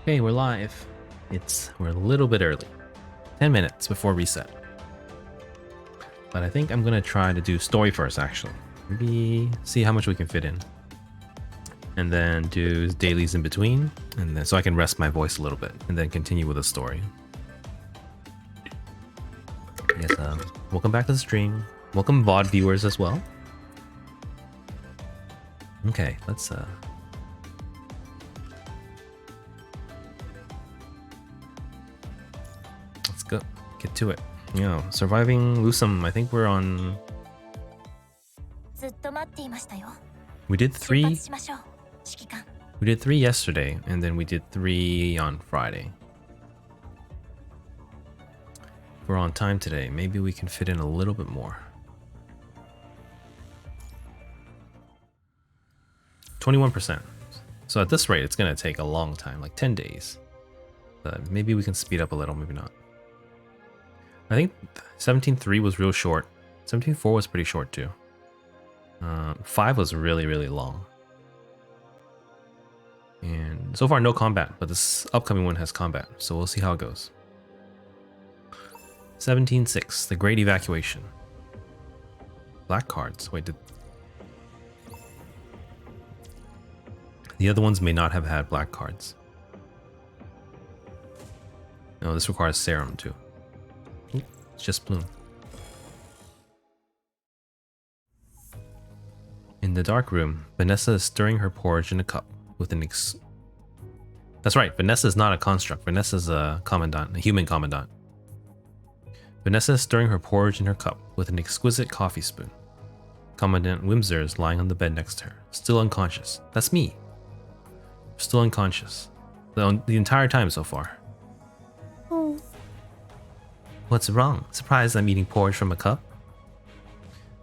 Okay, we're live. We're a little bit early. 10 minutes before reset. But I think I'm gonna try to do story first, actually. Maybe see how much we can fit in. And then do dailies in between, and then so I can rest my voice a little bit, and then continue with the story. Yes, welcome back to the stream. Welcome VOD viewers as well. Okay, let's go get to it. Yeah, Surviving Lucem. I think we're on. We did 3. We did 3 yesterday, and then we did 3 on Friday. We're on time today. Maybe we can fit in a little bit more. 21%. So at this rate, it's gonna take a long time, like 10 days. But maybe we can speed up a little, maybe not. I think 17.3 was real short. 17.4 was pretty short too. 5 was really, really long. And so far, no combat, but this upcoming one has combat, so we'll see how it goes. 17.6, the Great Evacuation. Black cards. Wait, the other ones may not have had black cards. No, this requires serum too. Ooh, it's just bloom. In the dark room, Vanessa is stirring her porridge in a cup with an That's right, Vanessa is not a construct. Vanessa's a commandant, a human commandant. Vanessa is stirring her porridge in her cup with an exquisite coffee spoon. Commandant Wimser is lying on the bed next to her, still unconscious. That's me. Still unconscious. The entire time so far. Oh. What's wrong? Surprised I'm eating porridge from a cup?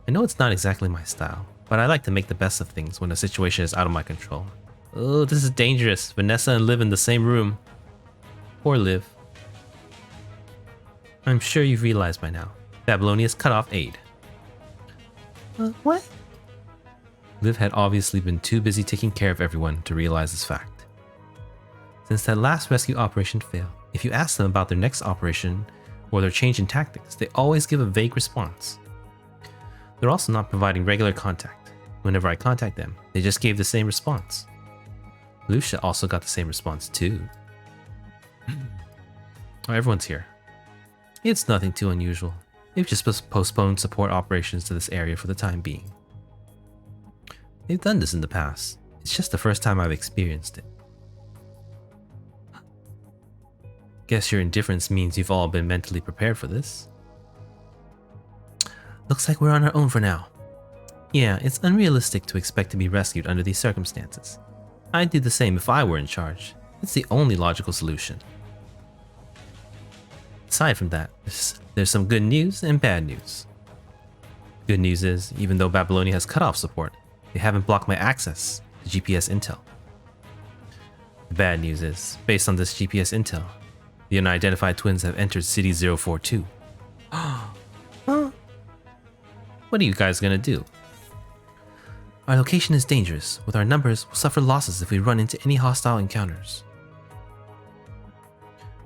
I know it's not exactly my style, but I like to make the best of things when the situation is out of my control. Oh, this is dangerous. Vanessa and Liv in the same room. Poor Liv. I'm sure you've realized by now. Babylonia's cut off aid. What? Liv had obviously been too busy taking care of everyone to realize this fact. Since that last rescue operation failed, if you ask them about their next operation or their change in tactics, they always give a vague response. They're also not providing regular contact. Whenever I contact them, they just gave the same response. Lucia also got the same response too. Oh, everyone's here. It's nothing too unusual. They've just postponed support operations to this area for the time being. They've done this in the past. It's just the first time I've experienced it. Guess your indifference means you've all been mentally prepared for this. Looks like we're on our own for now. Yeah, it's unrealistic to expect to be rescued under these circumstances. I'd do the same if I were in charge. It's the only logical solution. Aside from that, there's some good news and bad news. Good news is, even though Babylonia has cut off support, they haven't blocked my access to GPS intel. The bad news is, based on this GPS intel, the unidentified twins have entered City 042. Huh? What are you guys gonna do? Our location is dangerous. With our numbers, we'll suffer losses if we run into any hostile encounters.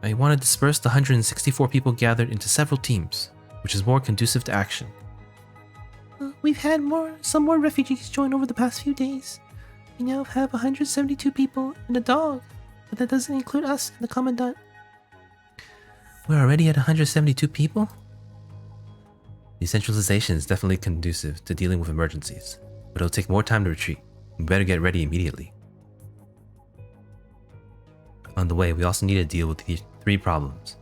I want to disperse the 164 people gathered into several teams, which is more conducive to action. We've had some more refugees join over the past few days. We now have 172 people and a dog, but that doesn't include us and the Commandant. We're already at 172 people? Decentralization is definitely conducive to dealing with emergencies, but it'll take more time to retreat. We better get ready immediately. On the way, we also need to deal with the 3 problems: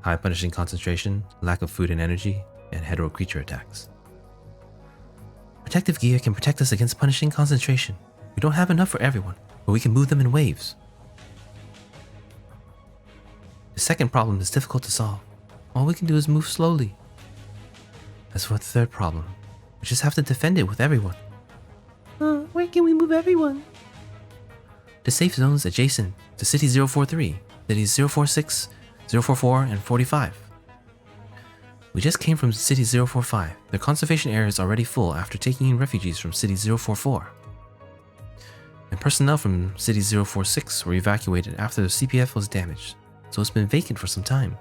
high punishing concentration, lack of food and energy, and hetero creature attacks. Protective gear can protect us against punishing concentration. We don't have enough for everyone, but we can move them in waves. The second problem is difficult to solve. All we can do is move slowly. As for the third problem, we just have to defend it with everyone. Where can we move everyone? The safe zones adjacent to City 043, Cities 046, 044, and 45. We just came from City 045. Their conservation area is already full after taking in refugees from City 044. I'm personnel from City 046 were evacuated after the CPF was damaged, so it's been vacant for some time.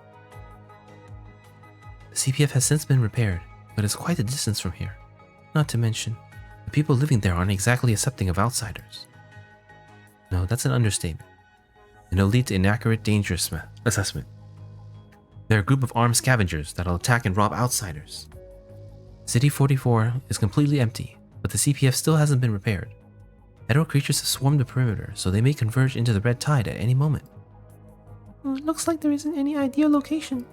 The CPF has since been repaired, but it's quite a distance from here. Not to mention, the people living there aren't exactly accepting of outsiders. No, that's an understatement, and it'll lead to inaccurate danger assessment. They're a group of armed scavengers that'll attack and rob outsiders. City 44 is completely empty, but the CPF still hasn't been repaired. Hetero creatures have swarmed the perimeter, so they may converge into the red tide at any moment. It looks like there isn't any ideal location.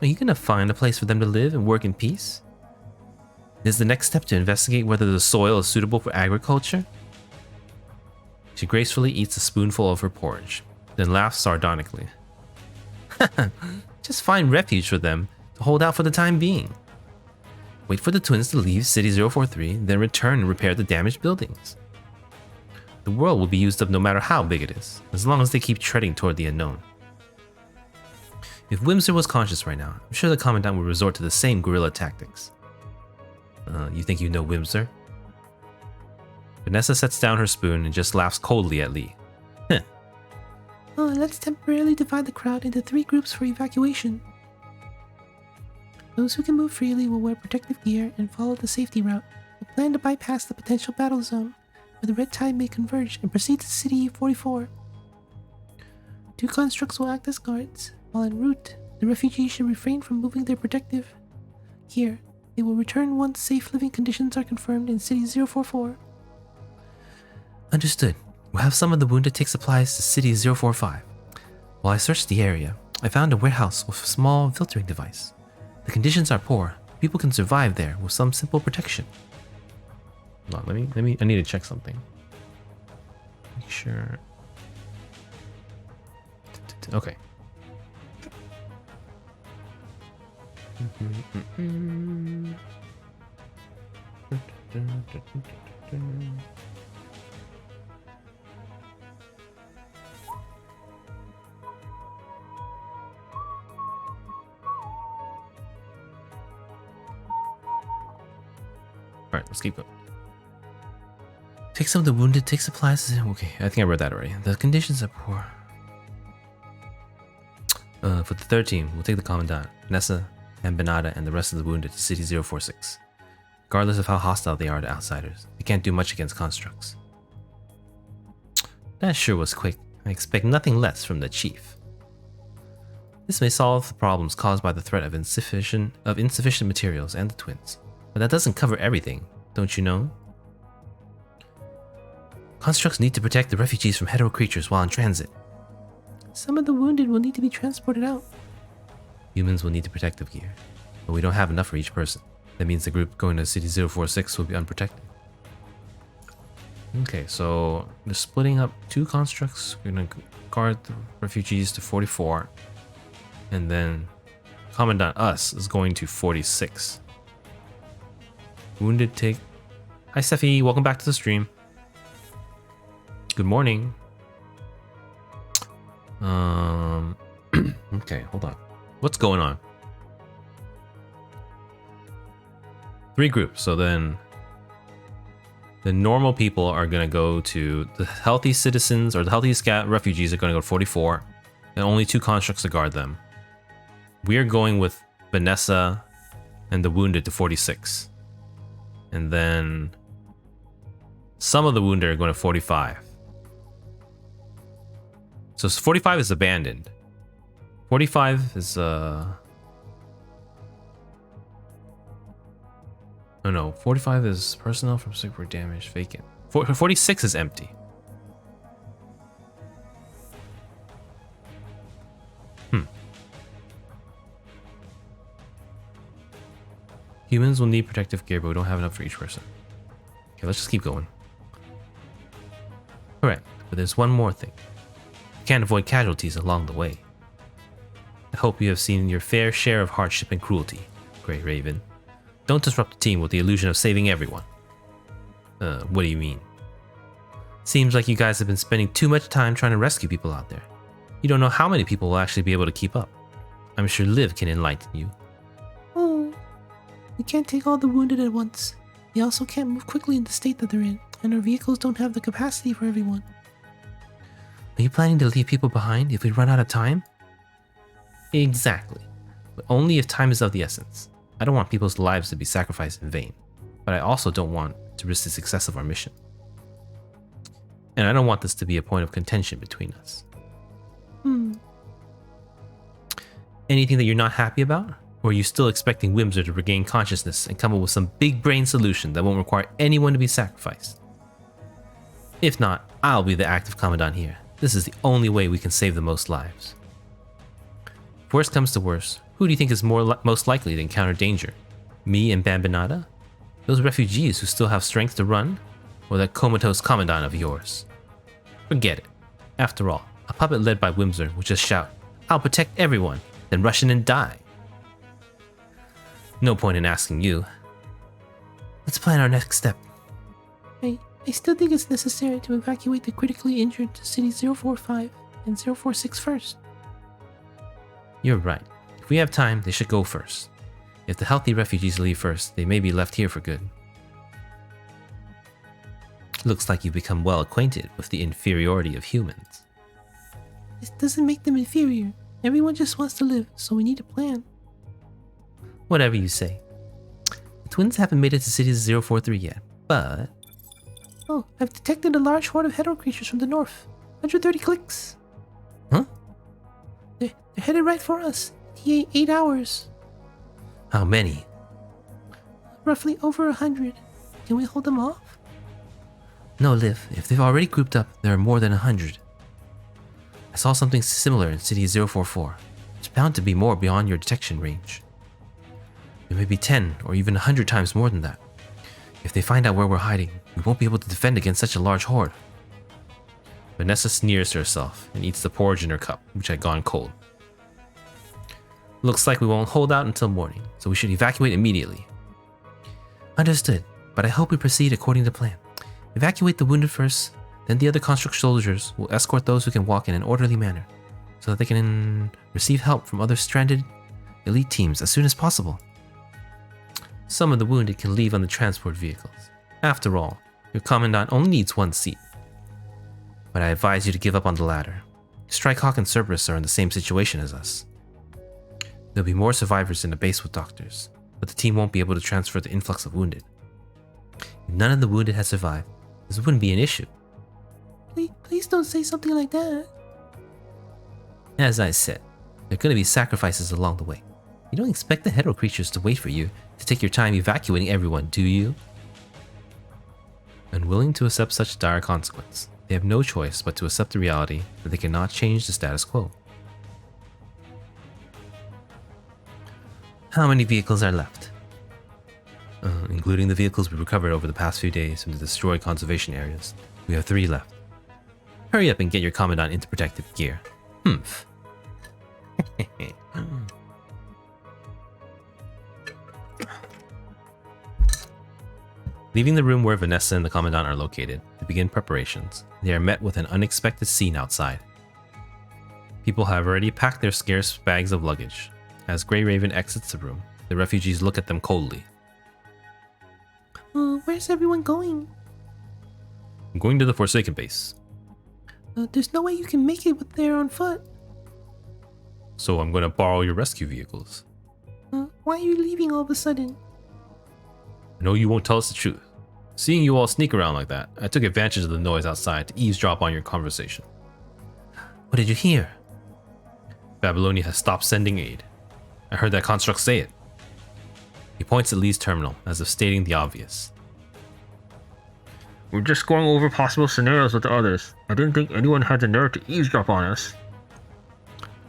Are you gonna find a place for them to live and work in peace? Is the next step to investigate whether the soil is suitable for agriculture? She gracefully eats a spoonful of her porridge, then laughs sardonically. Just find refuge for them to hold out for the time being. Wait for the twins to leave City 043, then return and repair the damaged buildings. The world will be used up no matter how big it is, as long as they keep treading toward the unknown. If Windstrider was conscious right now, I'm sure the Commandant would resort to the same guerrilla tactics. You think you know Windstrider? Vanessa sets down her spoon and just laughs coldly at Lee. Let's temporarily divide the crowd into 3 groups for evacuation. Those who can move freely will wear protective gear and follow the safety route. We plan to bypass the potential battle zone, where the red tide may converge, and proceed to City 44. 2 constructs will act as guards, while en route, the refugees should refrain from moving their protective gear. They will return once safe living conditions are confirmed in City 044. Understood. We'll have some of the wounded take supplies to City 045. While I searched the area, I found a warehouse with a small filtering device. The conditions are poor. People can survive there with some simple protection. Hold on, I need to check something. Make sure. Okay. Alright, let's keep going. Take some of the wounded, take supplies. Okay, I think I read that already. The conditions are poor. For the third team, we'll take the Commandant, Nessa, and Benada, and the rest of the wounded to City 046. Regardless of how hostile they are to outsiders, they can't do much against constructs. That sure was quick. I expect nothing less from the Chief. This may solve the problems caused by the threat of insufficient materials and the twins. But that doesn't cover everything, don't you know? Constructs need to protect the refugees from hetero creatures while in transit. Some of the wounded will need to be transported out. Humans will need the protective gear, but we don't have enough for each person. That means the group going to City 046 will be unprotected. Okay, so they're splitting up 2 constructs. We're gonna guard the refugees to 44, and then Commandant Us is going to 46. Wounded take. Hi Steffi, welcome back to the stream. Good morning. Okay, hold on. What's going on? 3 groups. So then the normal people are going to go to the healthy citizens, or the healthy refugees are going to go to 44, and only 2 constructs to guard them. We're going with Vanessa and the wounded to 46. And then some of the wounded are going to 45. So 45 is abandoned. 45 is oh no, 45 is personnel from super damage vacant. 46 is empty. Humans will need protective gear, but we don't have enough for each person. Okay, let's just keep going. Correct, but there's one more thing. You can't avoid casualties along the way. I hope you have seen your fair share of hardship and cruelty, Grey Raven. Don't disrupt the team with the illusion of saving everyone. What do you mean? Seems like you guys have been spending too much time trying to rescue people out there. You don't know how many people will actually be able to keep up. I'm sure Liv can enlighten you. Oh, we can't take all the wounded at once. They also can't move quickly in the state that they're in. and our vehicles don't have the capacity for everyone. Are you planning to leave people behind if we run out of time? Exactly. But only if time is of the essence. I don't want people's lives to be sacrificed in vain, but I also don't want to risk the success of our mission. And I don't want this to be a point of contention between us. Anything that you're not happy about? Or are you still expecting Wimser to regain consciousness and come up with some big brain solution that won't require anyone to be sacrificed? If not, I'll be the active commandant here. This is the only way we can save the most lives. If worst comes to worst, who do you think is most likely to encounter danger? Me and Bambinata? Those refugees who still have strength to run? Or that comatose commandant of yours? Forget it. After all, a puppet led by Wimser will just shout, "I'll protect everyone," then rush in and die. No point in asking you. Let's plan our next step. I still think it's necessary to evacuate the critically injured to City 045 and 046 first. You're right. If we have time, they should go first. If the healthy refugees leave first, they may be left here for good. Looks like you've become well acquainted with the inferiority of humans. This doesn't make them inferior. Everyone just wants to live, so we need a plan. Whatever you say. The twins haven't made it to City 043 yet, but... Oh, I've detected a large horde of hetero creatures from the north. 130 clicks. Huh? They're headed right for us. 8 hours. How many? Roughly over 100. Can we hold them off? No, Liv. If they've already grouped up, there are more than 100. I saw something similar in City 044. It's bound to be more beyond your detection range. There may be 10 or even 100 times more than that. If they find out where we're hiding, we won't be able to defend against such a large horde. Vanessa sneers to herself and eats the porridge in her cup, which had gone cold. Looks like we won't hold out until morning, so we should evacuate immediately. Understood, but I hope we proceed according to plan. Evacuate the wounded first, then the other construct soldiers will escort those who can walk in an orderly manner, so that they can receive help from other stranded elite teams as soon as possible. Some of the wounded can leave on the transport vehicles. After all, your commandant only needs one seat. But I advise you to give up on the latter. Strikehawk and Cerberus are in the same situation as us. There'll be more survivors in the base with doctors, but the team won't be able to transfer the influx of wounded. If none of the wounded has survived, this wouldn't be an issue. Please don't say something like that. As I said, there are going to be sacrifices along the way. You don't expect the hetero creatures to wait for you to take your time evacuating everyone, do you? Unwilling to accept such dire consequence, they have no choice but to accept the reality that they cannot change the status quo. How many vehicles are left? Including the vehicles we recovered over the past few days from the destroyed conservation areas, we have 3 left. Hurry up and get your commandant into protective gear. Humph. Leaving the room where Vanessa and the commandant are located to begin preparations, they are met with an unexpected scene outside. People have already packed their scarce bags of luggage. As Grey Raven exits the room, the refugees look at them coldly. Where's everyone going? I'm going to the Forsaken base. There's no way you can make it there on foot. So I'm going to borrow your rescue vehicles. Why are you leaving all of a sudden? I know you won't tell us the truth. Seeing you all sneak around like that, I took advantage of the noise outside to eavesdrop on your conversation. What did you hear? Babylonia has stopped sending aid. I heard that construct say it. He points at Lee's terminal, as if stating the obvious. We're just going over possible scenarios with the others. I didn't think anyone had the nerve to eavesdrop on us.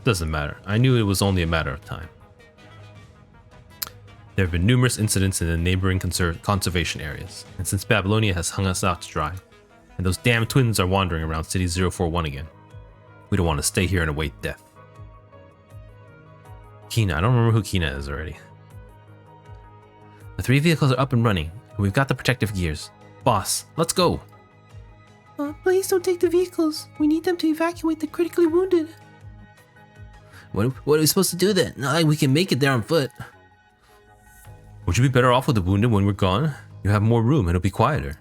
Doesn't matter. I knew it was only a matter of time. There have been numerous incidents in the neighboring conservation areas, and since Babylonia has hung us out to dry, and those damn twins are wandering around City 041 again, we don't want to stay here and await death. Kina, I don't remember who Kina is already. The 3 vehicles are up and running, and we've got the protective gears. Boss, let's go! Please don't take the vehicles. We need them to evacuate the critically wounded. What are we supposed to do then? Not like we can make it there on foot. Would you be better off with the wounded when we're gone? You have more room and it'll be quieter.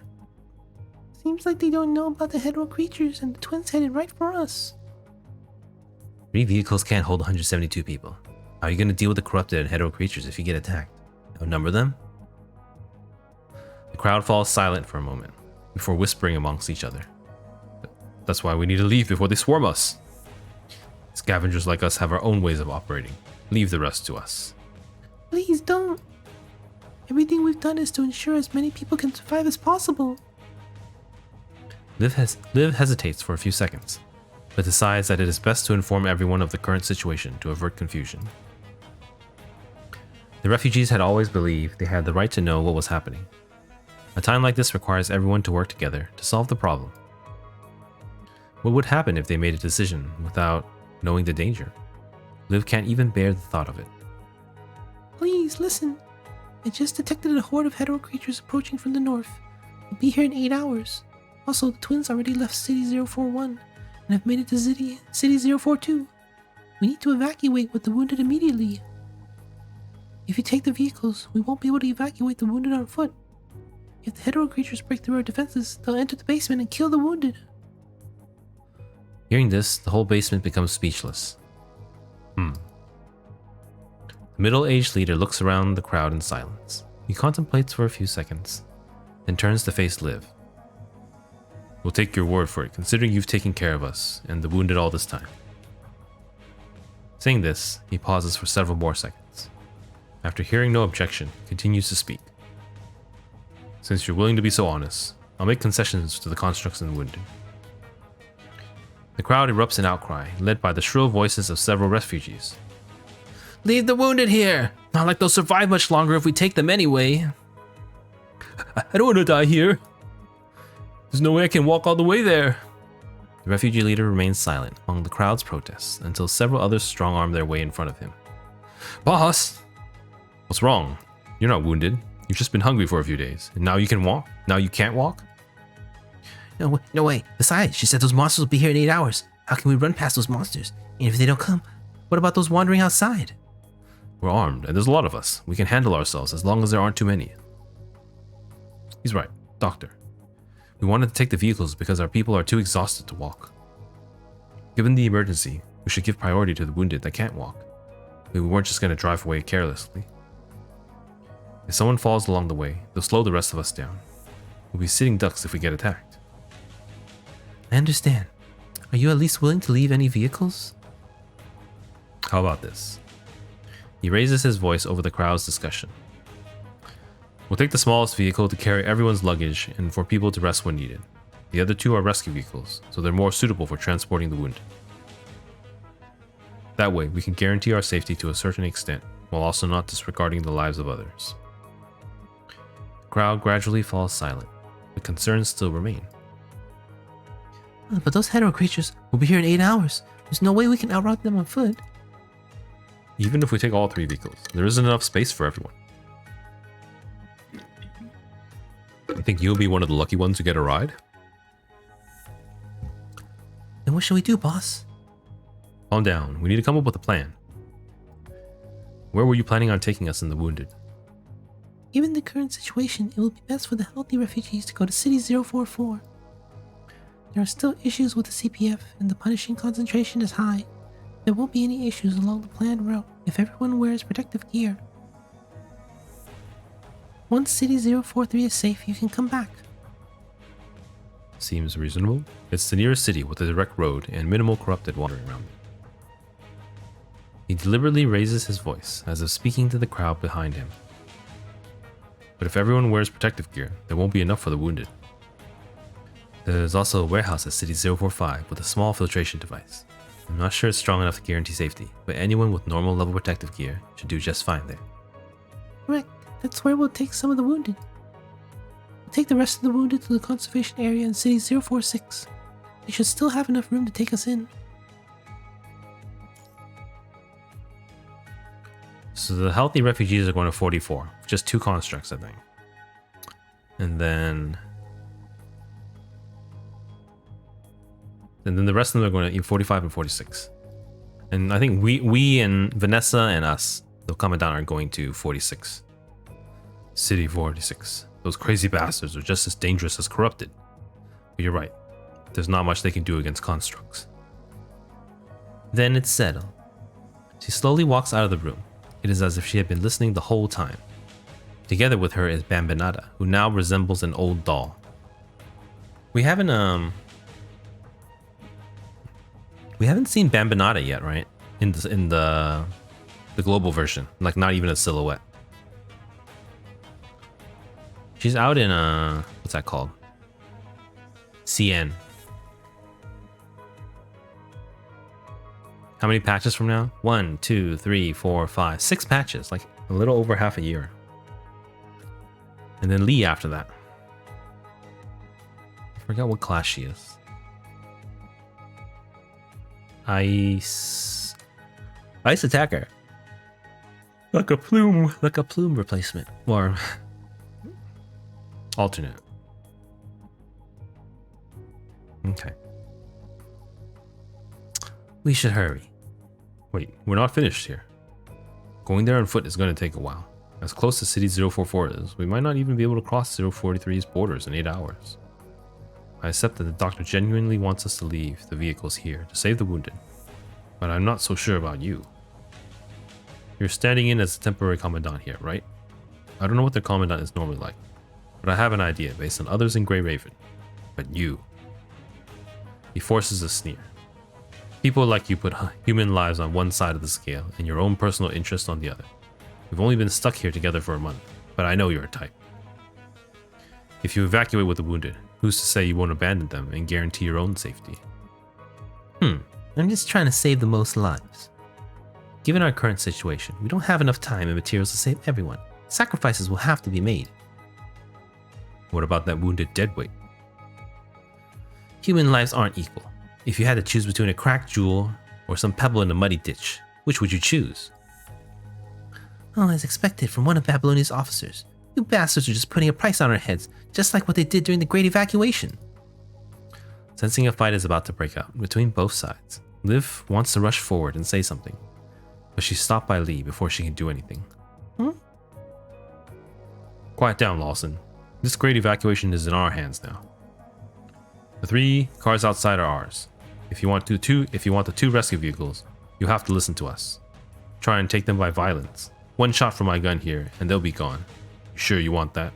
Seems like they don't know about the hetero creatures and the twins headed right for us. 3 vehicles can't hold 172 people. How are you going to deal with the corrupted and hetero creatures if you get attacked? Outnumber them? The crowd falls silent for a moment, before whispering amongst each other. That's why we need to leave before they swarm us. Scavengers like us have our own ways of operating. Leave the rest to us. Please don't. Everything we've done is to ensure as many people can survive as possible. Liv hesitates for a few seconds, but decides that it is best to inform everyone of the current situation to avert confusion. The refugees had always believed they had the right to know what was happening. A time like this requires everyone to work together to solve the problem. What would happen if they made a decision without knowing the danger? Liv can't even bear the thought of it. Please, listen. I just detected a horde of hetero creatures approaching from the north. We'll be here in 8 hours. Also, the twins already left City 041 and have made it to City 042. We need to evacuate with the wounded immediately. If you take the vehicles, we won't be able to evacuate the wounded on foot. If the hetero creatures break through our defenses, they'll enter the basement and kill the wounded. Hearing this, the whole basement becomes speechless. The middle-aged leader looks around the crowd in silence. He contemplates for a few seconds, then turns to face Liv. We'll take your word for it, considering you've taken care of us and the wounded all this time. Saying this, he pauses for several more seconds. After hearing no objection, he continues to speak. Since you're willing to be so honest, I'll make concessions to the constructs and the wounded. The crowd erupts in outcry, led by the shrill voices of several refugees. Leave the wounded here! Not like they'll survive much longer if we take them anyway. I don't want to die here. There's no way I can walk all the way there. The refugee leader remains silent among the crowd's protests until several others strong-arm their way in front of him. Boss! What's wrong? You're not wounded. You've just been hungry for a few days, and now you can walk? Now you can't walk? No way. Besides, she said those monsters will be here in 8 hours. How can we run past those monsters? And if they don't come, what about those wandering outside? We're armed, and there's a lot of us. We can handle ourselves as long as there aren't too many. He's right, Doctor. We wanted to take the vehicles because our people are too exhausted to walk. Given the emergency, we should give priority to the wounded that can't walk. We weren't just going to drive away carelessly. If someone falls along the way, they'll slow the rest of us down. We'll be sitting ducks if we get attacked. I understand. Are you at least willing to leave any vehicles? How about this? He raises his voice over the crowd's discussion. We'll take the smallest vehicle to carry everyone's luggage and for people to rest when needed. The other 2 are rescue vehicles, so they're more suitable for transporting the wounded. That way, we can guarantee our safety to a certain extent, while also not disregarding the lives of others. The crowd gradually falls silent, but concerns still remain. But those hetero creatures will be here in 8 hours. There's no way we can outroute them on foot. Even if we take all 3 vehicles, there isn't enough space for everyone. I think you'll be one of the lucky ones to get a ride? Then what should we do, boss? Calm down. We need to come up with a plan. Where were you planning on taking us and the wounded? Given the current situation, it will be best for the healthy refugees to go to City 044. There are still issues with the CPF, and the punishing concentration is high. There won't be any issues along the planned route if everyone wears protective gear. Once City 043 is safe, you can come back. Seems reasonable. It's the nearest city with a direct road and minimal corrupted wandering around it. He deliberately raises his voice, as if speaking to the crowd behind him. But if everyone wears protective gear, there won't be enough for the wounded. There's also a warehouse at City 045 with a small filtration device. I'm not sure it's strong enough to guarantee safety, but anyone with normal level protective gear should do just fine there. Correct. That's where we'll take some of the wounded. We'll take the rest of the wounded to the conservation area in City 046. They should still have enough room to take us in. So the healthy refugees are going to 44, just 2 constructs, I think. And then the rest of them are going to 45 and 46. And I think we and Vanessa and us, the Commandant, are going to 46. City 46. Those crazy bastards are just as dangerous as corrupted. But you're right. There's not much they can do against constructs. Then it's settled. She slowly walks out of the room. It is as if she had been listening the whole time. Together with her is Bambinata, who now resembles an old doll. We haven't seen Bambinata yet, right? In the global version, like not even a silhouette. She's out in what's that called? CN. How many patches from now? 1, 2, 3, 4, 5, 6 patches, like a little over half a year. And then Lee after that. I forgot what class she is. Ice attacker. Like a plume replacement. Or alternate. Okay. We should hurry. Wait, we're not finished here. Going there on foot is going to take a while. As close as City 044 is, we might not even be able to cross 043's borders in 8 hours. I accept that the doctor genuinely wants us to leave the vehicles here to save the wounded, but I'm not so sure about you. You're standing in as a temporary commandant here, right? I don't know what their commandant is normally like, but I have an idea based on others in Grey Raven. But you. He forces a sneer. People like you put human lives on one side of the scale and your own personal interest on the other. We've only been stuck here together for a month, but I know you're a type. If you evacuate with the wounded, who's to say you won't abandon them and guarantee your own safety? I'm just trying to save the most lives. Given our current situation, we don't have enough time and materials to save everyone. Sacrifices will have to be made. What about that wounded deadweight? Human lives aren't equal. If you had to choose between a cracked jewel or some pebble in a muddy ditch, which would you choose? Oh, as expected from one of Babylonia's officers. You bastards are just putting a price on our heads, just like what they did during the Great Evacuation. Sensing a fight is about to break out between both sides, Liv wants to rush forward and say something, but she's stopped by Lee before she can do anything. Quiet down, Lawson. This Great Evacuation is in our hands now. The 3 cars outside are ours. If you want the 2 rescue vehicles, you have to listen to us. Try and take them by violence. 1 shot from my gun here, and they'll be gone. You sure you want that?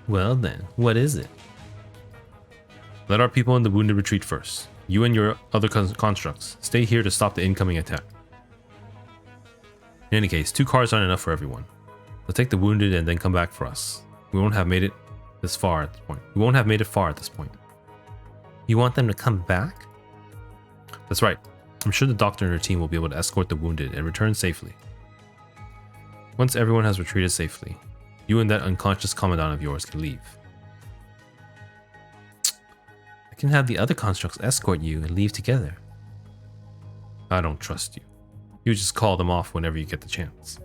Well then, what is it? Let our people in the wounded retreat first. You and your other constructs stay here to stop the incoming attack. In any case, 2 cars aren't enough for everyone. They'll take the wounded and then come back for us. We won't have made it far at this point. You want them to come back? That's right. I'm sure the doctor and her team will be able to escort the wounded and return safely. Once everyone has retreated safely, you and that unconscious commandant of yours can leave. I can have the other constructs escort you and leave together. I don't trust you. You just call them off whenever you get the chance.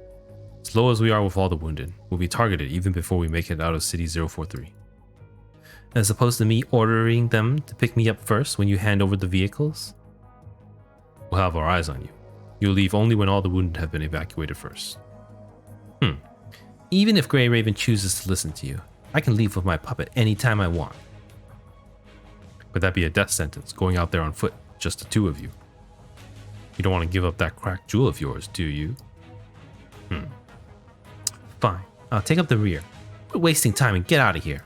Slow as we are with all the wounded, we'll be targeted even before we make it out of City 043. As opposed to me ordering them to pick me up first when you hand over the vehicles? We'll have our eyes on you. You'll leave only when all the wounded have been evacuated first. Even if Grey Raven chooses to listen to you, I can leave with my puppet anytime I want. Would that be a death sentence, going out there on foot, just the 2 of you? You don't want to give up that cracked jewel of yours, do you? Fine, I'll take up the rear. We're wasting time and get out of here.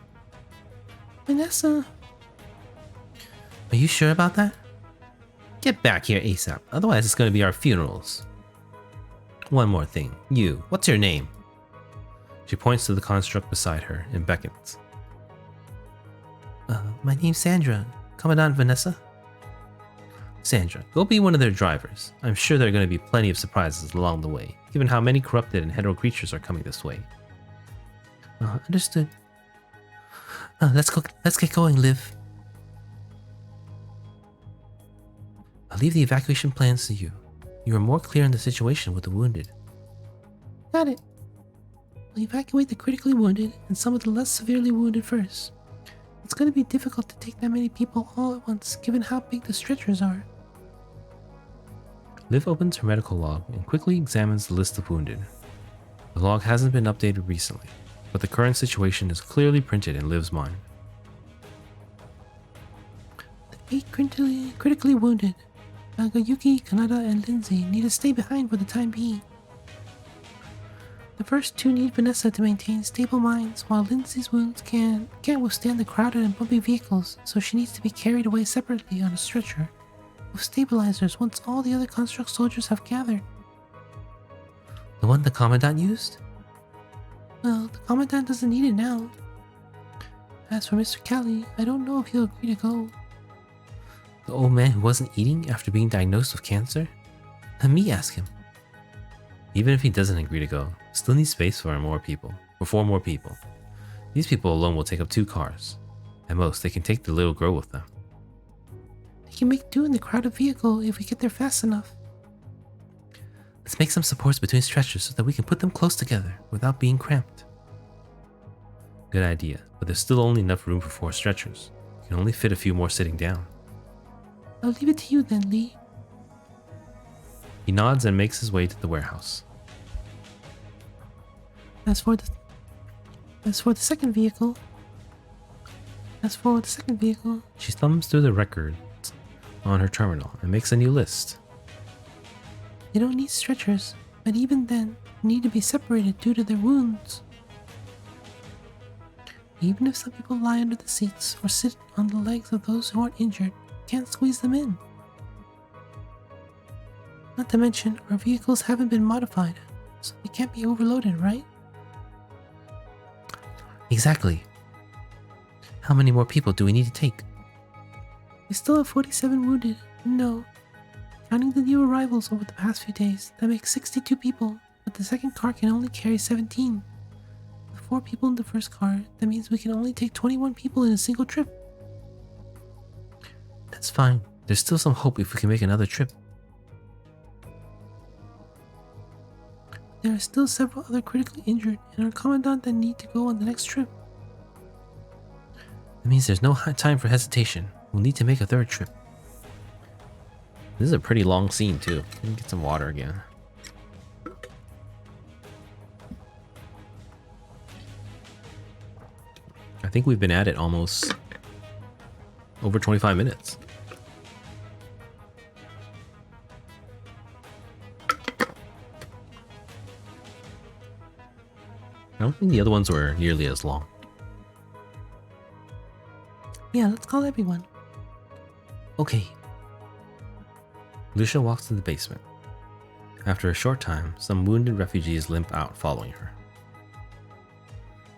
Vanessa. Are you sure about that? Get back here ASAP, otherwise it's going to be our funerals. One more thing. You, what's your name? She points to the construct beside her and beckons. My name's Sandra. Commandant Vanessa? Sandra, go be one of their drivers. I'm sure there are going to be plenty of surprises along the way, given how many corrupted and hetero creatures are coming this way. Understood. Let's get going, Liv. I'll leave the evacuation plans to you. You are more clear on the situation with the wounded. Got it. We'll evacuate the critically wounded and some of the less severely wounded first. It's going to be difficult to take that many people all at once, given how big the stretchers are. Liv opens her medical log and quickly examines the list of wounded. The log hasn't been updated recently. but the current situation is clearly printed in Liv's mind. The 8 critically wounded, Nagayuki, Kanada, and Lindsay, need to stay behind for the time being. The first 2 need Vanessa to maintain stable minds, while Lindsay's wounds can't withstand the crowded and bumpy vehicles, so she needs to be carried away separately on a stretcher with stabilizers once all the other construct soldiers have gathered. The one the Commandant used? Well, the Commandant doesn't need it now. As for Mr. Kelly, I don't know if he'll agree to go. The old man who wasn't eating after being diagnosed with cancer? Let me ask him. Even if he doesn't agree to go, still needs space for 4 more people. These people alone will take up 2 cars. At most, they can take the little girl with them. They can make do in the crowded vehicle if we get there fast enough. Let's make some supports between stretchers so that we can put them close together without being cramped. Good idea, but there's still only enough room for 4 stretchers. You can only fit a few more sitting down. I'll leave it to you then, Lee. He nods and makes his way to the warehouse. As for the second vehicle, She thumbs through the records on her terminal and makes a new list. they don't need stretchers, but even then, they need to be separated due to their wounds. Even if some people lie under the seats or sit on the legs of those who aren't injured, can't squeeze them in. Not to mention, our vehicles haven't been modified, so they can't be overloaded, right? Exactly. How many more people do we need to take? We still have 47 wounded. No. Counting the new arrivals over the past few days, that makes 62 people, but the second car can only carry 17. With 4 people in the first car, that means we can only take 21 people in a single trip. That's fine. There's still some hope if we can make another trip. There are still several other critically injured and our commandant that need to go on the next trip. That means there's no time for hesitation. We'll need to make a 3rd trip. This is a pretty long scene too. Let me get some water again. I think we've been at it almost over 25 minutes. I don't think the other ones were nearly as long. Yeah, let's call everyone. Okay. Lucia walks to the basement. After a short time, some wounded refugees limp out following her.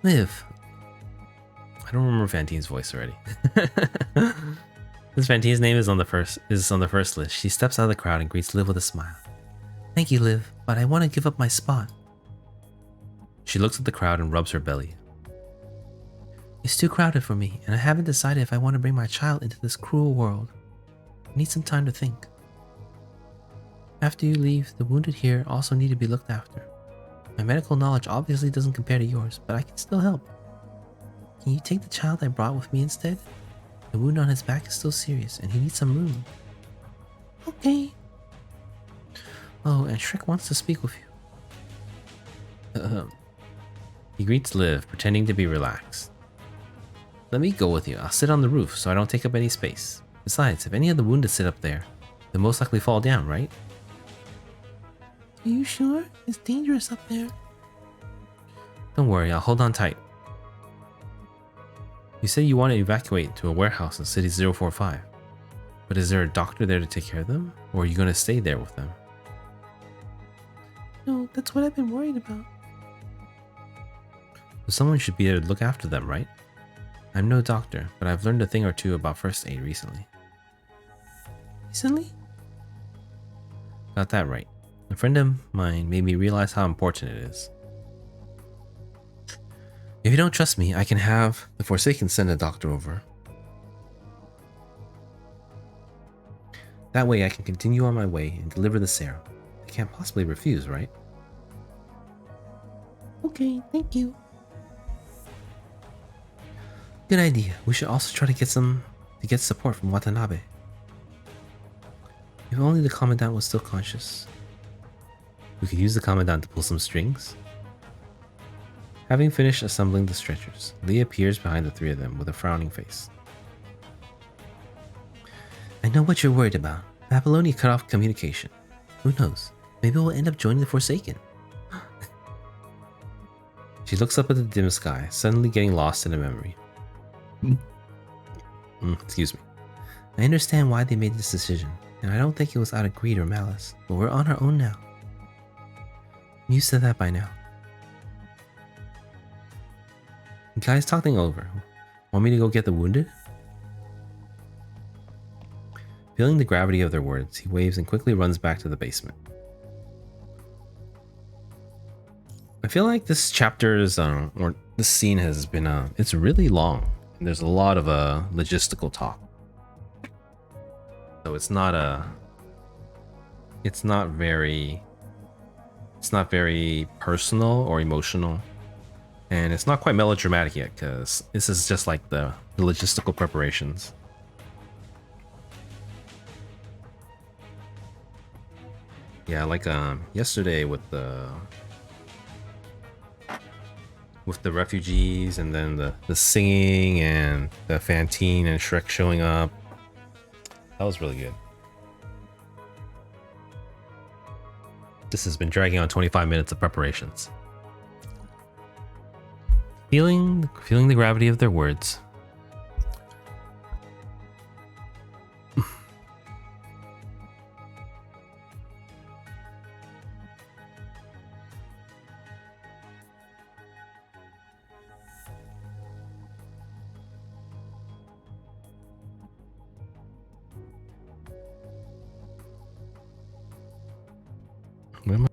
Liv. I don't remember Fantine's voice already. Since Fantine's name is on the first list, she steps out of the crowd and greets Liv with a smile. Thank you, Liv, but I want to give up my spot. She looks at the crowd and rubs her belly. It's too crowded for me, and I haven't decided if I want to bring my child into this cruel world. I need some time to think. After you leave, the wounded here also need to be looked after. My medical knowledge obviously doesn't compare to yours, but I can still help. Can you take the child I brought with me instead? The wound on his back is still serious, and he needs some room. Okay. Oh, and Shrek wants to speak with you. He greets Liv, pretending to be relaxed. Let me go with you. I'll sit on the roof so I don't take up any space. Besides, if any of the wounded sit up there, they'll most likely fall down, right? Are you sure? It's dangerous up there. Don't worry, I'll hold on tight. You said you want to evacuate to a warehouse in City 045. But is there a doctor there to take care of them? Or are you going to stay there with them? No, that's what I've been worried about. So someone should be there to look after them, right? I'm no doctor, but I've learned a thing or two about first aid recently. Recently? Got that right. A friend of mine made me realize how important it is. If you don't trust me, I can have the Forsaken send a doctor over. That way I can continue on my way and deliver the serum. They can't possibly refuse, right? Okay, thank you. Good idea. We should also try to get support from Watanabe. If only the Commandant was still conscious. We could use the Commandant to pull some strings. Having finished assembling the stretchers, Lee appears behind the three of them with a frowning face. I know what you're worried about. Babylonia cut off communication. Who knows? Maybe we'll end up joining the Forsaken. She looks up at the dim sky, suddenly getting lost in a memory. Excuse me. I understand why they made this decision, and I don't think it was out of greed or malice, but we're on our own now. You said that by now. Guys, talking over. Want me to go get the wounded? Feeling the gravity of their words, he waves and quickly runs back to the basement. I feel like this chapter is, or this scene has been, it's really long. There's a lot of logistical talk. So it's not very personal or emotional. And it's not quite melodramatic yet, because this is just like the logistical preparations. Yeah, like yesterday with the refugees, and then the singing and the Fantine and Shrek showing up. That was really good. This has been dragging on 25 minutes of preparations. Feeling the gravity of their words. Where am I?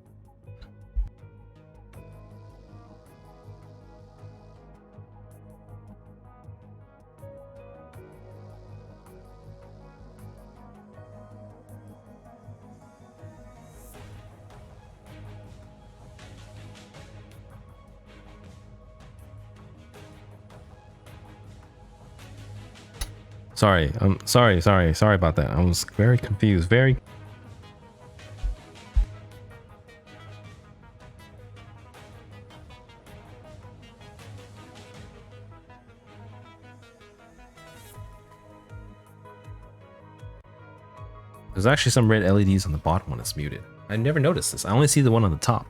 Sorry, sorry about that. I was very confused. There's actually some red LEDs on the bottom when it's muted. I never noticed this. I only see the one on the top.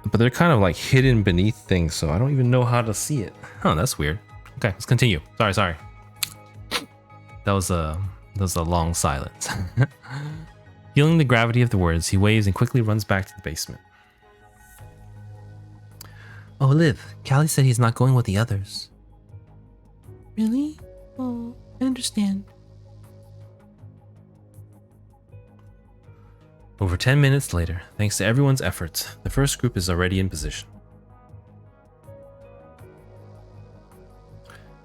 But they're kind of like hidden beneath things, so I don't even know how to see it. Oh, that's weird. Okay, let's continue. Sorry. That was a long silence. Feeling the gravity of the words, he waves and quickly runs back to the basement. Oh, Liv, Callie said he's not going with the others. Really? Oh, I understand. Over 10 minutes later, thanks to everyone's efforts, the first group is already in position.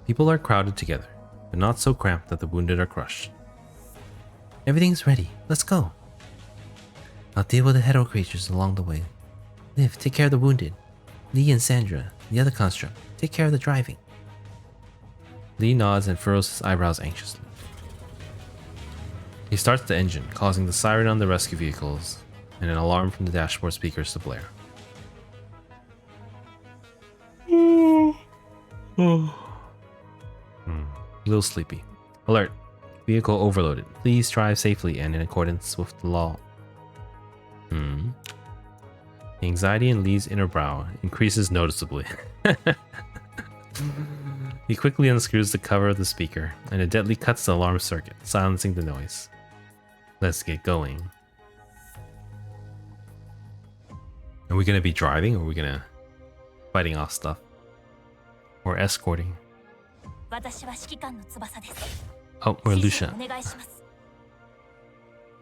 People are crowded together, but not so cramped that the wounded are crushed. Everything's ready. Let's go. I'll deal with the hetero creatures along the way. Liv, take care of the wounded. Lee and Sandra, the other construct, take care of the driving. Lee nods and furrows his eyebrows anxiously. He starts the engine, causing the siren on the rescue vehicles and an alarm from the dashboard speakers to blare. A little sleepy. Alert. Vehicle overloaded. Please drive safely and in accordance with the law. The anxiety in Lee's inner brow increases noticeably. He quickly unscrews the cover of the speaker and it deadly cuts the alarm circuit, silencing the noise. Let's get going. Are we gonna be driving or are we gonna fighting off stuff? Or escorting? Oh, we're Lucia.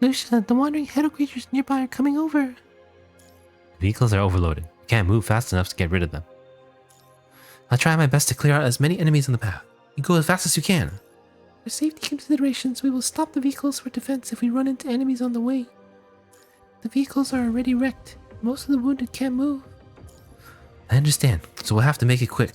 Lucia, the wandering hetero creatures nearby are coming over. Vehicles are overloaded. We can't move fast enough to get rid of them. I'll try my best to clear out as many enemies on the path. You go as fast as you can. For safety considerations, we will stop the vehicles for defense if we run into enemies on the way. The vehicles are already wrecked. Most of the wounded can't move. I understand, so we'll have to make it quick.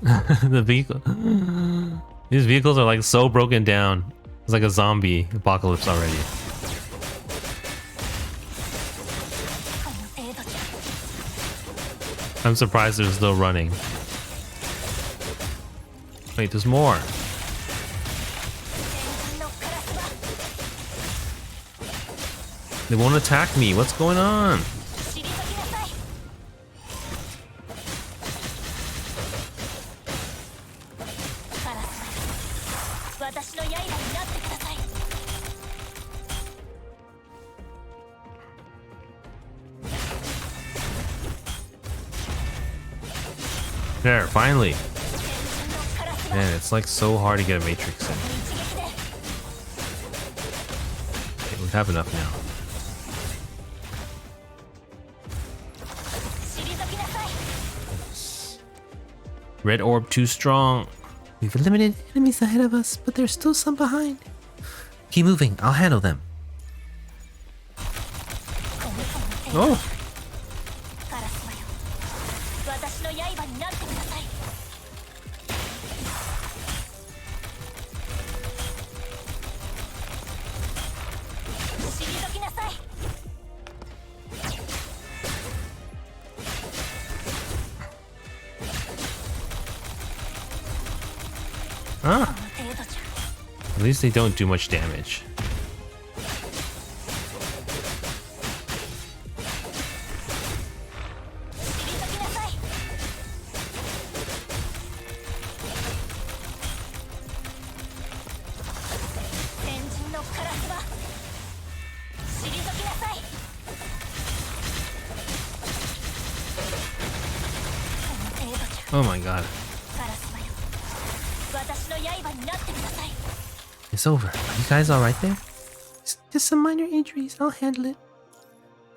The vehicle. These vehicles are like so broken down. It's like a zombie apocalypse already. I'm surprised they're still running. Wait, there's more. They won't attack me. What's going on? There, finally. Man, it's like so hard to get a matrix in. Okay, we have enough now. Red orb too strong. We've eliminated enemies ahead of us, but there's still some behind. Keep moving. I'll handle them. Oh. Ah. At least they don't do much damage. Oh my god. It's over. Are you guys alright there? Just some minor injuries. I'll handle it.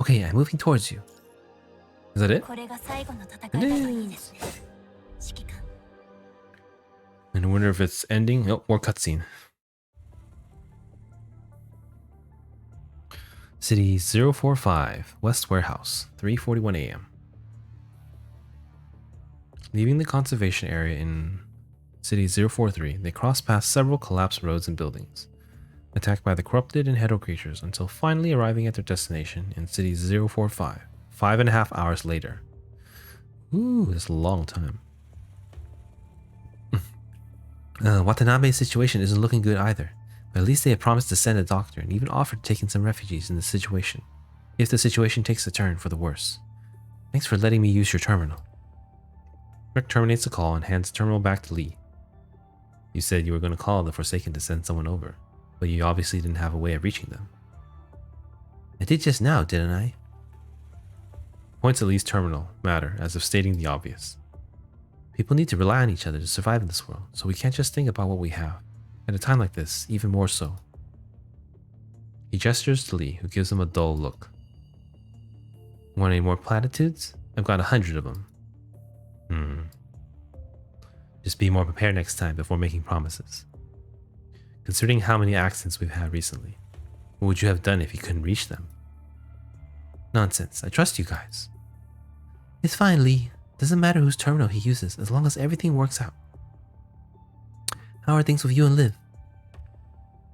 Okay, I'm moving towards you. Is that it? It is. And I wonder if it's ending. Oh, more cutscene. City 045, West Warehouse, 3:41 a.m. Leaving the conservation area in City 043, they cross past several collapsed roads and buildings, attacked by the corrupted and Hedo creatures until finally arriving at their destination in City 045, 5.5 hours later. Ooh, that's a long time. Watanabe's situation isn't looking good either, but at least they have promised to send a doctor and even offered taking some refugees in the situation, if the situation takes a turn for the worse. Thanks for letting me use your terminal. Rick terminates the call and hands the terminal back to Lee. You said you were going to call the Forsaken to send someone over, but you obviously didn't have a way of reaching them. I did just now, didn't I? Points at Lee's terminal matter, as if stating the obvious. People need to rely on each other to survive in this world, so we can't just think about what we have. At a time like this, even more so. He gestures to Lee, who gives him a dull look. Want any more platitudes? I've got 100 of them. Just be more prepared next time before making promises. Considering how many accidents we've had recently, what would you have done if you couldn't reach them? Nonsense, I trust you guys. It's fine, Lee. Doesn't matter whose terminal he uses, as long as everything works out. How are things with you and Liv?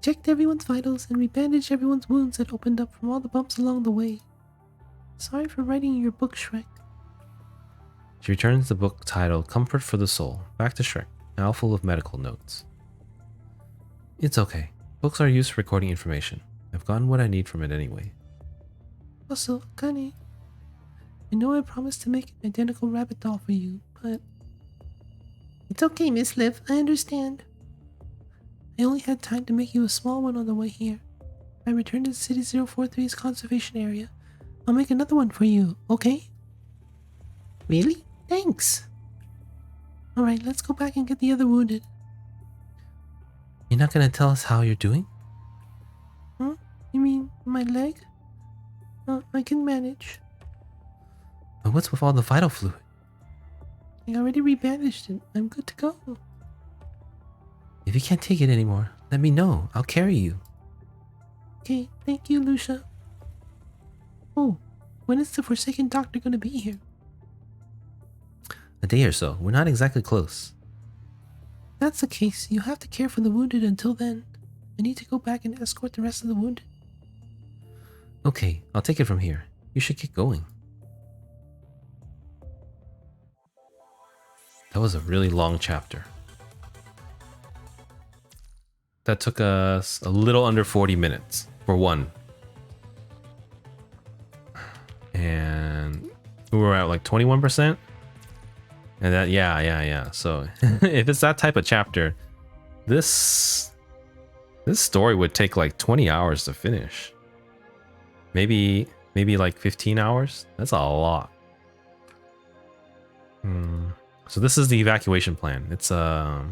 Checked everyone's vitals and rebandaged everyone's wounds that opened up from all the bumps along the way. Sorry for writing your book, Shrek. She returns the book titled Comfort for the Soul back to Shrek, now full of medical notes. It's okay. Books are used for recording information. I've gotten what I need from it anyway. Also, Akane, I know I promised to make an identical rabbit doll for you, but... It's okay, Miss Liv, I understand. I only had time to make you a small one on the way here. I returned to City 043's conservation area. I'll make another one for you, okay? Really? Thanks. Alright, let's go back and get the other wounded. You're not gonna tell us how you're doing? Huh? You mean my leg? I can manage. But what's with all the vital fluid? I already rebandaged it. I'm good to go. If you can't take it anymore, let me know. I'll carry you. Okay, thank you, Lucia. Oh, when is the Forsaken Doctor gonna be here? A day or so. We're not exactly close. that's the case, you have to care for the wounded until then. I need to go back and escort the rest of the wounded. Okay, I'll take it from here. You should get going. That was a really long chapter. That took us a little under 40 minutes for one. And we were at like 21%. And that, yeah. So if it's that type of chapter, this story would take like 20 hours to finish. Maybe like 15 hours. That's a lot. So this is the evacuation plan. It's a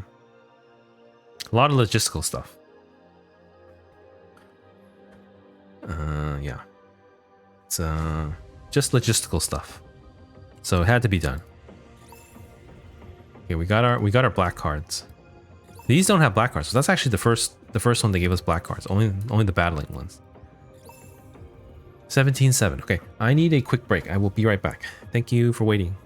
lot of logistical stuff. Yeah. It's just logistical stuff. So it had to be done. Okay, we got our black cards. These don't have black cards, so that's actually the first one they gave us black cards. Only the battling ones. 17-7. Okay, I need a quick break. I will be right back. Thank you for waiting.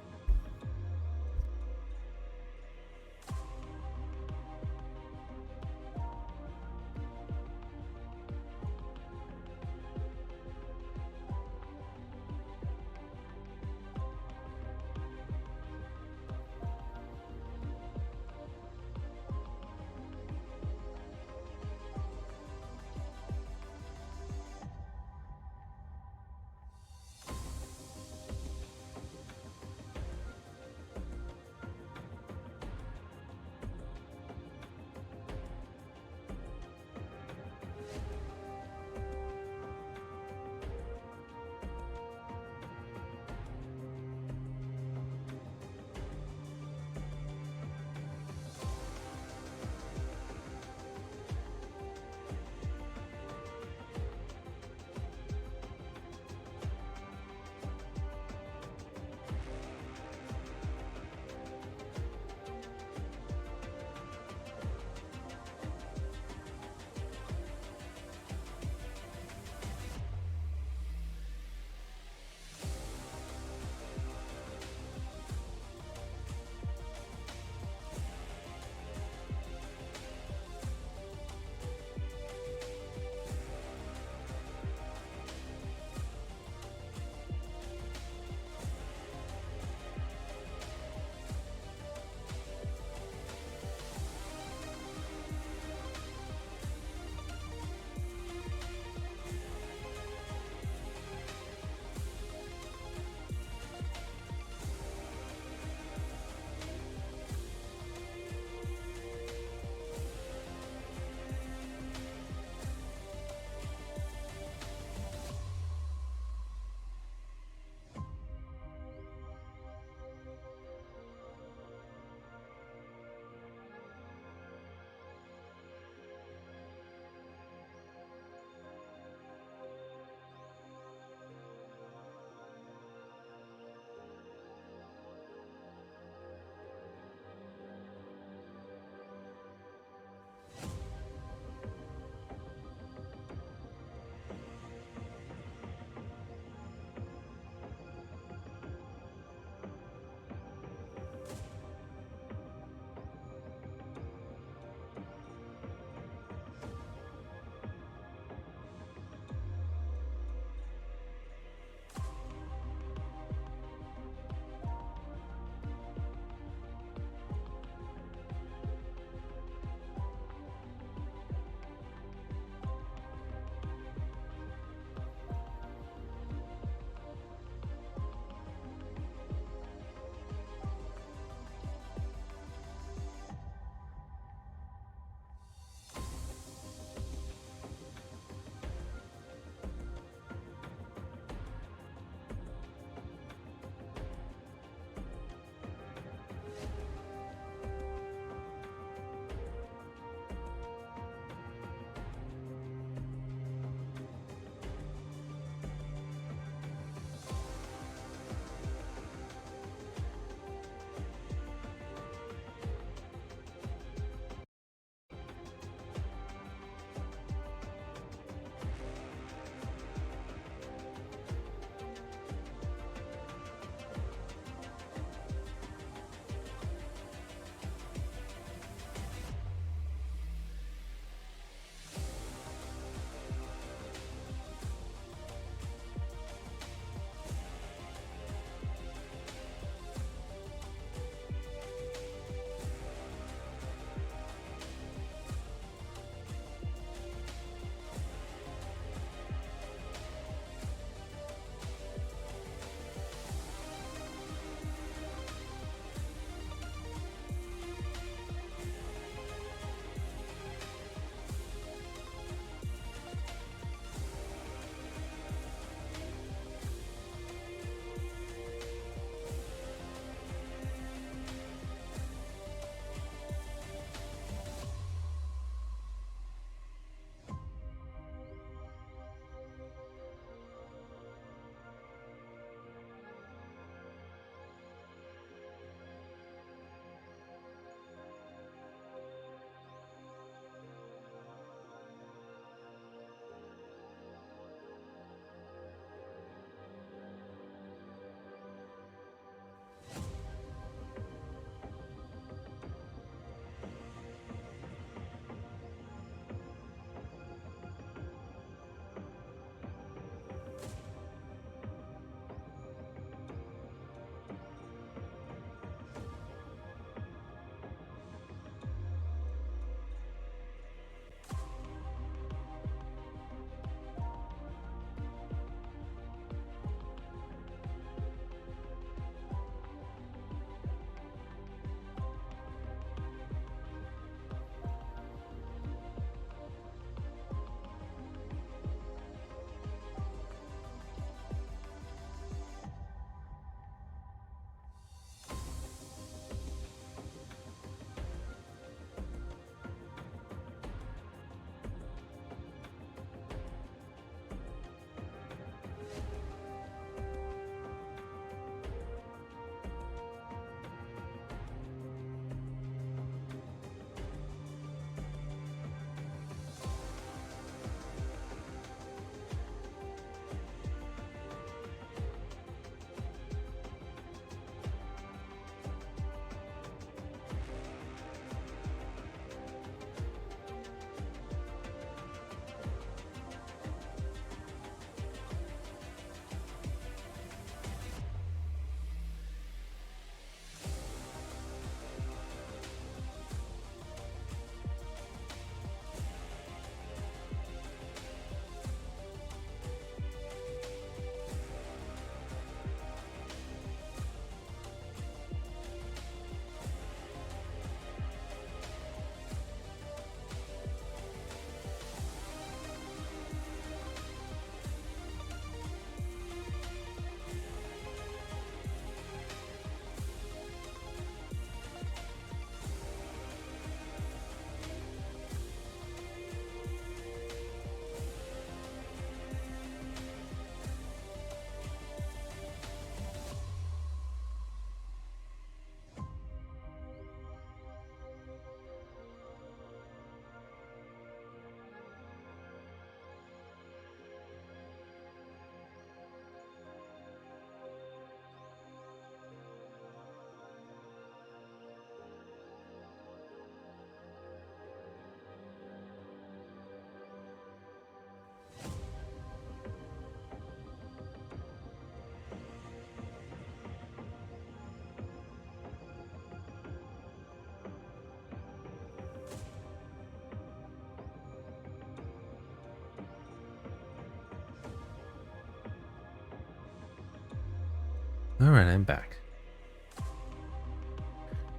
Alright, I'm back.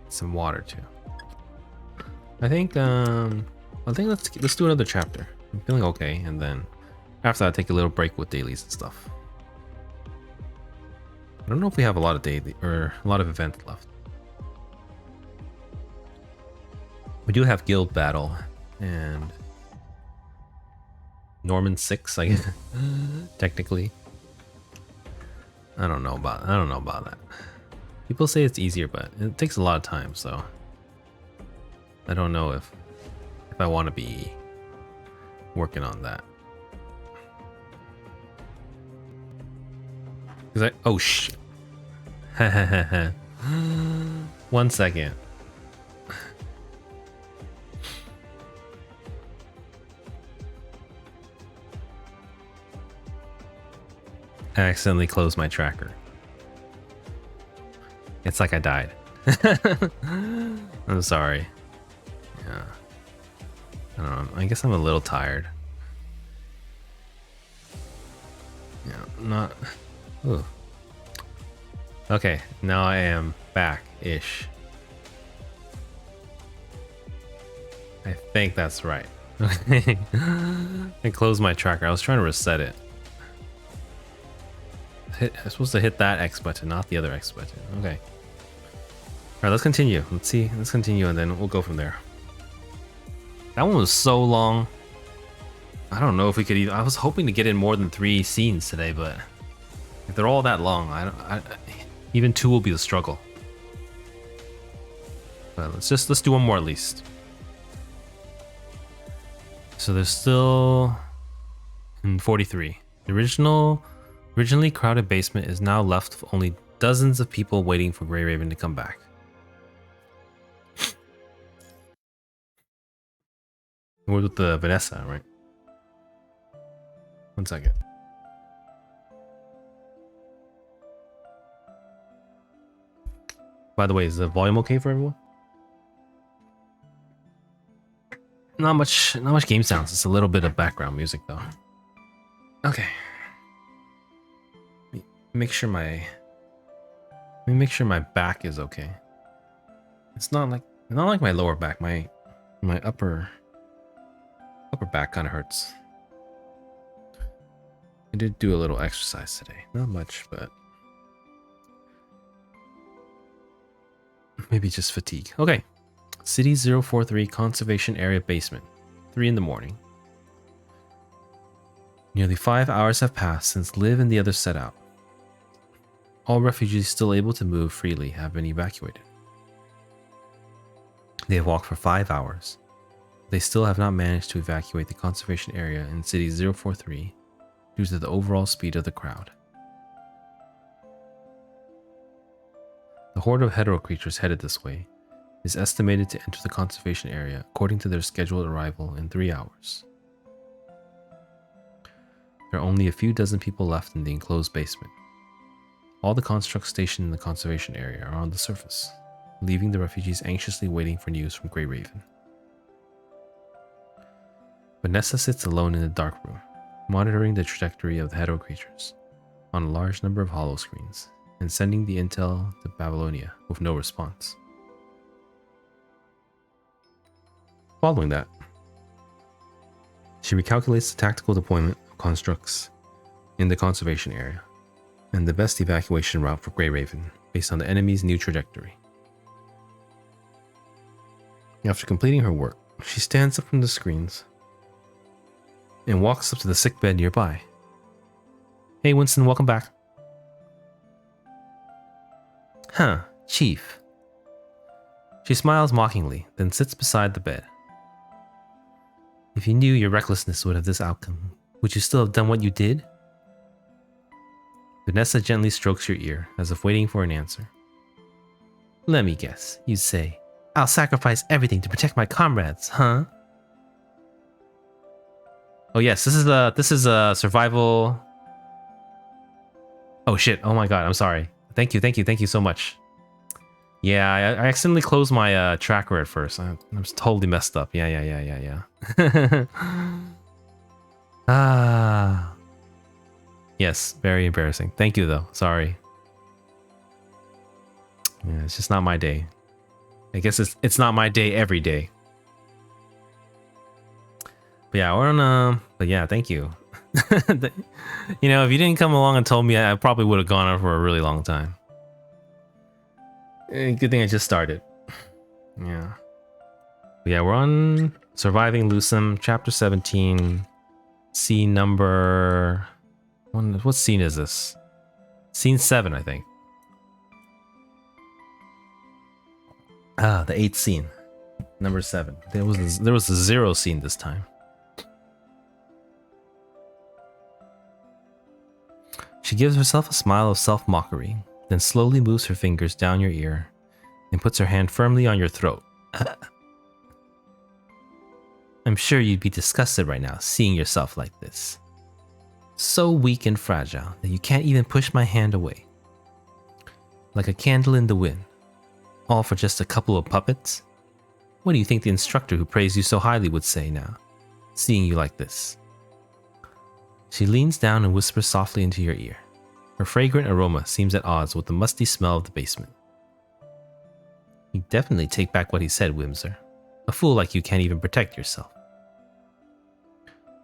Some water too. I think let's do another chapter. I'm feeling okay, and then after that, take a little break with dailies and stuff. I don't know if we have a lot of daily or a lot of events left. We do have guild battle and Norman 6, I guess. Technically. I don't know about that. People say it's easier, but it takes a lot of time, so I don't know if I want to be working on that. Cause oh shit. 1 second. I accidentally closed my tracker. It's like I died. I'm sorry. Yeah. I don't know. I guess I'm a little tired. Yeah, not... Ooh. Okay, now I am back-ish. I think that's right. I closed my tracker. I was trying to reset it. I'm supposed to hit that X button, not the other X button. Okay. Alright, let's continue. Let's see. Let's continue and then we'll go from there. That one was so long. I don't know if we could even... I was hoping to get in more than 3 scenes today, but if they're all that long, even 2 will be the struggle. But let's do one more at least. So there's still in 43. The originally crowded basement is now left with only dozens of people waiting for Grey Raven to come back. We're with the Vanessa, right? 1 second. By the way, is the volume okay for everyone? Not much game sounds. It's a little bit of background music though. Okay. Let me make sure my back is okay. It's not like my lower back. My upper back kind of hurts. I did do a little exercise today. Not much, but maybe just fatigue. Okay. City 043 Conservation Area Basement. 3 in the morning. Nearly 5 hours have passed since Liv and the others set out. All refugees still able to move freely have been evacuated. They have walked for 5 hours. They still have not managed to evacuate the conservation area in City 043 due to the overall speed of the crowd. The horde of hetero creatures headed this way is estimated to enter the conservation area according to their scheduled arrival in 3 hours. There are only a few dozen people left in the enclosed basement. All the constructs stationed in the conservation area are on the surface, leaving the refugees anxiously waiting for news from Grey Raven. Vanessa sits alone in the dark room, monitoring the trajectory of the hetero creatures on a large number of holo screens and sending the intel to Babylonia with no response. Following that, she recalculates the tactical deployment of constructs in the conservation area and the best evacuation route for Grey Raven based on the enemy's new trajectory. After completing her work, she stands up from the screens and walks up to the sick bed nearby. Hey Winston, welcome back. Huh, Chief. She smiles mockingly, then sits beside the bed. If you knew your recklessness would have this outcome, would you still have done what you did? Vanessa gently strokes your ear, as if waiting for an answer. Let me guess, you'd say, I'll sacrifice everything to protect my comrades, huh? Oh yes, this is a survival. Oh shit, oh my god, I'm sorry. Thank you so much. Yeah, I accidentally closed my tracker at first. I'm totally messed up. Yeah. Ah. Yes, very embarrassing. Thank you though. Sorry. Yeah, it's just not my day. I guess it's not my day every day. But yeah, we're on but yeah, thank you. You know, if you didn't come along and told me, I probably would have gone on for a really long time. Good thing I just started. Yeah. But yeah, we're on Surviving Lucem, chapter 17, scene number... What scene is this? Scene 7, I think. Ah, the 8th scene. Number 7. There was a 0 scene this time. She gives herself a smile of self-mockery, then slowly moves her fingers down your ear and puts her hand firmly on your throat. I'm sure you'd be disgusted right now, seeing yourself like this. So weak and fragile that you can't even push my hand away. Like a candle in the wind. All for just a couple of puppets? What do you think the instructor who praised you so highly would say now, seeing you like this? She leans down and whispers softly into your ear. Her fragrant aroma seems at odds with the musty smell of the basement. You definitely take back what he said, Whimser. A fool like you can't even protect yourself.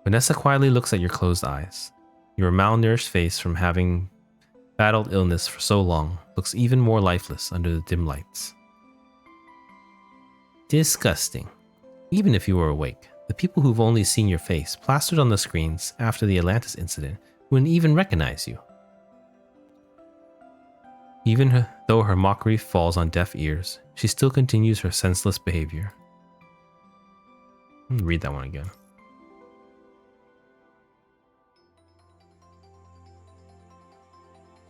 Vanessa quietly looks at your closed eyes. Your malnourished face from having battled illness for so long looks even more lifeless under the dim lights. Disgusting. Even if you were awake, the people who've only seen your face plastered on the screens after the Atlantis incident wouldn't even recognize you. Even though her mockery falls on deaf ears, she still continues her senseless behavior. Let me read that one again.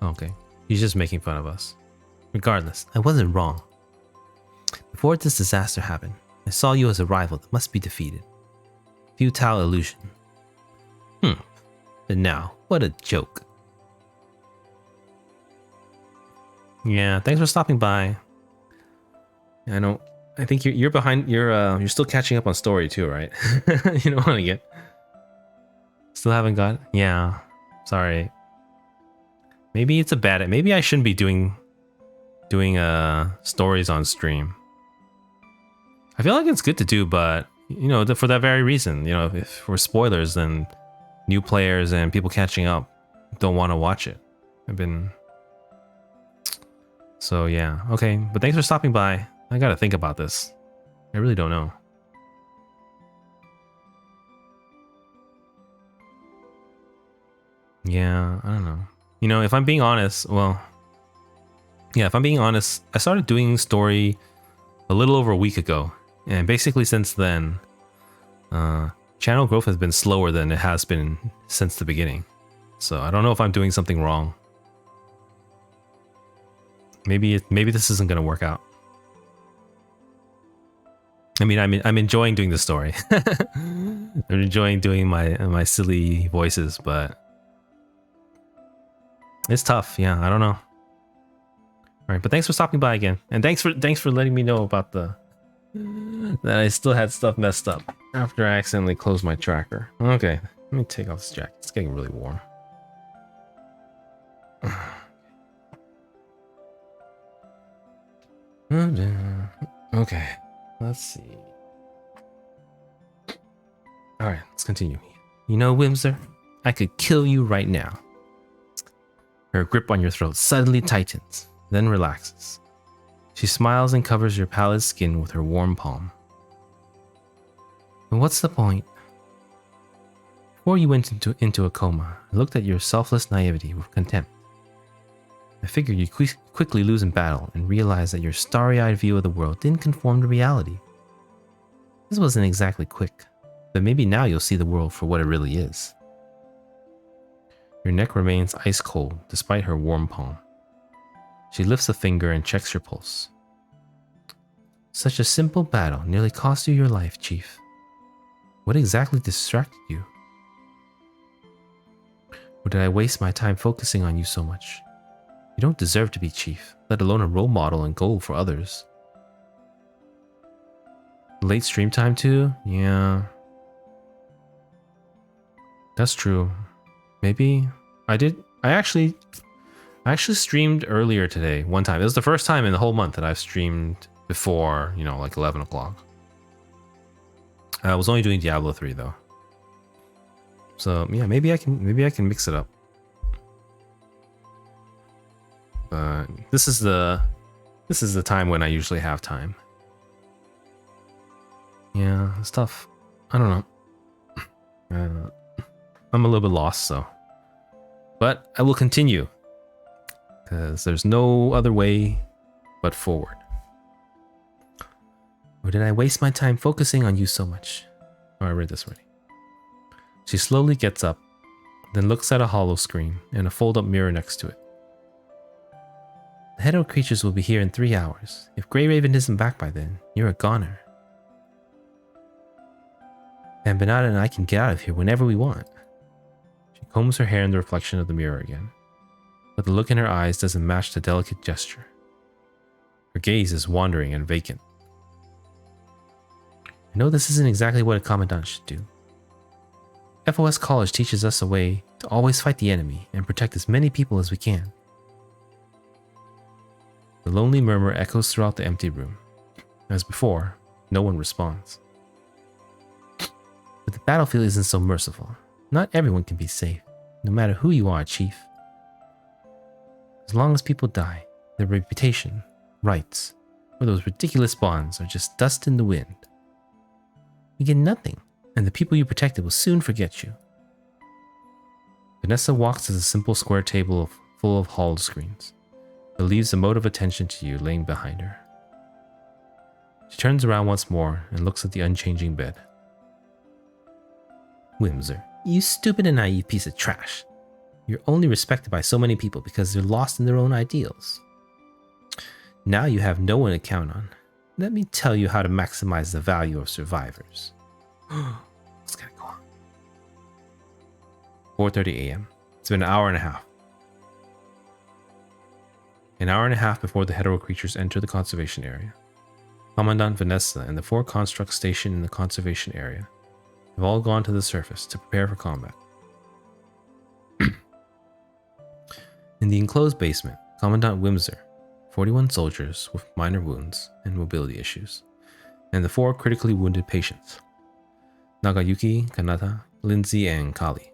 Okay, he's just making fun of us. Regardless, I wasn't wrong. Before this disaster happened, I saw you as a rival that must be defeated. Futile illusion. But now, what a joke. Yeah, thanks for stopping by. I know. I think you're behind. You're still catching up on story too, right? You don't want to get. Still haven't got. Yeah, sorry. Maybe it's a bad. Maybe I shouldn't be doing stories on stream. I feel like it's good to do, but you know, for that very reason, you know, if for spoilers, then new players and people catching up don't want to watch it. So yeah, okay. But thanks for stopping by. I gotta think about this. I really don't know. Yeah, I don't know. You know, if I'm being honest, well, yeah, if I'm being honest, I started doing story a little over a week ago. And basically since then, channel growth has been slower than it has been since the beginning. So I don't know if I'm doing something wrong. Maybe this isn't gonna work out. I mean, I'm enjoying doing the story. I'm enjoying doing my silly voices, but it's tough. Yeah, I don't know. All right, but thanks for stopping by again, and thanks for letting me know about that I still had stuff messed up after I accidentally closed my tracker. Okay, let me take off this jacket. It's getting really warm. Okay, let's see. Alright, let's continue. You know, Whimser, I could kill you right now. Her grip on your throat suddenly tightens, then relaxes. She smiles and covers your pallid skin with her warm palm. And what's the point? Before you went into a coma, I looked at your selfless naivety with contempt. I figured you'd quickly lose in battle and realized that your starry-eyed view of the world didn't conform to reality. This wasn't exactly quick, but maybe now you'll see the world for what it really is. Your neck remains ice cold despite her warm palm. She lifts a finger and checks your pulse. Such a simple battle nearly cost you your life, Chief. What exactly distracted you? Or did I waste my time focusing on you so much? You don't deserve to be Chief, let alone a role model and goal for others. Late stream time too? Yeah. That's true. Maybe I actually I actually streamed earlier today, one time. It was the first time in the whole month that I've streamed before, you know, like 11 o'clock. I was only doing Diablo 3 though. So yeah, maybe I can mix it up. But this is the time when I usually have time. Yeah, it's tough. I don't know. I'm a little bit lost, so. But I will continue. Because there's no other way but forward. Or did I waste my time focusing on you so much? Oh, I read this already. She slowly gets up, then looks at a hollow screen and a fold-up mirror next to it. The Hetero creatures will be here in 3 hours. If Grey Raven isn't back by then, you're a goner. And Benata and I can get out of here whenever we want. She combs her hair in the reflection of the mirror again, but the look in her eyes doesn't match the delicate gesture. Her gaze is wandering and vacant. I know this isn't exactly what a commandant should do. FOS College teaches us a way to always fight the enemy and protect as many people as we can. The lonely murmur echoes throughout the empty room. As before, no one responds. But the battlefield isn't so merciful. Not everyone can be safe, no matter who you are, Chief. As long as people die, their reputation, rights, or those ridiculous bonds are just dust in the wind. You get nothing, and the people you protected will soon forget you. Vanessa walks to the simple square table full of hall screens, but leaves a mote of attention to you laying behind her. She turns around once more and looks at the unchanging bed. Whimser, you stupid and naive piece of trash. You're only respected by so many people because they're lost in their own ideals. Now you have no one to count on. Let me tell you how to maximize the value of survivors. What's gonna go on? 4:30 a.m. It's been an hour and a half. An hour and a half before the hetero creatures enter the conservation area. Commandant Vanessa and the 4 constructs stationed in the conservation area have all gone to the surface to prepare for combat. In the enclosed basement, Commandant Whimser, 41 soldiers with minor wounds and mobility issues, and the 4 critically wounded patients, Nagayuki, Kanata, Lindsay, and Kali.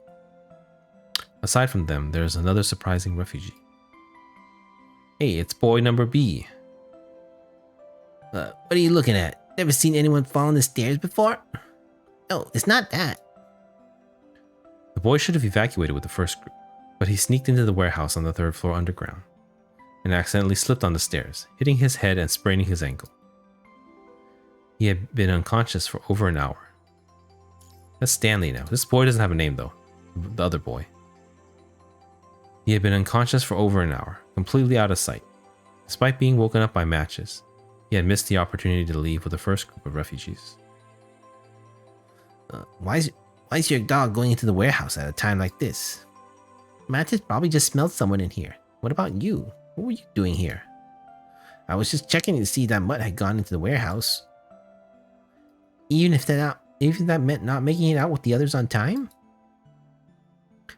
Aside from them, there is another surprising refugee. Hey, it's boy number B. What are you looking at? Never seen anyone fall on the stairs before? No, it's not that. The boy should have evacuated with the first group, but he sneaked into the warehouse on the 3rd floor underground and accidentally slipped on the stairs, hitting his head and spraining his ankle. He had been unconscious for over an hour. That's Stanley now. This boy doesn't have a name though, the other boy. He had been unconscious for over an hour, completely out of sight. Despite being woken up by matches, he had missed the opportunity to leave with the first group of refugees. Why is your dog going into the warehouse at a time like this? Matches probably just smelled someone in here. What about you? What were you doing here? I was just checking to see that Mutt had gone into the warehouse. Even if that meant not making it out with the others on time?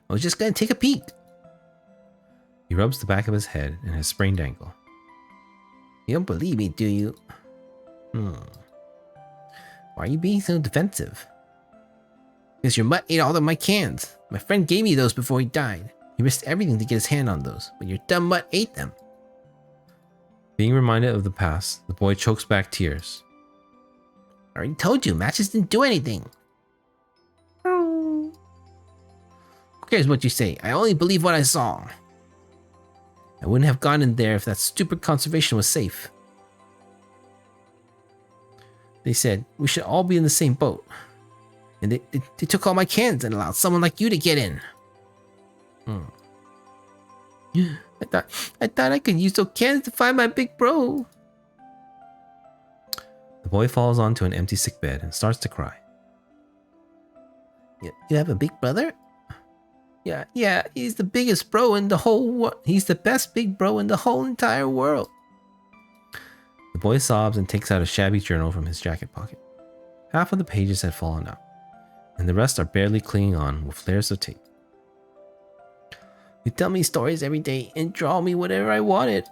I was just gonna take a peek. He rubs the back of his head and his sprained ankle. You don't believe me, do you? Why are you being so defensive? Because your mutt ate all of my cans. My friend gave me those before he died. He risked everything to get his hand on those, but your dumb mutt ate them. Being reminded of the past, the boy chokes back tears. I already told you, matches didn't do anything. Who cares what you say? I only believe what I saw. I wouldn't have gone in there if that stupid conservation was safe. They said we should all be in the same boat. And they took all my cans and allowed someone like you to get in. I thought I could use those cans to find my big bro. The boy falls onto an empty sick bed and starts to cry. You have a big brother? Yeah, he's the biggest bro in the whole world. He's the best big bro in the whole entire world. The boy sobs and takes out a shabby journal from his jacket pocket. Half of the pages had fallen out, and the rest are barely clinging on with layers of tape. You tell me stories every day and draw me whatever I wanted.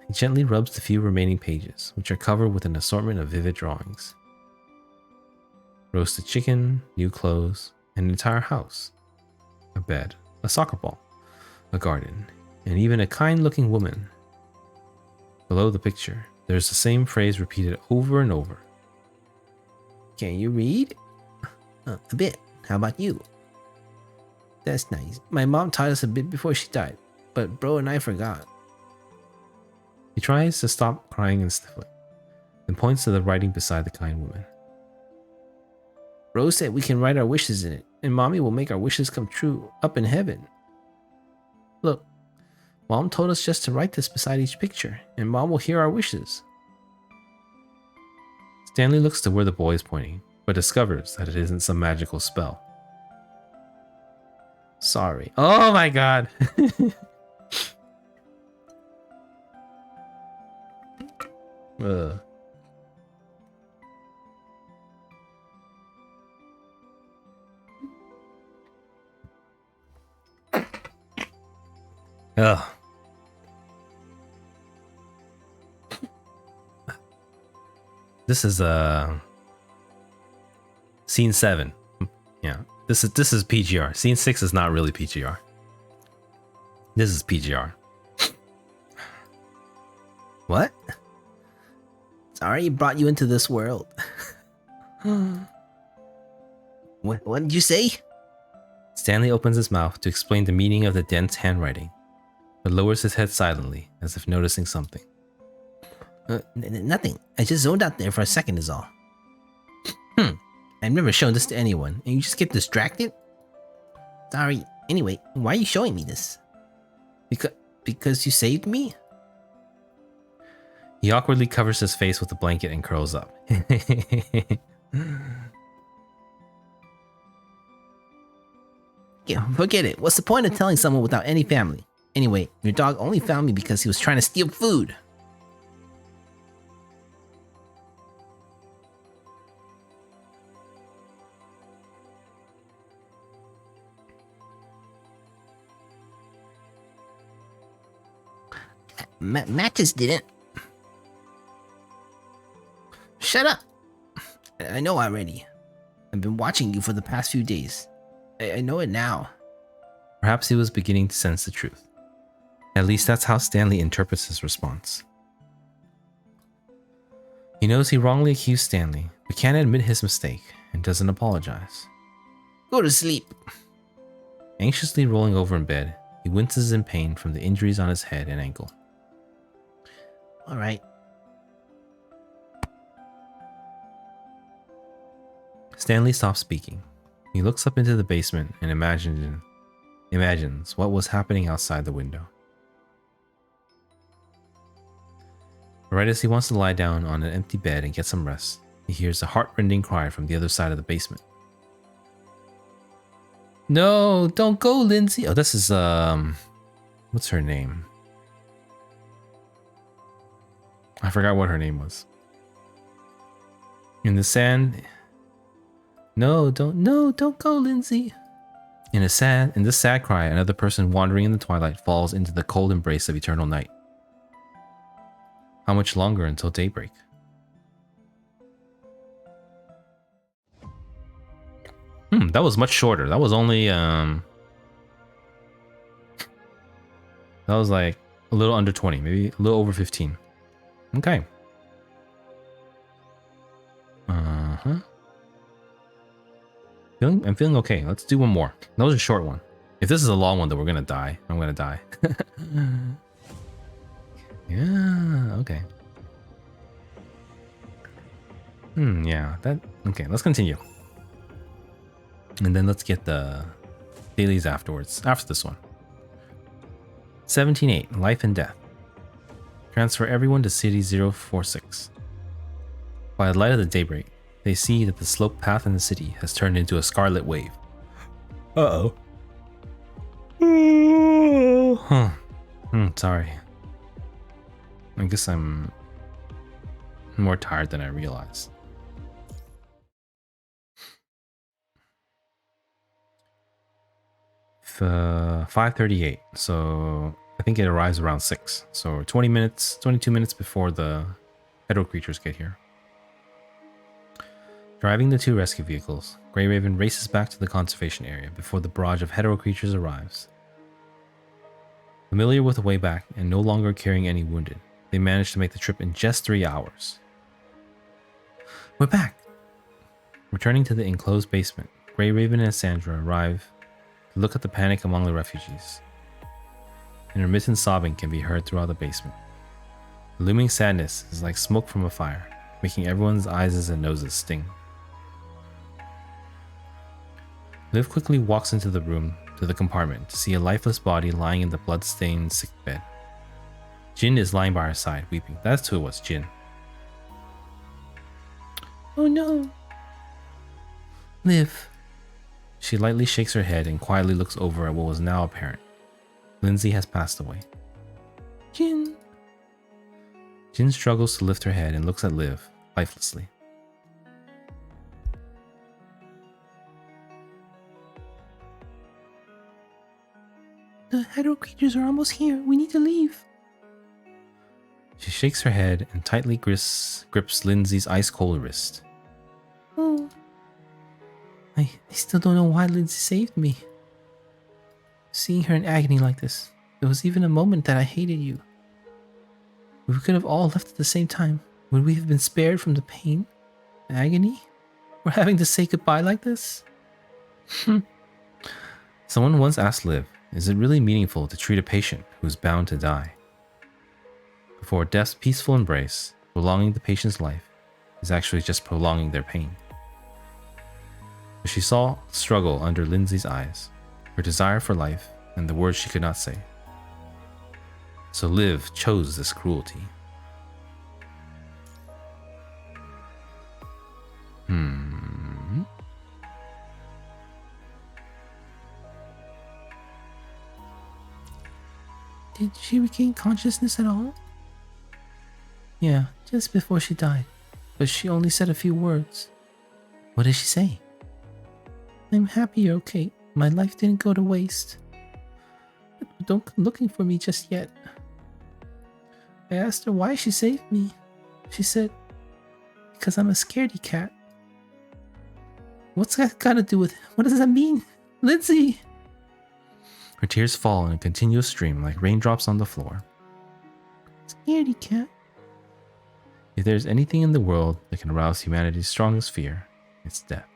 He gently rubs the few remaining pages, which are covered with an assortment of vivid drawings. Roasted chicken, new clothes, an entire house, a bed, a soccer ball, a garden, and even a kind-looking woman. Below the picture, there's the same phrase repeated over and over. Can you read? A bit. How about you? That's nice. My mom taught us a bit before she died, but bro and I forgot. He tries to stop crying and sniffling, then points to the writing beside the kind woman. Bro said we can write our wishes in it, and mommy will make our wishes come true up in heaven. Look, mom told us just to write this beside each picture, and mom will hear our wishes. Stanley looks to where the boy is pointing, but discovers that it isn't some magical spell. Sorry. Oh my god! Ugh. Ugh. This is scene 7. Yeah, this is PGR. Scene 6 is not really PGR. This is PGR. What? Sorry brought you into this world. What did you say? Stanley opens his mouth to explain the meaning of the dense handwriting, but lowers his head silently, as if noticing something. Nothing. I just zoned out there for a second is all. I've never shown this to anyone, and you just get distracted? Sorry. Anyway, why are you showing me this? Because you saved me? He awkwardly covers his face with a blanket and curls up. Yeah, forget it. What's the point of telling someone without any family? Anyway, your dog only found me because he was trying to steal food. Matt just didn't. Shut up. I know already. I've been watching you for the past few days. I know it now. Perhaps he was beginning to sense the truth. At least that's how Stanley interprets his response. He knows he wrongly accused Stanley, but can't admit his mistake and doesn't apologize. Go to sleep. Anxiously rolling over in bed, he winces in pain from the injuries on his head and ankle. All right. Stanley stops speaking. He looks up into the basement and imagines what was happening outside the window. Right as he wants to lie down on an empty bed and get some rest, he hears a heartrending cry from the other side of the basement. No, don't go, Lindsay. Oh, this is, what's her name? I forgot what her name was. In the sand. No, don't go, Lindsay. In this sad cry, another person wandering in the twilight falls into the cold embrace of eternal night. How much longer until daybreak? That was much shorter. That was only that was like a little under 20, maybe a little over 15. Okay. I'm feeling okay. Let's do one more. That was a short one. If this is a long one, then we're gonna die. I'm gonna die. Yeah, okay. Yeah, that okay, let's continue. And then let's get the dailies afterwards, after this one. 17.8, Life and Death. Transfer everyone to City 046. By the light of the daybreak, they see that the sloped path in the city has turned into a scarlet wave. Uh-oh. Sorry. I guess I'm more tired than I realized. 5:38. So I think it arrives around 6. So 20 minutes, 22 minutes before the hetero creatures get here. Driving the 2 rescue vehicles, Grey Raven races back to the conservation area before the barrage of hetero creatures arrives. Familiar with the way back and no longer carrying any wounded, they manage to make the trip in just 3 hours. We're back! Returning to the enclosed basement, Grey Raven and Sandra arrive to look at the panic among the refugees. Intermittent sobbing can be heard throughout the basement. The looming sadness is like smoke from a fire, making everyone's eyes and noses sting. Liv quickly walks into the room to the compartment to see a lifeless body lying in the blood-stained sick bed. Jin is lying by her side, weeping. That's who it was, Jin. Oh no. Liv. She lightly shakes her head and quietly looks over at what was now apparent. Lindsay has passed away. Jin. Jin struggles to lift her head and looks at Liv, lifelessly. The hetero creatures are almost here. We need to leave. She shakes her head and tightly grips Lindsay's ice-cold wrist. Oh. I still don't know why Lindsay saved me. Seeing her in agony like this, there was even a moment that I hated you. We could have all left at the same time. Would we have been spared from the pain, agony, or having to say goodbye like this? Someone once asked Liv, is it really meaningful to treat a patient who's bound to die? Before death's peaceful embrace, prolonging the patient's life is actually just prolonging their pain. But she saw struggle under Lindsay's eyes, her desire for life, and the words she could not say. So Liv chose this cruelty. Did she regain consciousness at all? Yeah, just before she died, but she only said a few words. What did she say? I'm happy you're okay. My life didn't go to waste. But don't come looking for me just yet. I asked her why she saved me. She said, because I'm a scaredy cat. What's that got to do with it? What does that mean? Lindsay! Her tears fall in a continuous stream like raindrops on the floor. Scaredy cat. If there's anything in the world that can arouse humanity's strongest fear, it's death.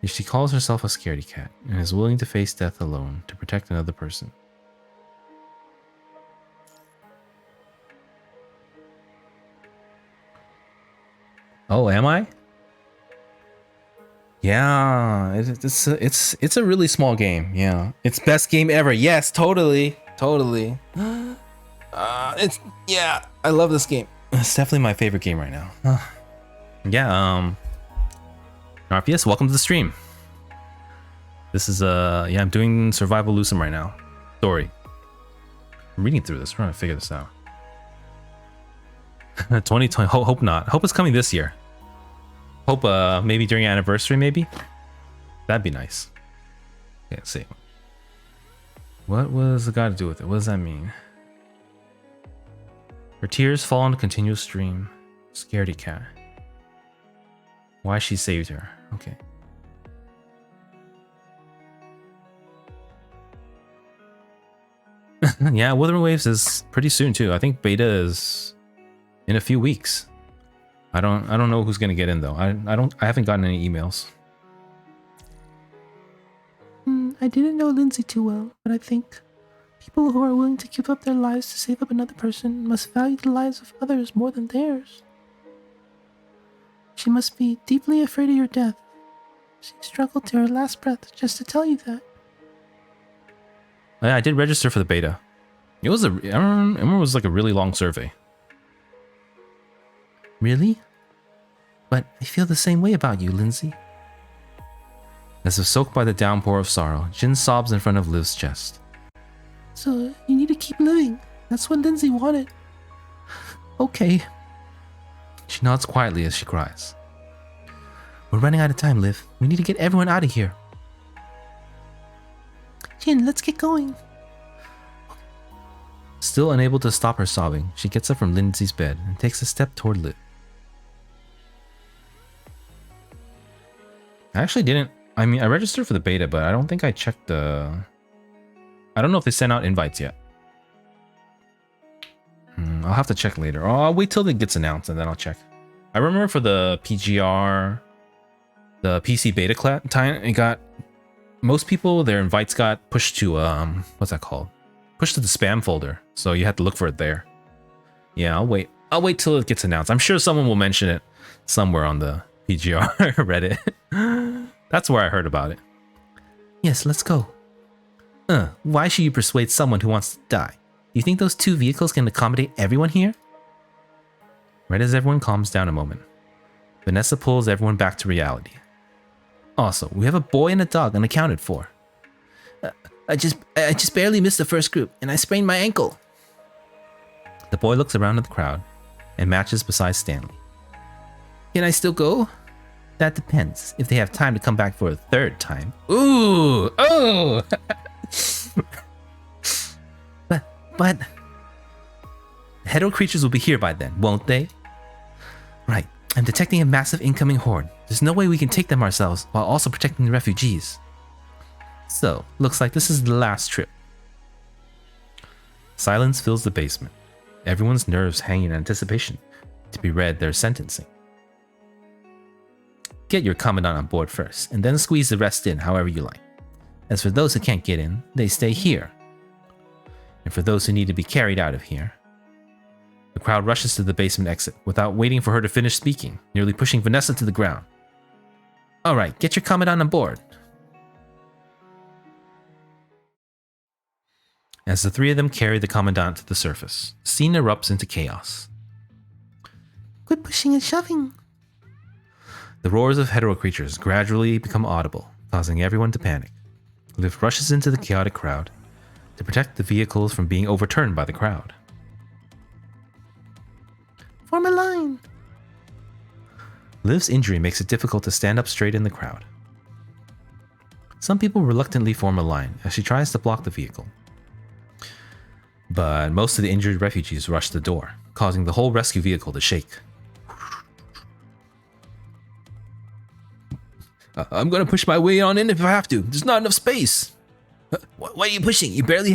If she calls herself a scaredy cat and is willing to face death alone to protect another person. Oh, am I? Yeah, it's a really small game. Yeah, it's best game ever. Yes, totally. I love this game. It's definitely my favorite game right now. Yeah, RPS, welcome to the stream. This is I'm doing Surviving Lucem right now. Story. I'm reading through this, trying to figure this out. 2020, hope not. Hope it's coming this year. Hope maybe during anniversary, maybe. That'd be nice. Okay, let's see. What was it got to do with it? What does that mean? Her tears fall in a continuous stream. Scaredy cat. Why she saved her. Okay. Yeah, Wuthering Waves is pretty soon too. I think beta is in a few weeks. I don't know who's gonna get in though. I haven't gotten any emails. I didn't know Lindsay too well, but I think people who are willing to give up their lives to save up another person must value the lives of others more than theirs. She must be deeply afraid of your death. She struggled to her last breath just to tell you that. Yeah, I did register for the beta. I remember it was like a really long survey. Really? But I feel the same way about you, Lindsay. As if soaked by the downpour of sorrow, Jin sobs in front of Liv's chest. So you need to keep living. That's what Lindsay wanted. Okay. She nods quietly as she cries. We're running out of time, Liv. We need to get everyone out of here. Jin, let's get going. Still unable to stop her sobbing, she gets up from Lindsay's bed and takes a step toward Liv. I actually didn't. I mean, I registered for the beta, but I don't think I checked the... I don't know if they sent out invites yet. I'll have to check later. Oh, I'll wait till it gets announced and then I'll check. I remember for the PGR, the PC beta time, it got... Most people, their invites got pushed to, what's that called? Pushed to the spam folder. So you had to look for it there. Yeah, I'll wait. I'll wait till it gets announced. I'm sure someone will mention it somewhere on the PGR Reddit. That's where I heard about it. Yes, let's go. Why should you persuade someone who wants to die? You think those 2 vehicles can accommodate everyone here? Right as everyone calms down a moment, Vanessa pulls everyone back to reality. Also, we have a boy and a dog unaccounted for. I just barely missed the first group, and I sprained my ankle. The boy looks around at the crowd and matches beside Stanley. Can I still go? That depends. If they have time to come back for a 3rd time. Ooh! Oh! But... The hetero creatures will be here by then, won't they? Right. I'm detecting a massive incoming horde. There's no way we can take them ourselves while also protecting the refugees. So, looks like this is the last trip. Silence fills the basement. Everyone's nerves hang in anticipation to be read their sentencing. Get your commandant on board first, and then squeeze the rest in however you like. As for those who can't get in, they stay here. And for those who need to be carried out of here... The crowd rushes to the basement exit without waiting for her to finish speaking, nearly pushing Vanessa to the ground. Alright, get your commandant on board. As the 3 of them carry the commandant to the surface, the scene erupts into chaos. Quit pushing and shoving. The roars of hetero creatures gradually become audible, causing everyone to panic. Liv rushes into the chaotic crowd to protect the vehicles from being overturned by the crowd. Form a line. Liv's injury makes it difficult to stand up straight in the crowd. Some people reluctantly form a line as she tries to block the vehicle. But most of the injured refugees rush the door, causing the whole rescue vehicle to shake. I'm gonna push my way on in if I have to. There's not enough space. Why are you pushing? You're barely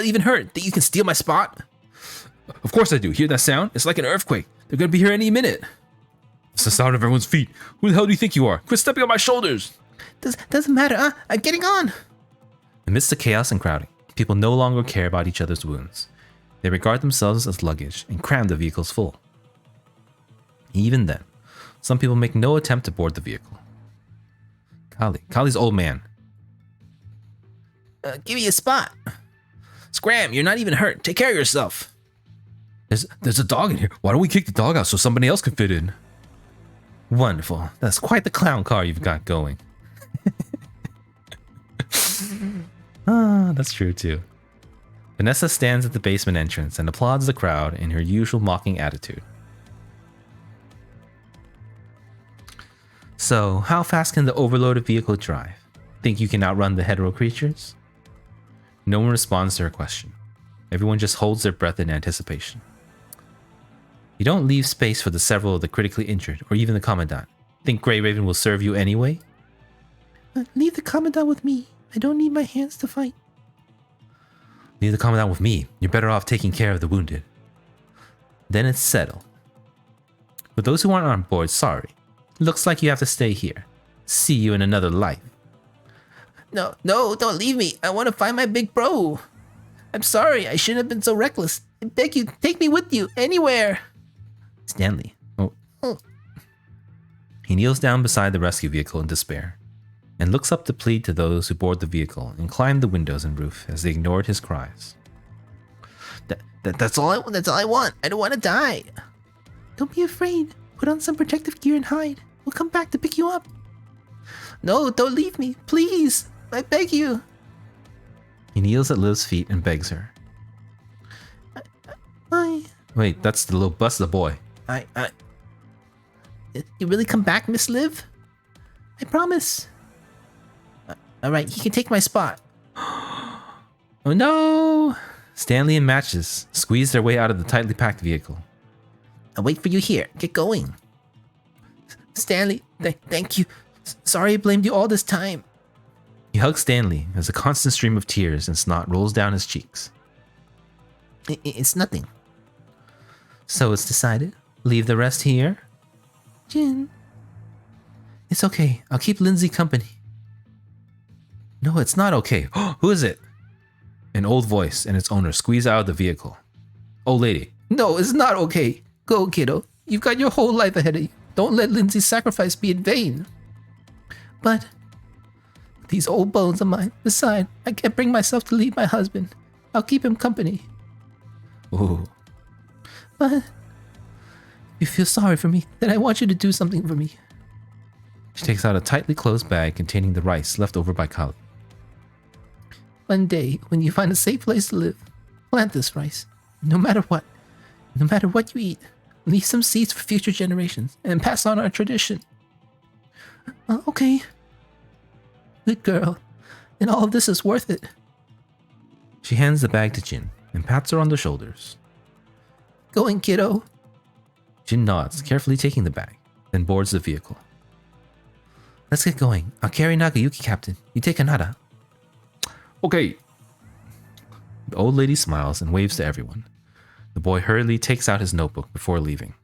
even hurt. Think you can steal my spot? Of course I do. Hear that sound? It's like an earthquake. They're gonna be here any minute. It's the sound of everyone's feet. Who the hell do you think you are? Quit stepping on my shoulders. Doesn't matter. I'm getting on. Amidst the chaos and crowding, people no longer care about each other's wounds. They regard themselves as luggage and cram the vehicles full. Even then, some people make no attempt to board the vehicle. Kali's old man. Give me a spot. Scram, you're not even hurt. Take care of yourself. There's a dog in here. Why don't we kick the dog out so somebody else can fit in? Wonderful. That's quite the clown car you've got going. That's true too. Vanessa stands at the basement entrance and applauds the crowd in her usual mocking attitude. So, how fast can the overloaded vehicle drive? Think you can outrun the hetero creatures? No one responds to her question. Everyone just holds their breath in anticipation. You don't leave space for the several of the critically injured, or even the Commandant. Think Grey Raven will serve you anyway? Leave the Commandant with me. I don't need my hands to fight. Leave the Commandant with me. You're better off taking care of the wounded. Then it's settled. For those who aren't on board, sorry. Looks like you have to stay here. See you in another life. No, don't leave me. I want to find my big bro. I'm sorry. I shouldn't have been so reckless. I beg you, take me with you, anywhere. Stanley. Oh. He kneels down beside the rescue vehicle in despair, and looks up to plead to those who board the vehicle and climb the windows and roof as they ignored his cries. That's all I want. I don't want to die. Don't be afraid. Put on some protective gear and hide. We'll come back to pick you up. No, don't leave me. Please. I beg you. He kneels at Liv's feet and begs her. Wait, that's the little the boy. You really come back, Miss Liv? I promise. Alright, he can take my spot. Oh no! Stanley and Matches squeeze their way out of the tightly packed vehicle. I'll wait for you here. Get going. Stanley, thank you. Sorry I blamed you all this time. He hugs Stanley as a constant stream of tears and snot rolls down his cheeks. It's nothing. So it's decided? Leave the rest here? Jin. It's okay. I'll keep Lindsay company. No, it's not okay. Who is it? An old voice and its owner squeeze out of the vehicle. Old lady. No, it's not okay. Go, kiddo. You've got your whole life ahead of you. Don't let Lindsay's sacrifice be in vain. But these old bones of mine. Besides, I can't bring myself to leave my husband. I'll keep him company. Ooh. But if you feel sorry for me, then I want you to do something for me. She takes out a tightly closed bag containing the rice left over by Kali. One day, when you find a safe place to live, plant this rice. No matter what you eat, leave some seeds for future generations and pass on our tradition. Okay. Good girl. And all of this is worth it. She hands the bag to Jin and pats her on the shoulders. Going, kiddo. Jin nods, carefully taking the bag, then boards the vehicle. Let's get going. I'll carry Nagayuki, Captain. You take Kanata. Okay. The old lady smiles and waves to everyone. The boy hurriedly takes out his notebook before leaving,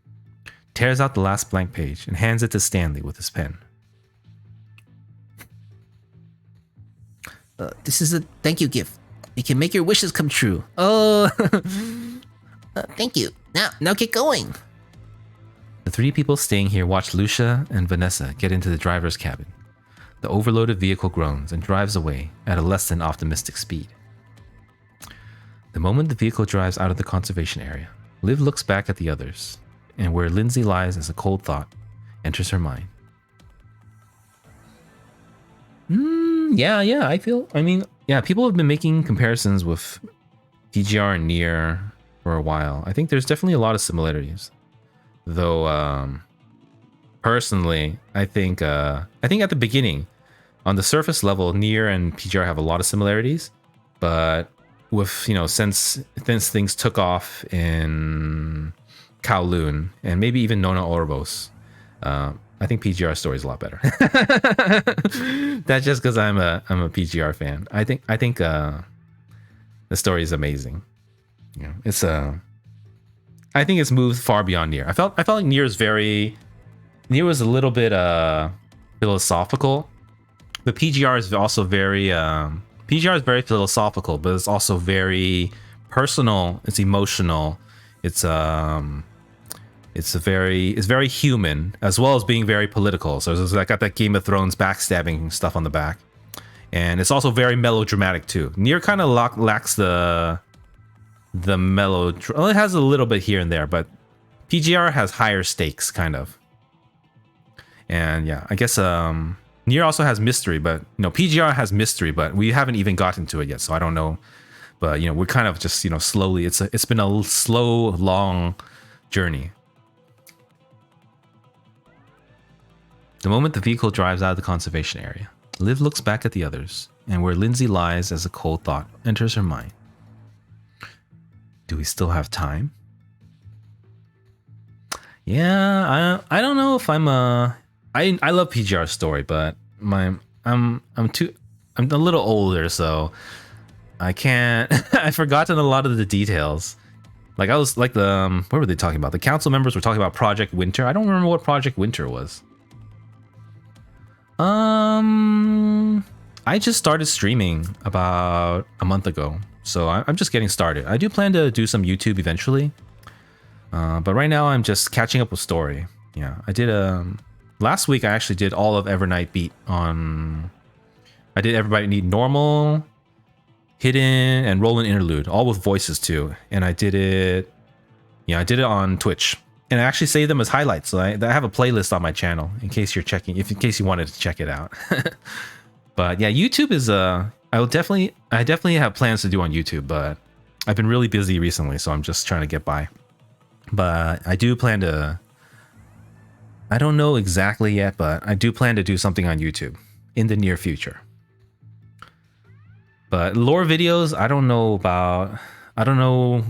tears out the last blank page, and hands it to Stanley with his pen. This is a thank you gift. It can make your wishes come true. Oh! Thank you. Now get going. The three people staying here watch Lucia and Vanessa get into the driver's cabin. The overloaded vehicle groans and drives away at a less than optimistic speed. The moment the vehicle drives out of the conservation area, Liv looks back at the others, and where Lindsay lies as a cold thought enters her mind. People have been making comparisons with PGR and Nier for a while. I think there's definitely a lot of similarities. Though, personally, I think at the beginning, on the surface level, Nier and PGR have a lot of similarities, but with, since things took off in Kowloon and maybe even Nona Orbos, I think PGR story is a lot better. That's just because I'm a PGR fan. I think the story is amazing. It's I think it's moved far beyond Nier. I felt like Nier was a little bit philosophical, but PGR is also very PGR is very philosophical, but it's also very personal. It's emotional. It's very human as well as being very political. So it's got that Game of Thrones backstabbing stuff on the back, and it's also very melodramatic too. Nier kind of lacks the well, it has a little bit here and there, but PGR has higher stakes kind of. And yeah, I guess Nier also has mystery, but PGR has mystery, but we haven't even gotten to it yet, so I don't know. But we're kind of just slowly. It's been a slow, long journey. The moment the vehicle drives out of the conservation area, Liv looks back at the others, and where Lindsay lies as a cold thought enters her mind. Do we still have time? Yeah, I don't know if I'm I love PGR's story, but I'm a little older, so I can't. I've forgotten a lot of the details. Like I was like what were they talking about? The council members were talking about Project Winter. I don't remember what Project Winter was. I just started streaming about a month ago, so I'm just getting started. I do plan to do some YouTube eventually, but right now I'm just catching up with story. Yeah, I did last week. I actually did all of Evernight Beat on. I did Everybody Need Normal, Hidden, and Roland Interlude, all with voices too. And I did it. Yeah, I did it on Twitch, and I actually saved them as highlights. So I have a playlist on my channel in case you're checking. In case you wanted to check it out. But yeah, YouTube is I definitely have plans to do on YouTube, but I've been really busy recently, so I'm just trying to get by. But I do plan to. I don't know exactly yet, but I do plan to do something on YouTube in the near future. But lore videos, I don't know about. I don't know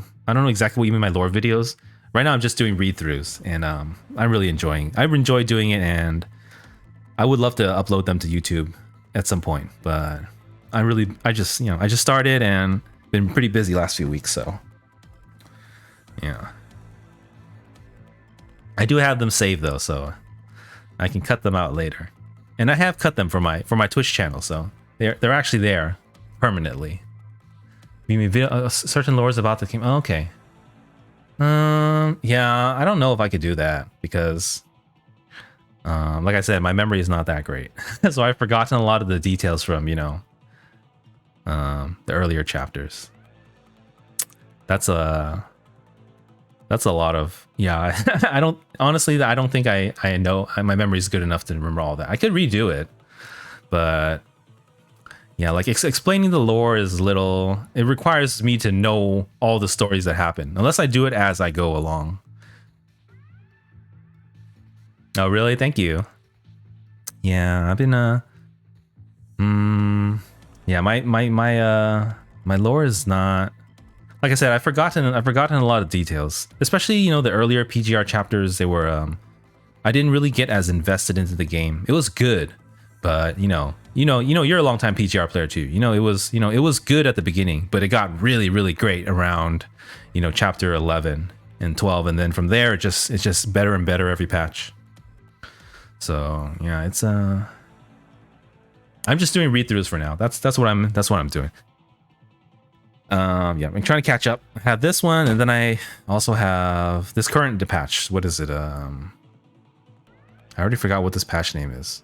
exactly what you mean by lore videos. Right now, I'm just doing read-throughs, and I'm really enjoying. I enjoy doing it, and I would love to upload them to YouTube at some point. But I just started and been pretty busy last few weeks, so yeah. I do have them saved though, so I can cut them out later, and I have cut them for my Twitch channel, so they're actually there permanently. You mean certain lore is about the game? Oh, okay. Yeah, I don't know if I could do that because, like I said, my memory is not that great, so I've forgotten a lot of the details from the earlier chapters. That's a lot of, yeah. I don't think I know my memory is good enough to remember all that. I could redo it, but yeah, like explaining the lore is little. It requires me to know all the stories that happen, unless I do it as I go along. Oh, really? Thank you. Yeah, I've been yeah, my lore is not. Like I said, I've forgotten a lot of details, especially the earlier PGR chapters. They were I didn't really get as invested into the game. It was good, but you're a longtime PGR player too. It was good at the beginning, but it got really great around chapter 11 and 12, and then from there it's just better and better every patch. So yeah, it's I'm just doing read-throughs for now. That's what I'm doing. Yeah, I'm trying to catch up. I have this one, and then I also have this current patch. What is it? I already forgot what this patch name is.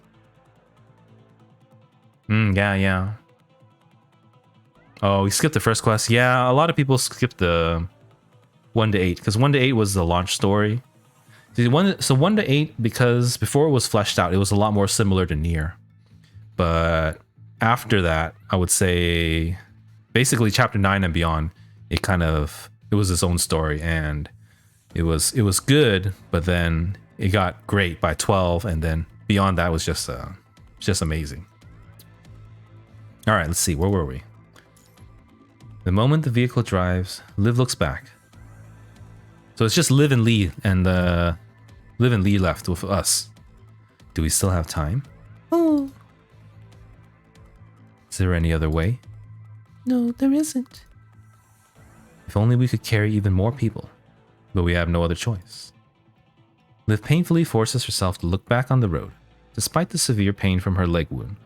Yeah. Oh, we skipped the first quest. Yeah, a lot of people skipped the 1 to 8 because 1 to 8 was the launch story. So 1 to 8, because before it was fleshed out, it was a lot more similar to Nier. But after that, I would say basically chapter 9 and beyond, it was its own story, and it was good, but then it got great by 12, and then beyond that was just amazing. All right, let's see, where were we? The moment the vehicle drives, Liv looks back. So it's just Liv and Lee, and Liv and Lee left with us. Do we still have time? Oh. Is there any other way? No, there isn't. If only we could carry even more people, but we have no other choice. Liv painfully forces herself to look back on the road. Despite the severe pain from her leg wound,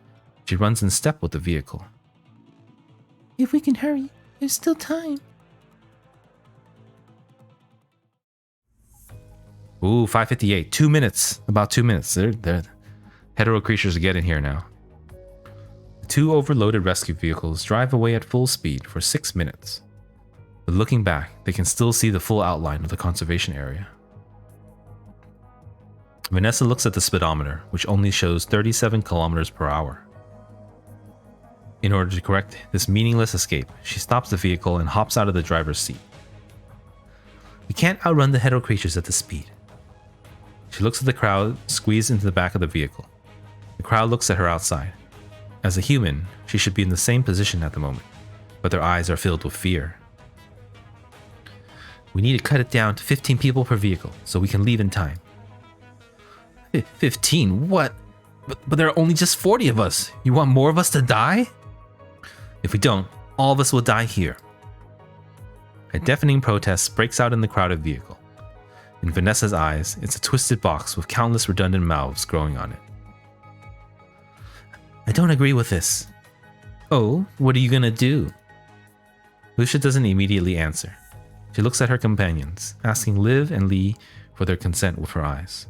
she runs in step with the vehicle. If we can hurry, there's still time. Ooh, 5:58. 2 minutes. About 2 minutes. They're hetero creatures get in here now. The 2 overloaded rescue vehicles drive away at full speed for 6 minutes. But looking back, they can still see the full outline of the conservation area. Vanessa looks at the speedometer, which only shows 37 kilometers per hour. In order to correct this meaningless escape, she stops the vehicle and hops out of the driver's seat. We can't outrun the hetero creatures at this speed. She looks at the crowd squeezed into the back of the vehicle. The crowd looks at her outside. As a human, she should be in the same position at the moment, but their eyes are filled with fear. We need to cut it down to 15 people per vehicle so we can leave in time. 15? What? But there are only just 40 of us. You want more of us to die? If we don't, all of us will die here. A deafening protest breaks out in the crowded vehicle. In Vanessa's eyes, it's a twisted box with countless redundant mouths growing on it. I don't agree with this. Oh, what are you gonna do? Lucia doesn't immediately answer. She looks at her companions, asking Liv and Lee for their consent with her eyes.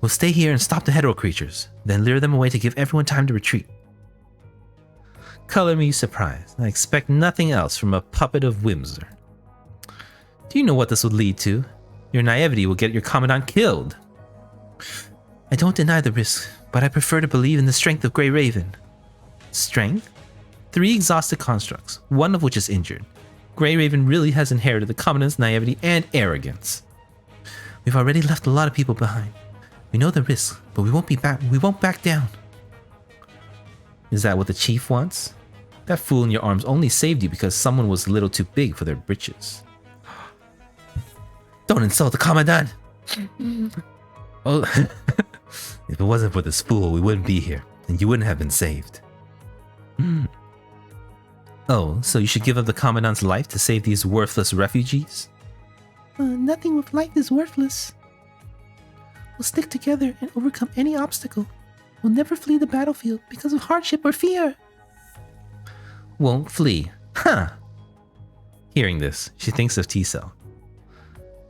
We'll stay here and stop the hetero creatures, then lure them away to give everyone time to retreat. Color me surprised. I expect nothing else from a puppet of Whimser. Do you know what this would lead to? Your naivety will get your commandant killed. I don't deny the risk, but I prefer to believe in the strength of Grey Raven. Strength? 3 exhausted constructs, one of which is injured. Grey Raven really has inherited the commandant's naivety and arrogance. We've already left a lot of people behind. We know the risk, but we won't back down. Is that what the chief wants? That fool in your arms only saved you because someone was a little too big for their britches. Don't insult the commandant! Oh, if it wasn't for this fool, we wouldn't be here, and you wouldn't have been saved. Oh, so you should give up the commandant's life to save these worthless refugees? Nothing with life is worthless. We'll stick together and overcome any obstacle. We'll never flee the battlefield because of hardship or fear. Won't flee. Huh! Hearing this, she thinks of T-Cell.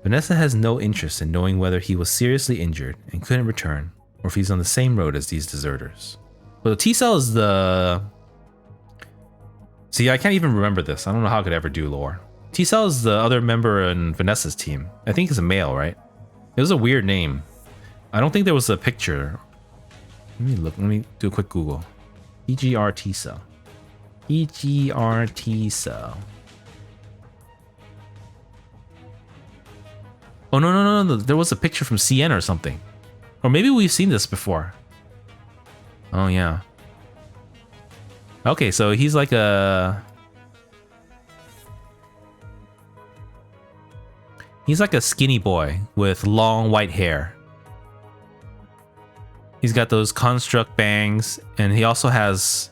Vanessa has no interest in knowing whether he was seriously injured and couldn't return, or if he's on the same road as these deserters. Well, T-Cell is the... See, I can't even remember this. I don't know how I could ever do lore. T-Cell is the other member in Vanessa's team. I think he's a male, right? It was a weird name. I don't think there was a picture. Let me look. Let me do a quick Google. PGR T-Cell. PGR T-Cell. Oh, no. There was a picture from CN or something. Or maybe we've seen this before. Oh, yeah. Okay, so he's like a... He's like a skinny boy with long white hair. He's got those construct bangs, and he also has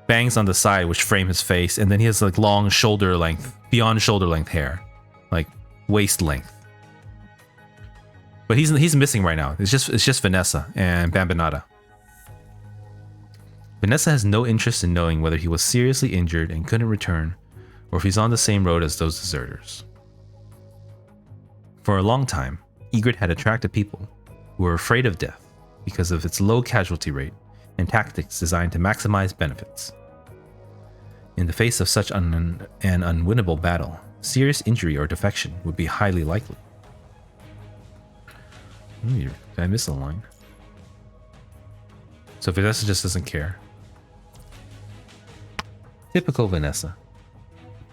bangs on the side which frame his face, and then he has like long shoulder length, beyond shoulder length hair. Like waist length. But he's missing right now. It's just Vanessa and Bambinata. Vanessa has no interest in knowing whether he was seriously injured and couldn't return, or if he's on the same road as those deserters. For a long time, Egret had attracted people who were afraid of death because of its low casualty rate and tactics designed to maximize benefits. In the face of such an unwinnable battle, serious injury or defection would be highly likely. Did I miss a line? So Vanessa just doesn't care. Typical Vanessa.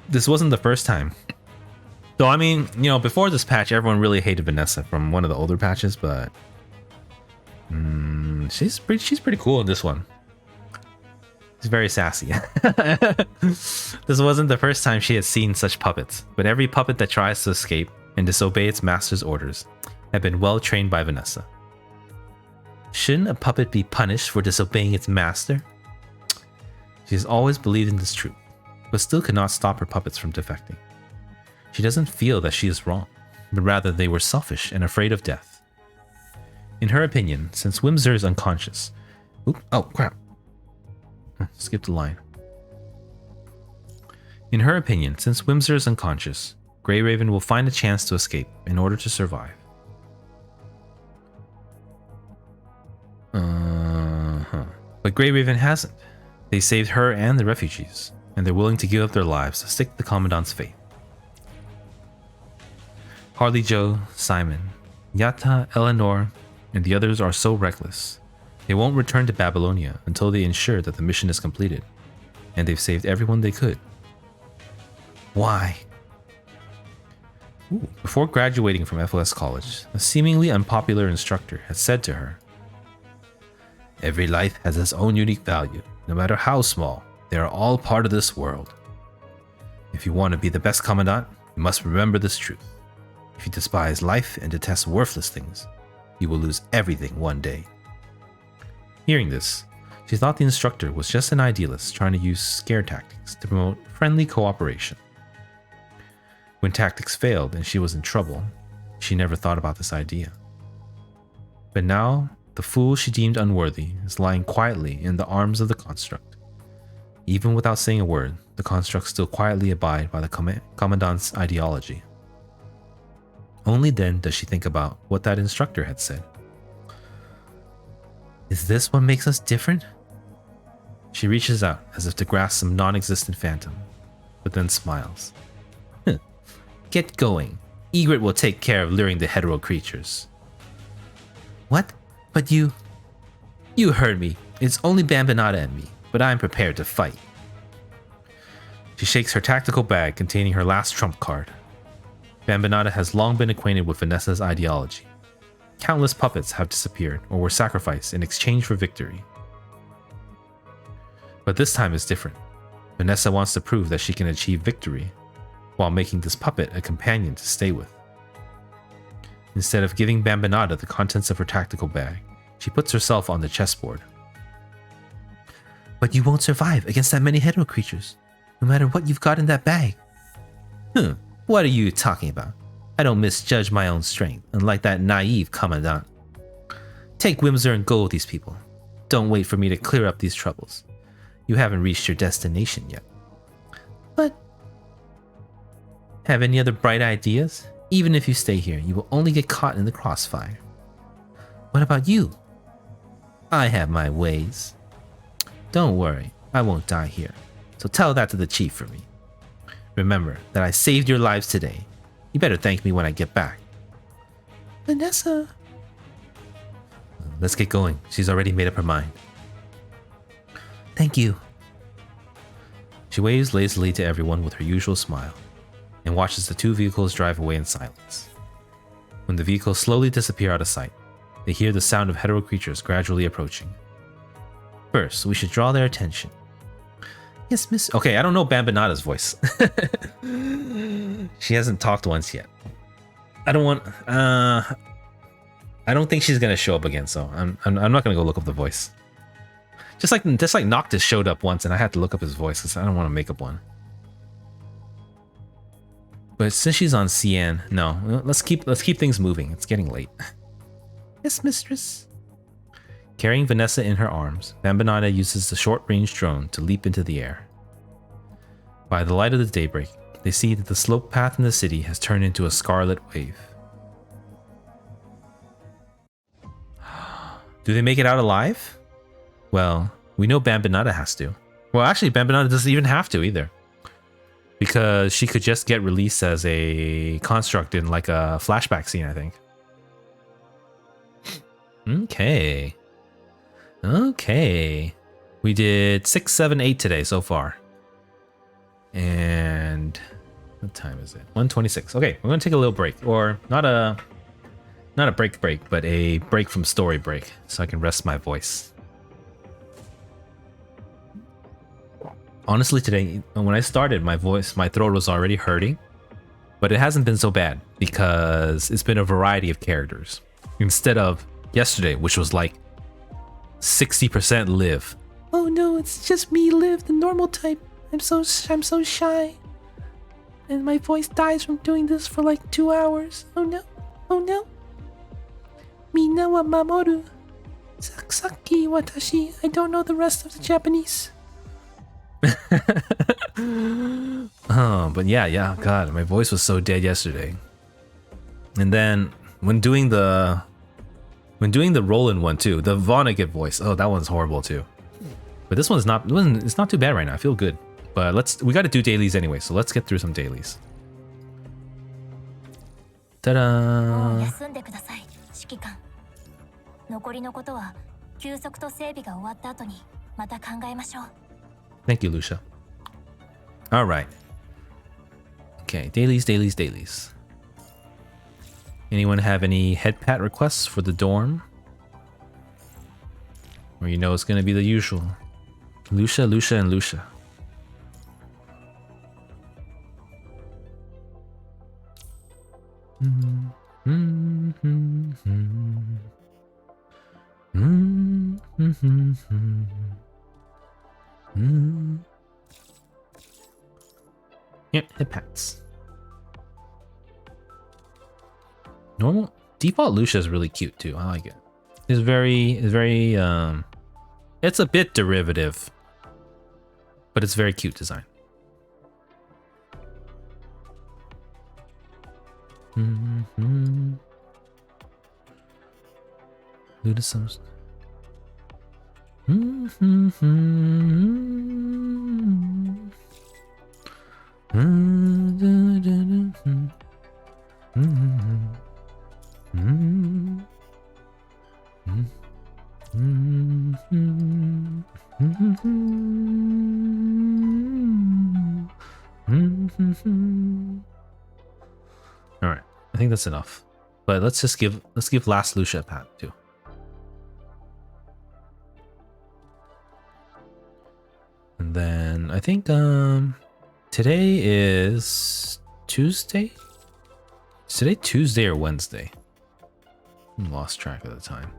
This wasn't the first time. So I mean, you know, before this patch, everyone really hated Vanessa from one of the older patches, but she's pretty cool in this one. She's very sassy. This wasn't the first time she had seen such puppets, but every puppet that tries to escape and disobey its master's orders had been well trained by Vanessa. Shouldn't a puppet be punished for disobeying its master? She has always believed in this truth, but still could not stop her puppets from defecting. She doesn't feel that she is wrong, but rather they were selfish and afraid of death. In her opinion, since Wimzer is unconscious... Oh, crap. Skipped a line. In her opinion, since Wimzer is unconscious, Grey Raven will find a chance to escape in order to survive. But Grey Raven hasn't. They saved her and the refugees, and they're willing to give up their lives to stick to the Commandant's faith. Harley Joe, Simon, Yata, Eleanor, and the others are so reckless. They won't return to Babylonia until they ensure that the mission is completed, and they've saved everyone they could. Why? Before graduating from FLS College, a seemingly unpopular instructor had said to her, "Every life has its own unique value, no matter how small. They are all part of this world. If you want to be the best commandant, you must remember this truth. If you despise life and detest worthless things, you will lose everything one day." Hearing this, she thought the instructor was just an idealist trying to use scare tactics to promote friendly cooperation. When tactics failed and she was in trouble, she never thought about this idea. But now, the fool she deemed unworthy is lying quietly in the arms of the construct. Even without saying a word, the constructs still quietly abide by the commandant's ideology. Only then does she think about what that instructor had said. Is this what makes us different? She reaches out as if to grasp some non-existent phantom, but then smiles. Get going. Egret will take care of luring the hetero creatures. What? But you heard me. It's only Bambinata and me, but I'm prepared to fight. She shakes her tactical bag containing her last trump card. Bambinata has long been acquainted with Vanessa's ideology. Countless puppets have disappeared or were sacrificed in exchange for victory. But this time is different. Vanessa wants to prove that she can achieve victory while making this puppet a companion to stay with. Instead of giving Bambinata the contents of her tactical bag, she puts herself on the chessboard. But you won't survive against that many hetero creatures, no matter what you've got in that bag. What are you talking about? I don't misjudge my own strength, unlike that naive commandant. Take Whimser and go with these people. Don't wait for me to clear up these troubles. You haven't reached your destination yet. But... have any other bright ideas? Even if you stay here, you will only get caught in the crossfire. What about you? I have my ways. Don't worry, I won't die here. So tell that to the chief for me. Remember that I saved your lives today. You better thank me when I get back. Vanessa. Let's get going. She's already made up her mind. Thank you. She waves lazily to everyone with her usual smile and watches the two vehicles drive away in silence. When the vehicles slowly disappear out of sight, they hear the sound of hetero creatures gradually approaching. First, we should draw their attention. Yes, miss. Okay, I don't know Bambinata's voice. She hasn't talked once yet. I don't think she's gonna show up again, so I'm not gonna go look up the voice. Just like Noctis showed up once, and I had to look up his voice because I don't want to make up one. But since she's on CN, no, let's keep things moving. It's getting late. Yes, mistress. Carrying Vanessa in her arms, Bambinata uses the short-range drone to leap into the air. By the light of the daybreak, they see that the slope path in the city has turned into a scarlet wave. Do they make it out alive? Well, we know Bambinata has to. Well, actually, Bambinata doesn't even have to either. Because she could just get released as a construct in like a flashback scene, I think. Okay. Okay. We did 6, 7, 8 today so far. And what time is it? 1:26. Okay, we're gonna take a little break. Or not a break, but a break from story break, so I can rest my voice. Honestly, today, when I started, my throat was already hurting, but it hasn't been so bad because it's been a variety of characters instead of yesterday, which was like 60% Liv. Oh no, it's just me, Liv, the normal type. I'm so shy, and my voice dies from doing this for like 2 hours. Oh no, oh no. Mina wa mamoru. Saki watashi. I don't know the rest of the Japanese. Oh, but yeah, God, my voice was so dead yesterday. And then when doing the Roland one too, the Vonnegut voice, oh, that one's horrible too. But this one's not. It's not too bad right now. I feel good. But we got to do dailies anyway, so let's get through some dailies. Ta-da! Thank you, Lucia. All right. Okay, dailies. Anyone have any head pat requests for the dorm? Or you know it's gonna be the usual. Lucia, and Lucia. Yeah, head pats. Normal default Lucia is really cute too. I like it. It's very it's a bit derivative, but it's very cute design. Ludisums. All right, I think that's enough. But let's give last Lucia a pat too. And then I think today is Tuesday? Is today Tuesday or Wednesday? I lost track of the time.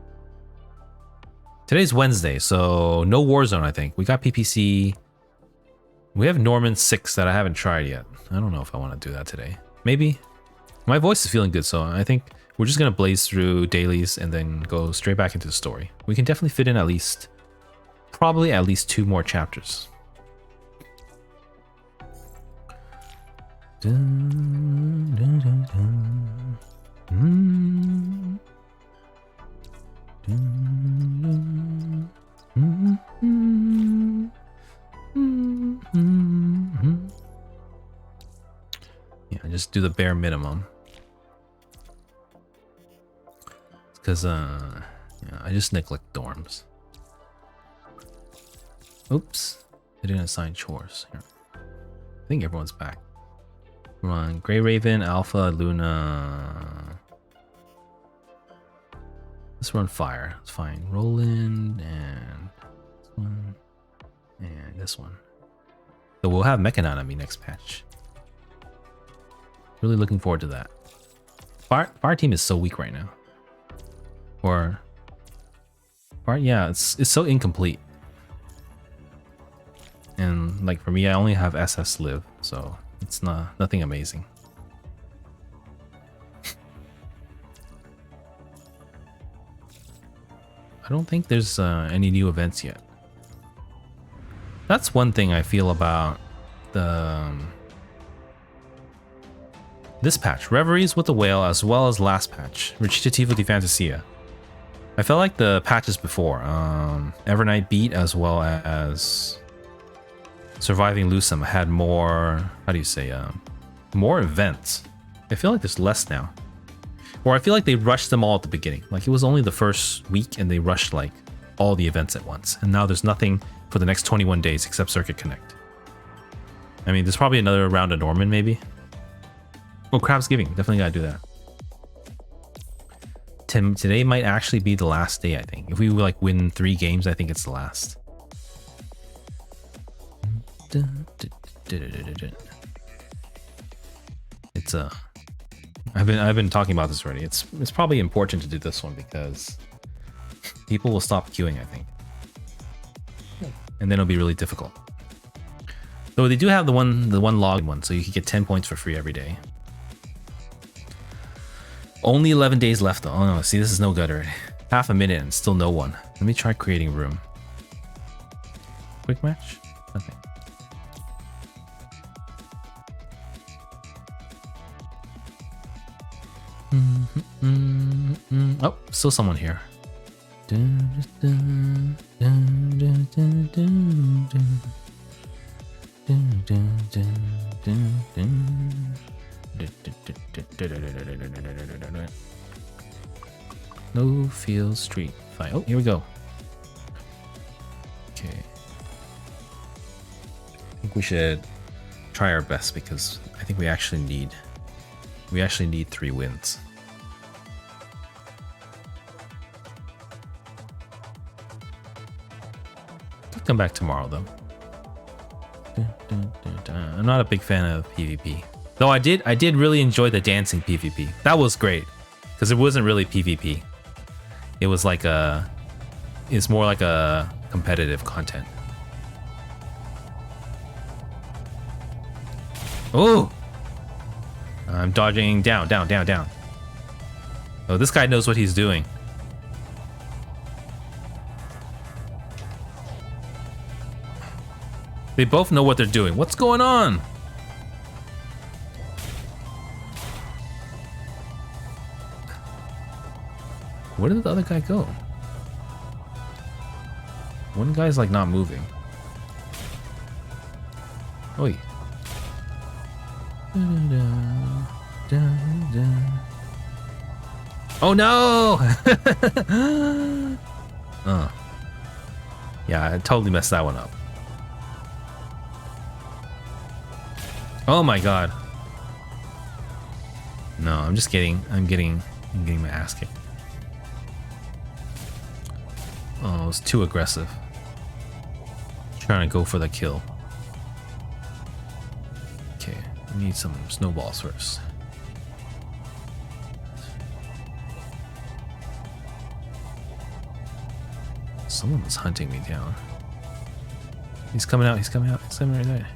Today's Wednesday, so no Warzone, I think. We got PPC. We have Norman 6 that I haven't tried yet. I don't know if I want to do that today. Maybe. My voice is feeling good, so I think we're just going to blaze through dailies and then go straight back into the story. We can definitely fit in at least, probably at least 2 more chapters. Dun, dun, dun, dun. Mm. Dun, dun, mm, mm, mm, mm. Yeah, just do the bare minimum. Because yeah, I just neglect dorms. Oops, I didn't assign chores. Here. I think everyone's back. Come on, Grey Raven, Alpha, Luna. Let's run fire. It's fine. Roland and this one and this one. So we'll have Mechanonemy next patch. Really looking forward to that. Fire team is so weak right now. Or fire, yeah, it's so incomplete. And like for me, I only have SS live, so it's nothing amazing. I don't think there's any new events yet. That's one thing I feel about the this patch, Reveries with the Whale, as well as last patch, Recitativo di Fantasia. I felt like the patches before, Evernight Beat as well as Surviving Lucem had more, how do you say, more events. I feel like there's less now. Or I feel like they rushed them all at the beginning. Like it was only the first week and they rushed like all the events at once. And now there's nothing for the next 21 days except Circuit Connect. I mean, there's probably another round of Norman maybe. Oh, Crab's Giving, definitely gotta do that. Today might actually be the last day, I think. If we like win 3 games, I think it's the last. It's I've been talking about this already. It's probably important to do this one because people will stop queuing, I think. And then it'll be really difficult. Though they do have the one logged one, so you can get 10 points for free every day. Only 11 days left though. Oh no, see, this is no good already. Half a minute and still no one. Let me try creating room. Quick match? Okay. Oh, still someone here. No field street fight. Oh, here we go. Okay. I think we should try our best because I think we actually need 3 wins. I'll come back tomorrow though. I'm not a big fan of PvP. Though I did really enjoy the dancing PvP. That was great. Because it wasn't really PvP. It was like it's more like a competitive content. Oh! I'm dodging down. Oh, this guy knows what he's doing. They both know what they're doing. What's going on? Where did the other guy go? One guy's like not moving. Oi. Oh no! Yeah, I totally messed that one up. Oh my god. No, I'm getting my ass kicked. Oh, it was too aggressive. Trying to go for the kill. Okay, we need some snowballs first. Someone was hunting me down. He's coming out, he's coming out, he's coming right there.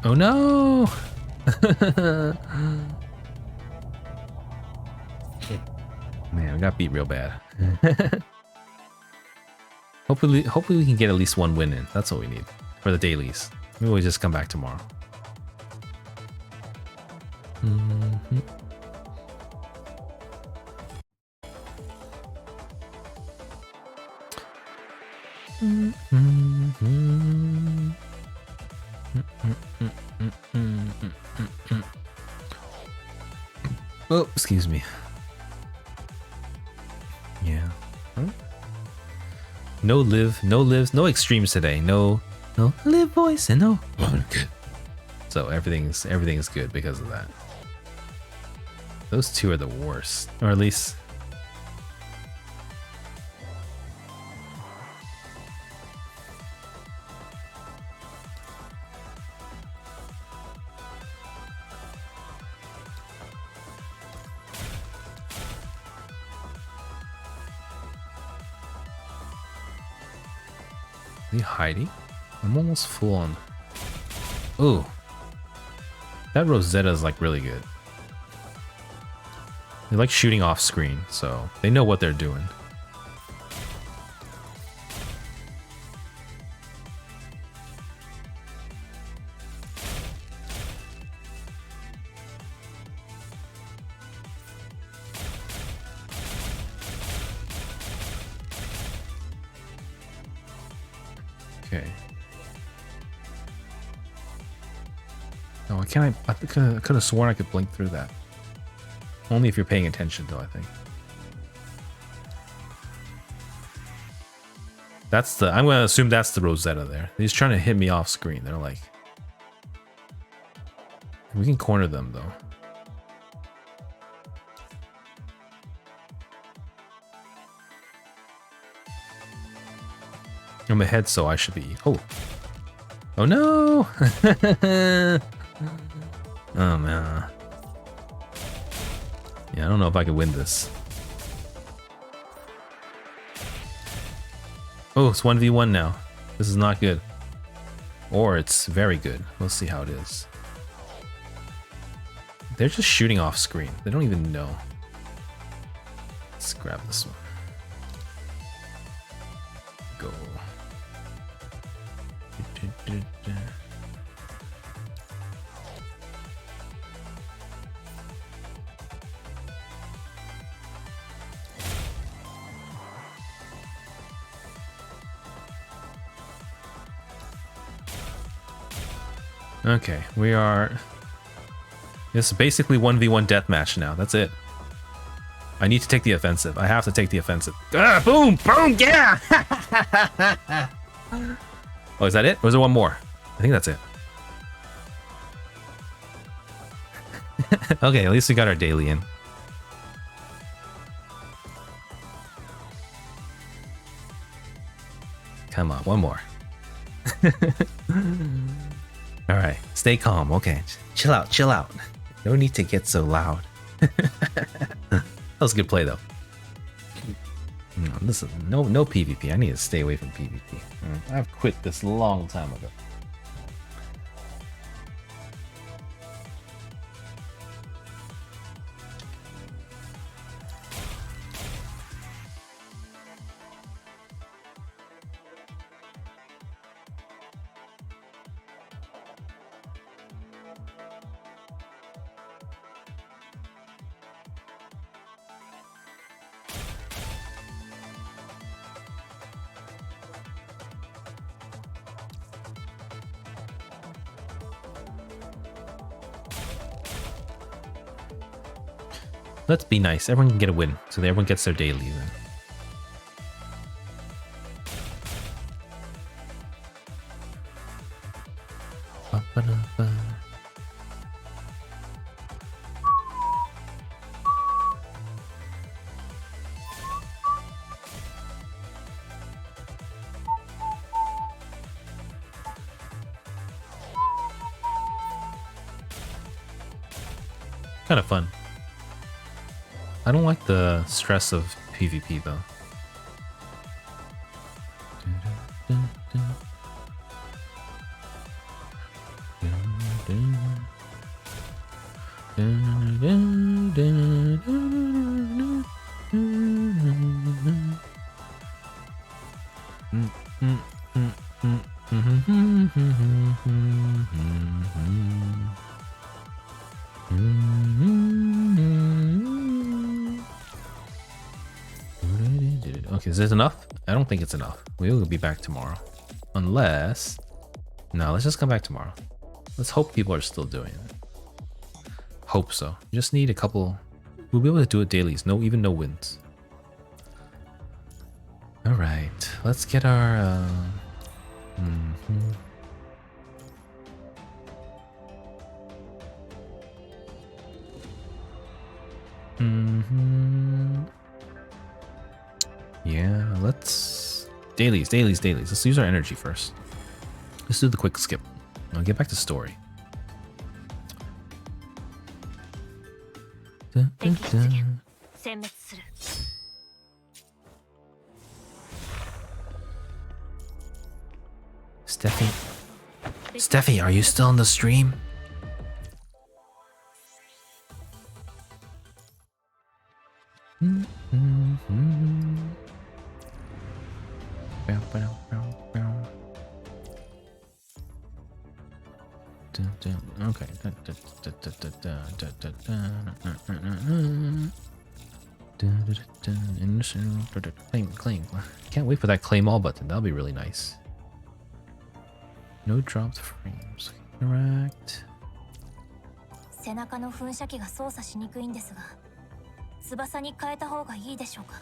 Oh no! Man, we got beat real bad. hopefully we can get at least one win in. That's what we need for the dailies. Maybe we'll just come back tomorrow. Oh, excuse me. Yeah. Huh? No lives, no extremes today. No live voice and no. So everything's good because of that. Those two are the worst, or at least. Are you hiding? I'm almost full on. Ooh. That Rosetta is like really good. They like shooting off screen, so they know what they're doing. Okay. Oh, I could have sworn I could blink through that. Only if you're paying attention, though, I think. That's the... I'm going to assume that's the Rosetta there. He's trying to hit me off screen. They're like... We can corner them, though. I'm ahead, so I should be... Oh. Oh, no! Oh, man. Yeah, I don't know if I can win this. Oh, it's 1v1 now. This is not good. Or it's very good. We'll see how it is. They're just shooting off screen. They don't even know. Let's grab this one. Go. Okay, we are... It's basically 1v1 deathmatch now. That's it. I need to take the offensive. I have to take the offensive. Ah, boom! Boom! Yeah! Oh, is that it? Or is there one more? I think that's it. Okay, at least we got our daily in. Come on, one more. All right, stay calm. Okay, chill out, chill out. No need to get so loud. That was a good play, though. No, listen, no PvP. I need to stay away from PvP. I've quit this a long time ago. Let's be nice. Everyone can get a win, so that everyone gets their daily then. Kind of fun. I don't like the stress of PvP though. Okay, is this enough? I don't think it's enough. We will be back tomorrow. Unless... No, let's just come back tomorrow. Let's hope people are still doing it. Hope so. You just need a couple... We'll be able to do it dailies. Even no wins. Alright, let's get our... Yeah, let's... Dailies. Let's use our energy first. Let's do the quick skip. I'll get back to story. Dun, dun, dun. Steffi, are you still on the stream? Okay. Claim. Can't wait for that claim all button. That'll be really nice. No dropped frames. Interact. 背中の噴射機が操作しにくいんですが、翼に変えた方がいいでしょうか。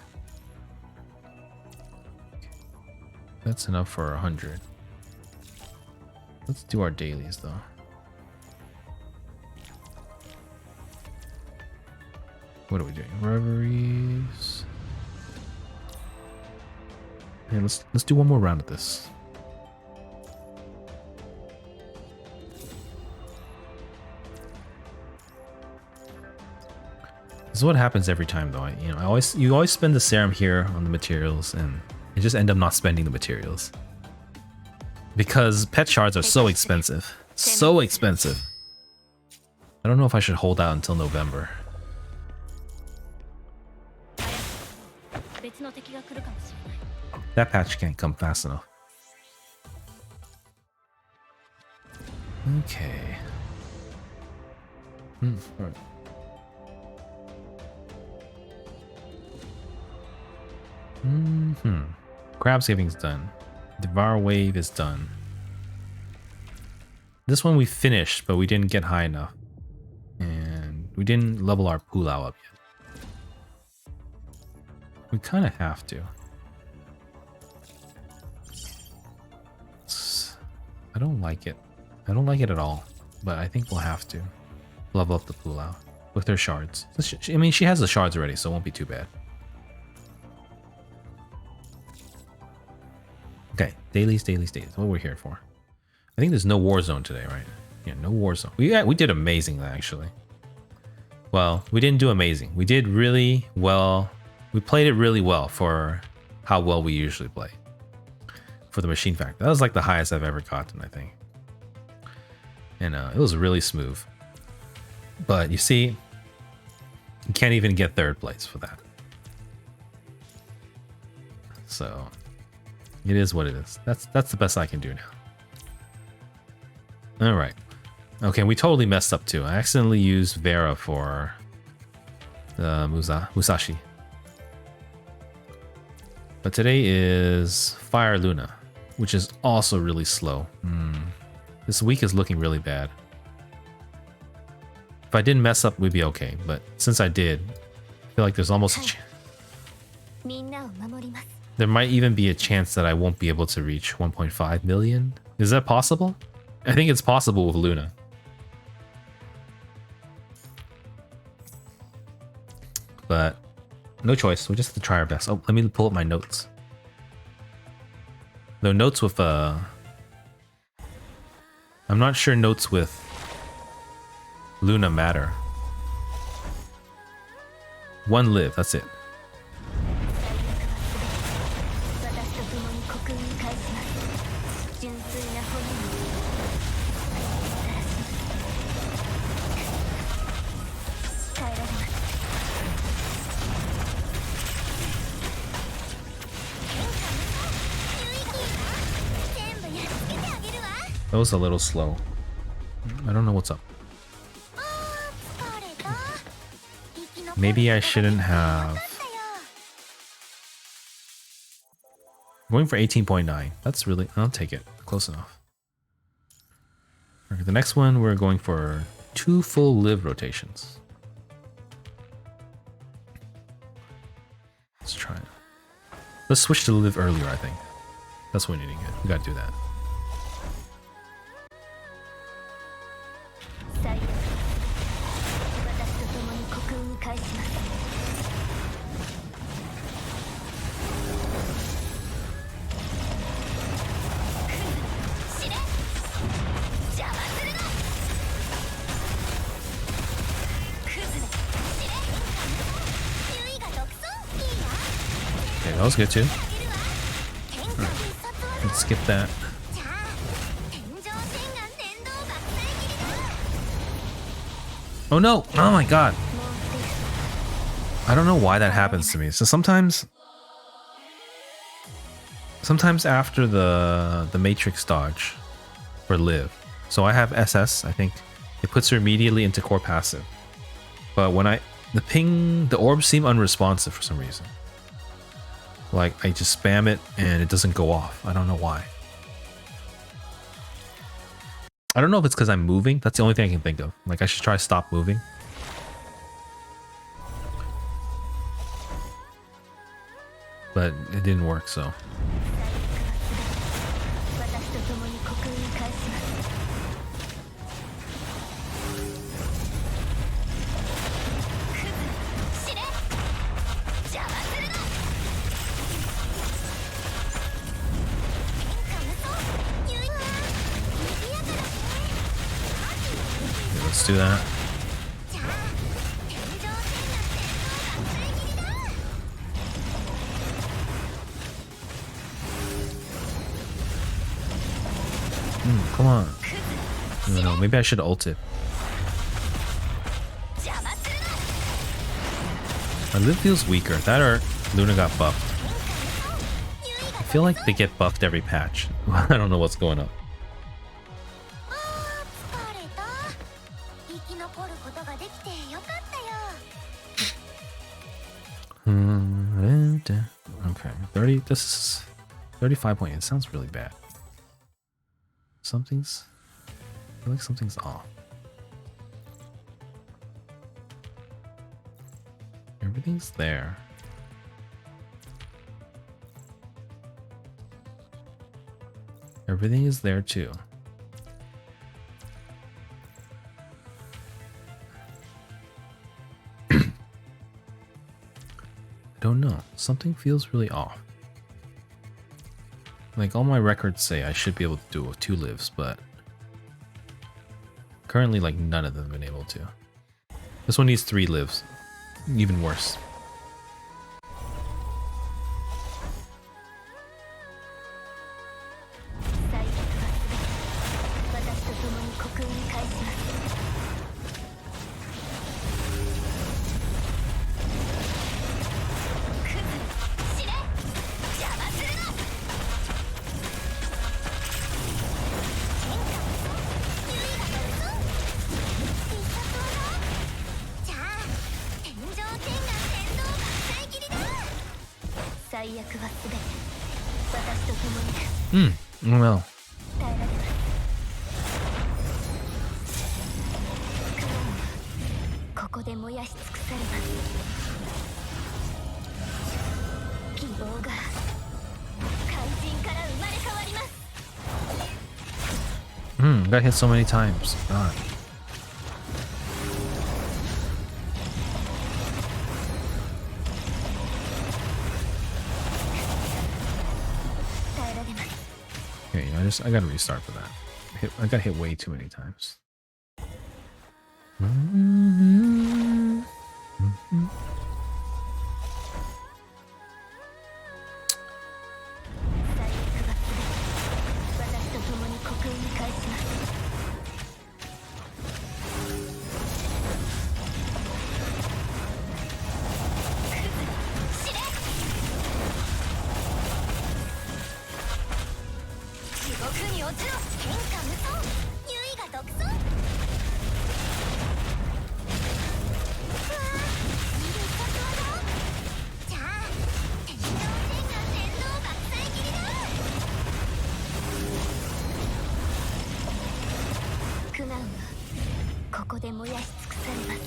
That's enough for 100. Let's do our dailies though. What are we doing? Reveries. Hey, let's do one more round of this. This is what happens every time though. You always spend the serum here on the materials and you just end up not spending the materials. Because pet shards are so expensive. So expensive. I don't know if I should hold out until November. That patch can't come fast enough. Okay. Alright. Crab saving's done. Devour wave is done. This one we finished, but we didn't get high enough. And we didn't level our Pulao up yet. We kind of have to. I don't like it. I don't like it at all. But I think we'll have to level up the Pulao with her shards. I mean, she has the shards already, so it won't be too bad. Okay, dailies. What we're here for. I think there's no war zone today, right? Yeah, no war zone. We did amazing actually. Well, we didn't do amazing. We did really well. We played it really well for how well we usually play. For the machine factor. That was like the highest I've ever gotten, I think. And it was really smooth. But you see, you can't even get third place for that. So it is what it is. That's the best I can do now. Alright. Okay, we totally messed up too. I accidentally used Vera for Musashi. But today is Fire Luna, which is also really slow. This week is looking really bad. If I didn't mess up, we'd be okay. But since I did, I feel like there's almost a chance. There might even be a chance that I won't be able to reach 1.5 million. Is that possible? I think it's possible with Luna. But no choice. We'll just have to try our best. Oh, let me pull up my notes. No notes with I'm not sure notes with Luna matter. 1 live, that's it. 私と共に刻印返します。純粋な骨に帰られます。 That was a little slow. I don't know what's up. Maybe I shouldn't have. Going for 18.9. That's really, I'll take it. Close enough. Okay, the next one, we're going for 2 full live rotations. Let's try it. Let's switch to live earlier, I think. That's what we need to get. We gotta do that. Okay, that was good too. Right. Let's skip that. Oh no! Oh my god! I don't know why that happens to me. So sometimes after the matrix dodge for live, so I have SS, I think it puts her immediately into core passive. But when the orbs seem unresponsive for some reason. Like I just spam it and it doesn't go off. I don't know why. I don't know if it's because I'm moving. That's the only thing I can think of. Like I should try to stop moving. But it didn't work, so. Let's do that. Come on. No, maybe I should ult it. My live feels weaker. That or Luna got buffed. I feel like they get buffed every patch. I don't know what's going on. Okay, 30. This is 35.8. It sounds really bad. I feel like something's off. Everything's there. Everything is there too. I don't know. Something feels really off. Like all my records say I should be able to do it with 2 lives, but currently like none of them have been able to. This one needs 3 lives. Even worse. Well. Got hit so many times. God. Okay, I gotta restart for that. I got hit way too many times. がここで燃やし尽くされます。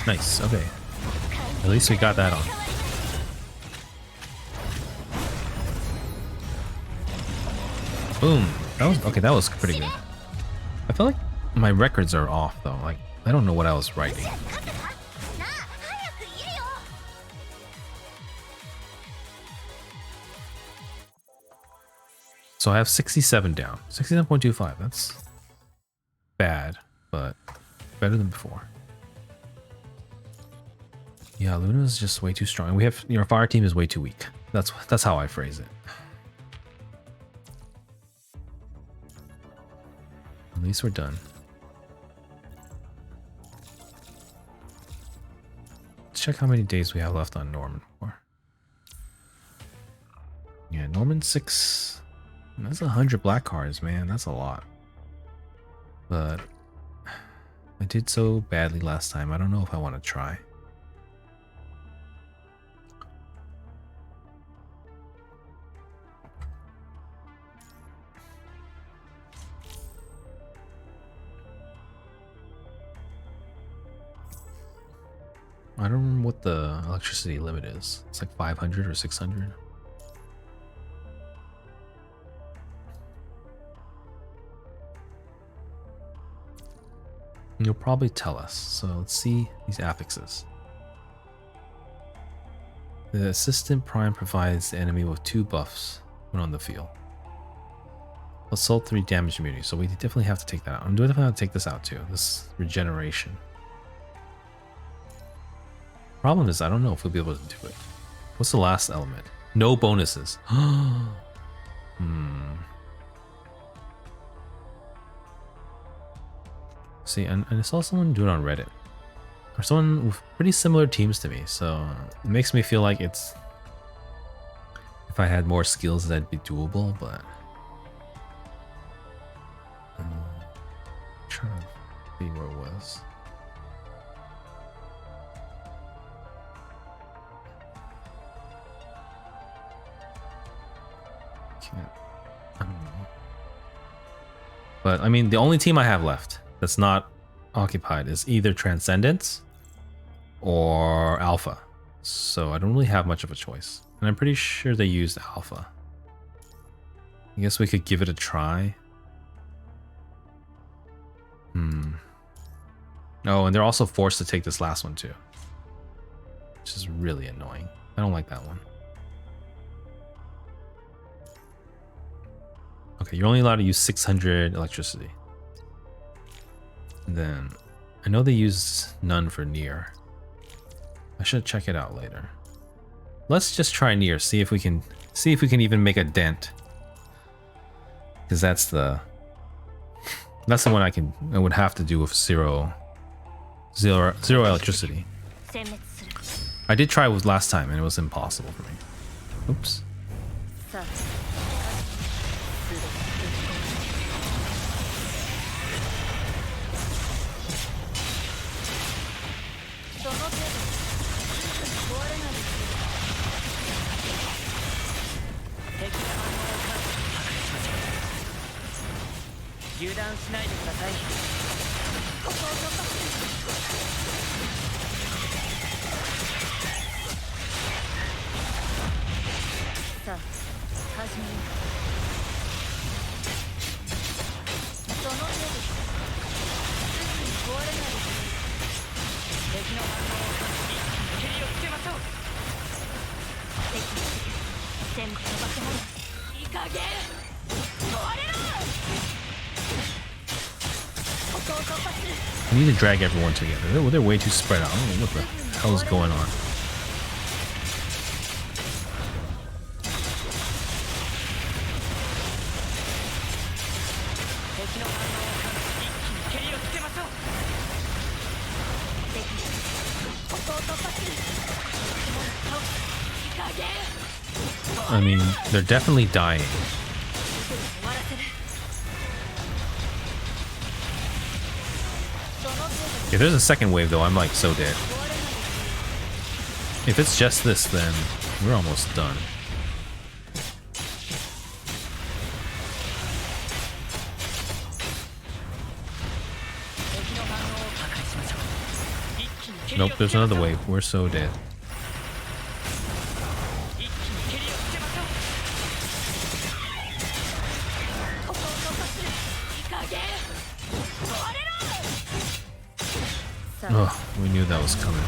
Nice. Okay. At least we got that on. Boom. That was okay. That was pretty good. I feel like my records are off though. Like I don't know what I was writing. So I have 67 down. 67.25. That's bad, but better than before. Yeah, Luna's just way too strong. We have, our fire team is way too weak. That's how I phrase it. At least we're done. Let's check how many days we have left on Norman for. Yeah, Norman 6. That's 100 black cards, man. That's a lot. But I did so badly last time. I don't know if I want to try. I don't remember what the electricity limit is. It's like 500 or 600. You'll probably tell us. So let's see these affixes. The assistant prime provides the enemy with 2 buffs when on the field. Assault 3 damage immunity. So we definitely have to take that out. I'm definitely have to take this out too. This regeneration. Problem is, I don't know if we'll be able to do it. What's the last element? No bonuses. See, and I saw someone do it on Reddit. Or someone with pretty similar teams to me, so it makes me feel like it's... If I had more skills, that'd be doable, but... I'm trying to see where it was. I don't know. But I mean, the only team I have left that's not occupied is either Transcendence or Alpha. So I don't really have much of a choice. And I'm pretty sure they used Alpha. I guess we could give it a try. Oh, and they're also forced to take this last one too. Which is really annoying. I don't like that one. Okay, you're only allowed to use 600 electricity. And then I know they use none for near. I should check it out later. Let's just try near, see if we can even make a dent. Because that's the one I would have to do with zero electricity. I did try with last time and it was impossible for me. Oops. I need to drag everyone together. They're way too spread out. I don't know what the hell is going on. I mean, they're definitely dying. If there's a second wave though, I'm like so dead. If it's just this, then we're almost done. Nope, there's another wave. We're so dead. Oh, we knew that was coming.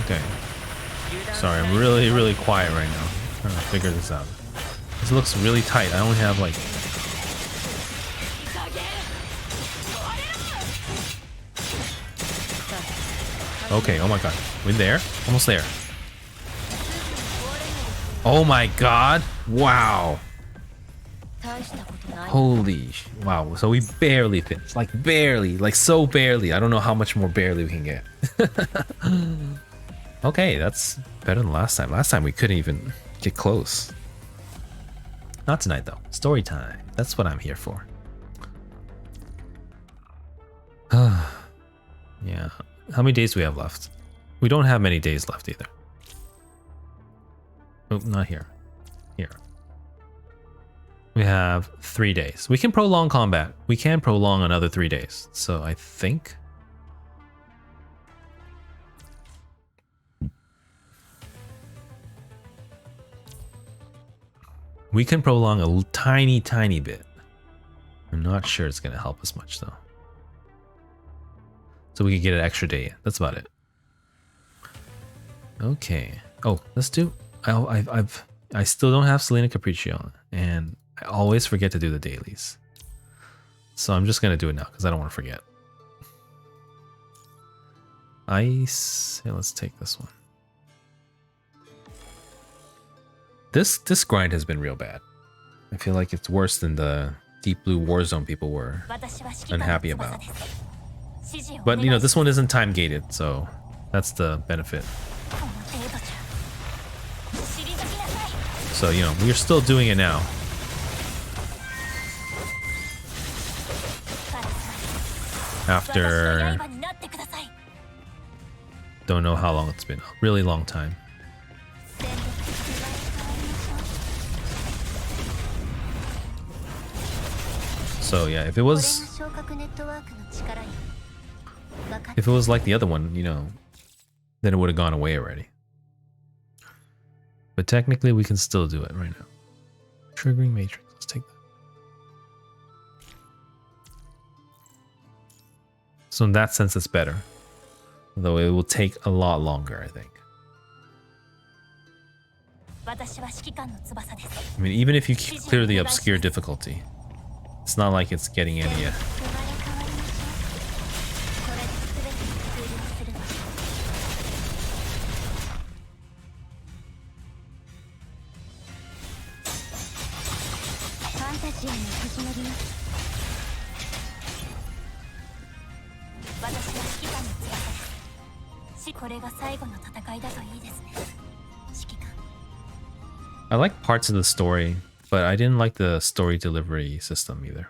Okay. Sorry, I'm really quiet right now. Trying to figure this out. This looks really tight. I only have like... Okay, oh my god. We're there? Almost there. Oh my god! Wow! Holy... Wow, so we barely finished. Like barely. Like so barely. I don't know how much more barely we can get. Okay, that's better than last time. Last time we couldn't even get close. Not tonight though. Story time. That's what I'm here for. Yeah. How many days do we have left? We don't have many days left either. Oh, not here. Here. We have 3 days. We can prolong combat. We can prolong another 3 days. So I think... we can prolong a tiny bit. I'm not sure it's going to help us much though. So we can get an extra day. That's about it. Okay. Oh, let's do... I still don't have Selena Capriccio, and I always forget to do the dailies. So I'm just going to do it now because I don't want to forget. Ice. Yeah, let's take this one. This grind has been real bad. I feel like it's worse than the Deep Blue Warzone people were unhappy about. But you know, this one isn't time gated, so that's the benefit. So you know, we're still doing it now. After don't know how long it's been. A really long time. So yeah, if it was like the other one, you know, then it would have gone away already. But technically we can still do it right now. Triggering matrix, let's take that. So in that sense it's better. Though it will take a lot longer, I think. I mean, even if you clear the obscure difficulty, it's not like it's getting any yet. I like parts of the story, but I didn't like the story delivery system either.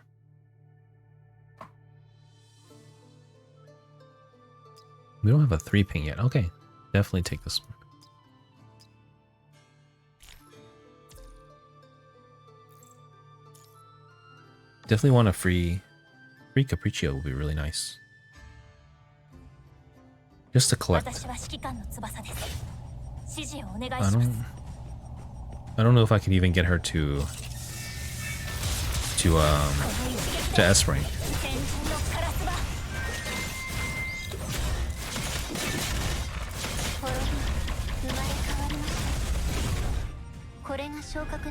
We don't have a 3 ping yet. Okay, definitely take this one. Definitely want a free Capriccio would be really nice. Just to collect. I don't know if I can even get her to S rank.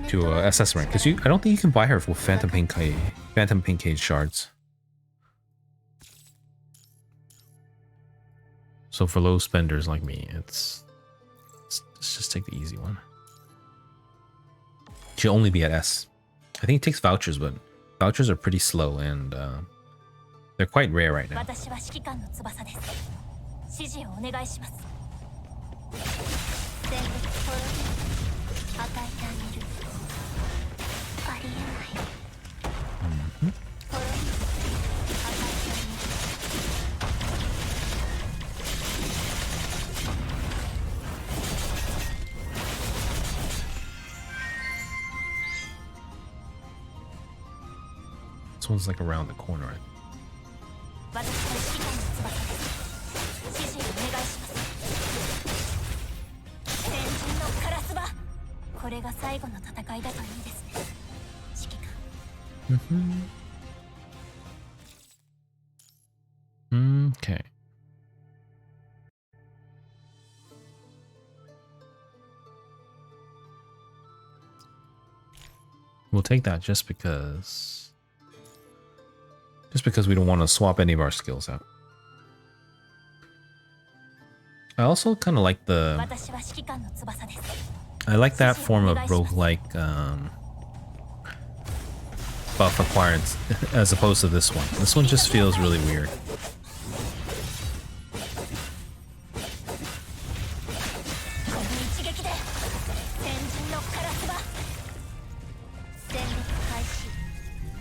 To SS rank, because I don't think you can buy her with Phantom Pincade shards. So for low spenders like me, let's just take the easy one. She'll only be at S. I think it takes vouchers, but vouchers are pretty slow and they're quite rare right now. 私は指揮官の翼です。指示をお願いします。戦力滅び与えてあげる。ありえない。滅び与えてあげる。This one's like around the corner. 私は指揮官の翼です。指示をお願いします。先人のカラスバ。これが最後の戦いだといいですね。指揮官。Okay. We'll take that just because we don't want to swap any of our skills out. I also kind of like I like that form of roguelike buff acquired as opposed to this one. This one just feels really weird.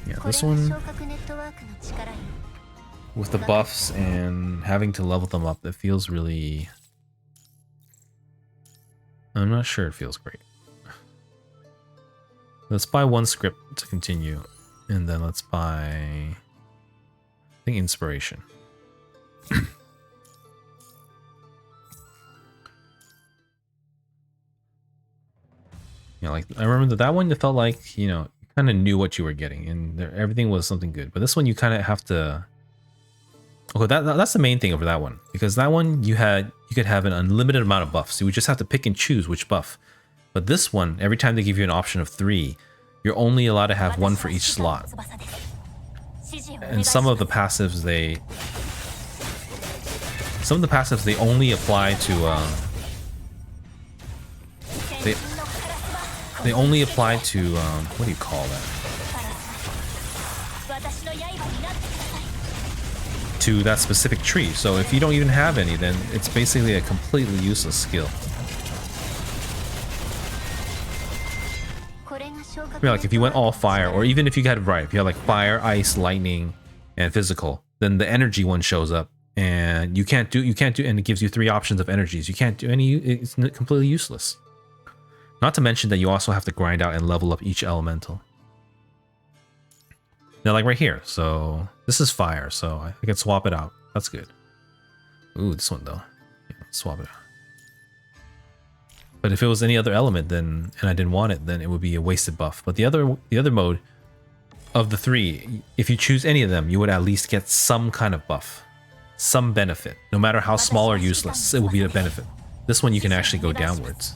Yeah, this one with the buffs and having to level them up, it feels really... I'm not sure it feels great. Let's buy one script to continue, and then let's buy, I think, inspiration. You know, like, I remember that one, it felt like, you know, you kind of knew what you were getting, and everything was something good. But this one, you kind of have to... Okay, that's the main thing over that one, because that one you could have an unlimited amount of buffs. So you would just have to pick and choose which buff. But this one, every time they give you an option of 3, you're only allowed to have 1 for each slot. And some of the passives they only apply to they only apply to what do you call that? To that specific tree. So if you don't even have any, then it's basically a completely useless skill. I mean, like if you went all fire, or even if you had if you had like fire, ice, lightning, and physical, then the energy one shows up, and you can't do, and it gives you 3 options of energies. You can't do any. It's completely useless. Not to mention that you also have to grind out and level up each elemental. Now, like right here, so this is fire, so I can swap it out. That's good. Ooh, this one though. Yeah, swap it out. But if it was any other element, then and I didn't want it, then it would be a wasted buff. But the other mode of the 3, if you choose any of them, you would at least get some kind of buff, some benefit. No matter how small or useless, it will be a benefit. This one you can actually go downwards.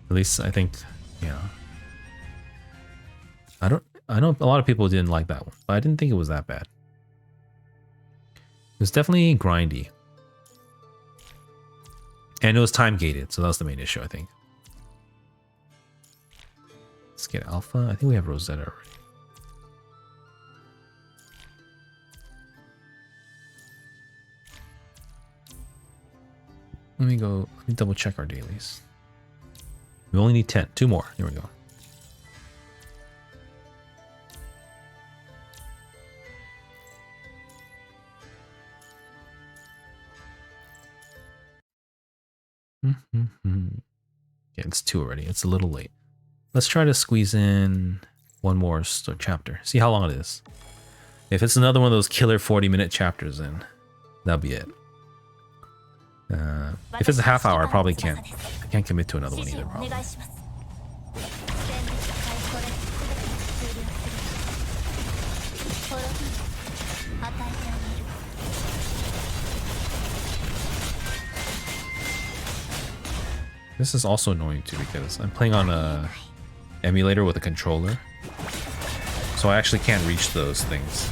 At least I think, yeah. I know a lot of people didn't like that one, but I didn't think it was that bad. It was definitely grindy. And it was time gated, so that was the main issue, I think. Let's get Alpha. I think we have Rosetta already. Let me double check our dailies. We only need 10. 2 more. Here we go. Yeah, it's 2 already. It's a little late. Let's try to squeeze in one more chapter. See how long it is. If it's another one of those killer 40-minute chapters, then that'll be it. If it's a half hour, I probably can't. I can't commit to another one either, probably. This is also annoying too because I'm playing on a emulator with a controller, so I actually can't reach those things.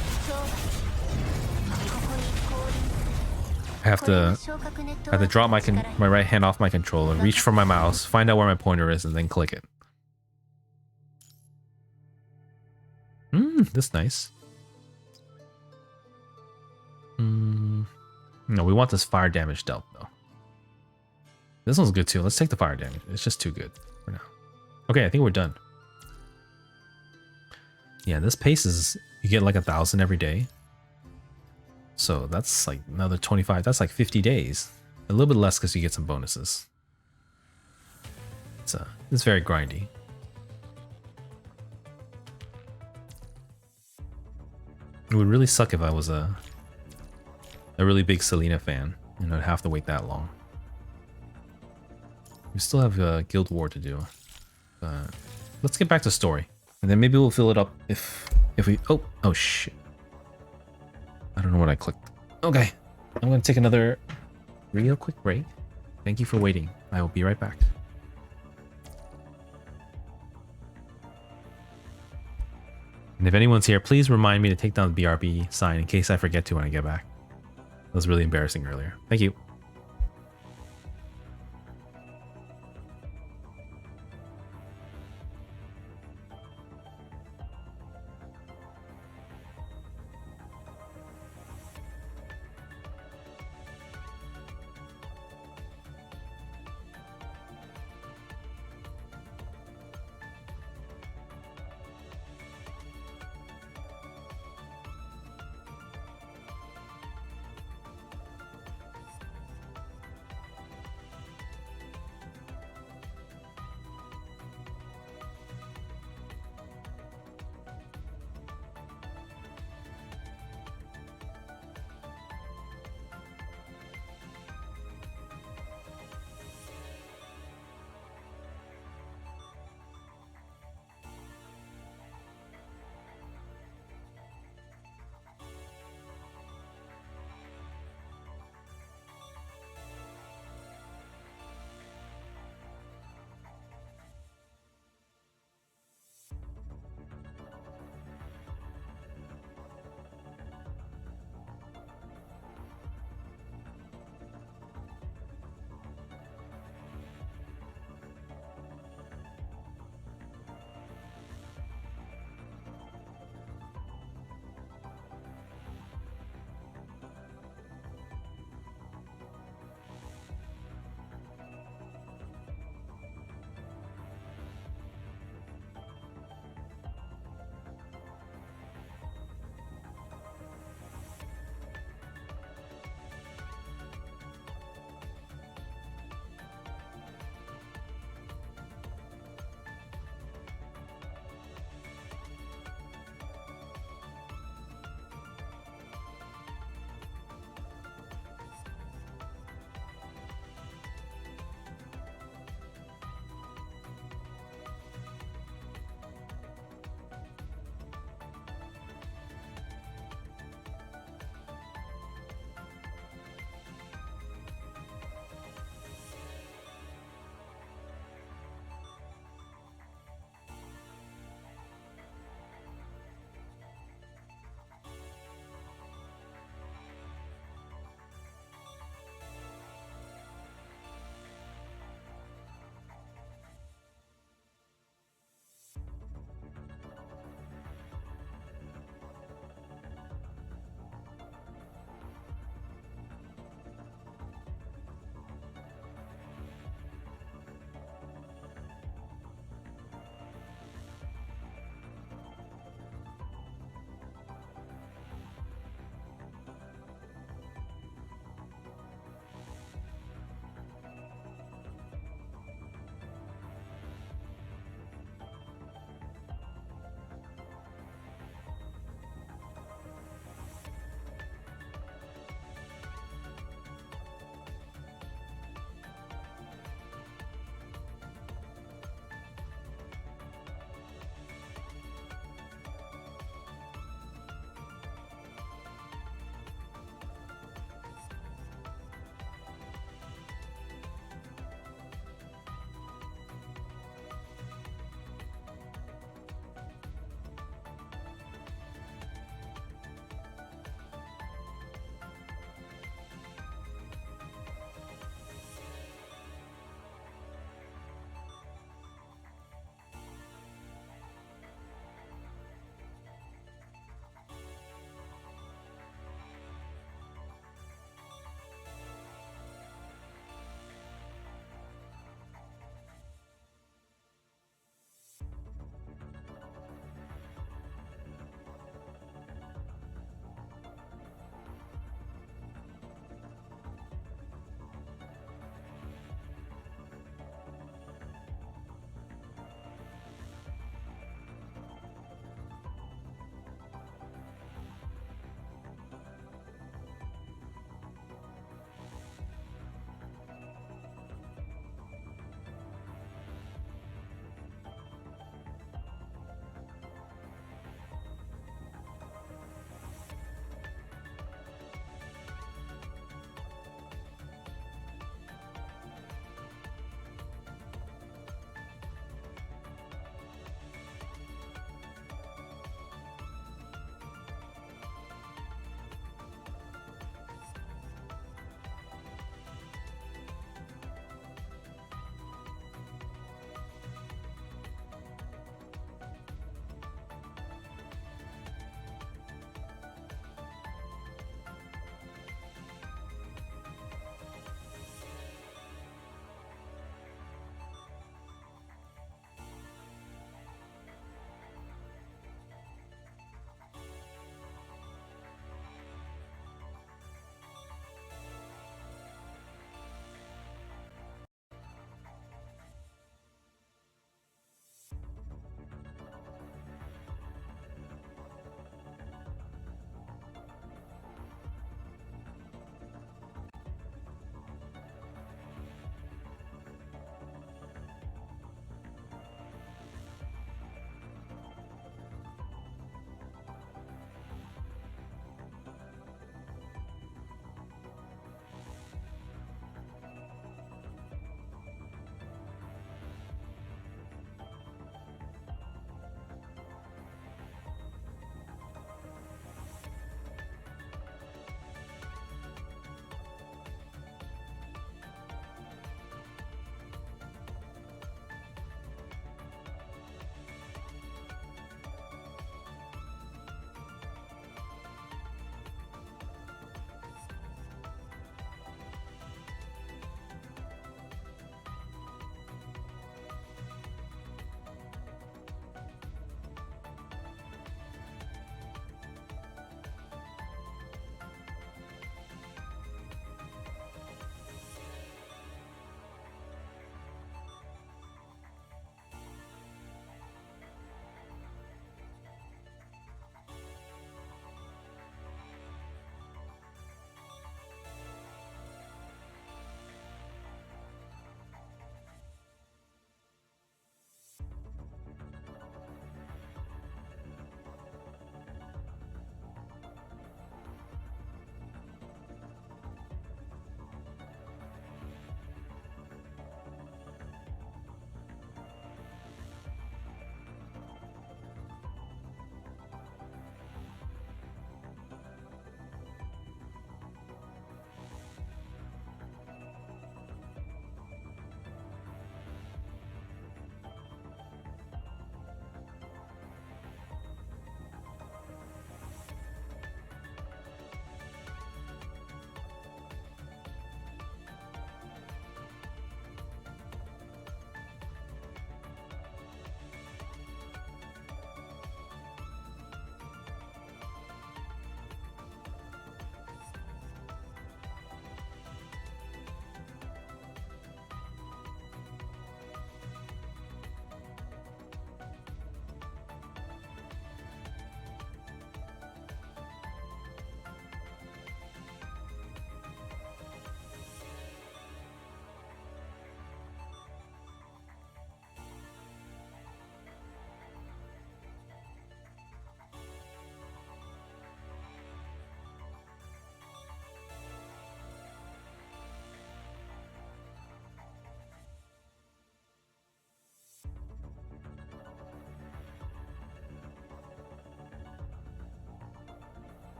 I have to drop my right hand off my controller, reach for my mouse, find out where my pointer is, and then click it. This is nice. No, we want this fire damage dealt though. This one's good too. Let's take the fire damage. It's just too good for now. Okay, I think we're done. Yeah, this pace is, you get like 1,000 every day. So that's like another 25. That's like 50 days. A little bit less because you get some bonuses. It's very grindy. It would really suck if I was a really big Selena fan and I'd have to wait that long. We still have Guild War to do. Let's get back to story. And then maybe we'll fill it up if we... Oh shit. I don't know what I clicked. Okay. I'm going to take another real quick break. Thank you for waiting. I will be right back. And if anyone's here, please remind me to take down the BRB sign in case I forget to when I get back. That was really embarrassing earlier. Thank you.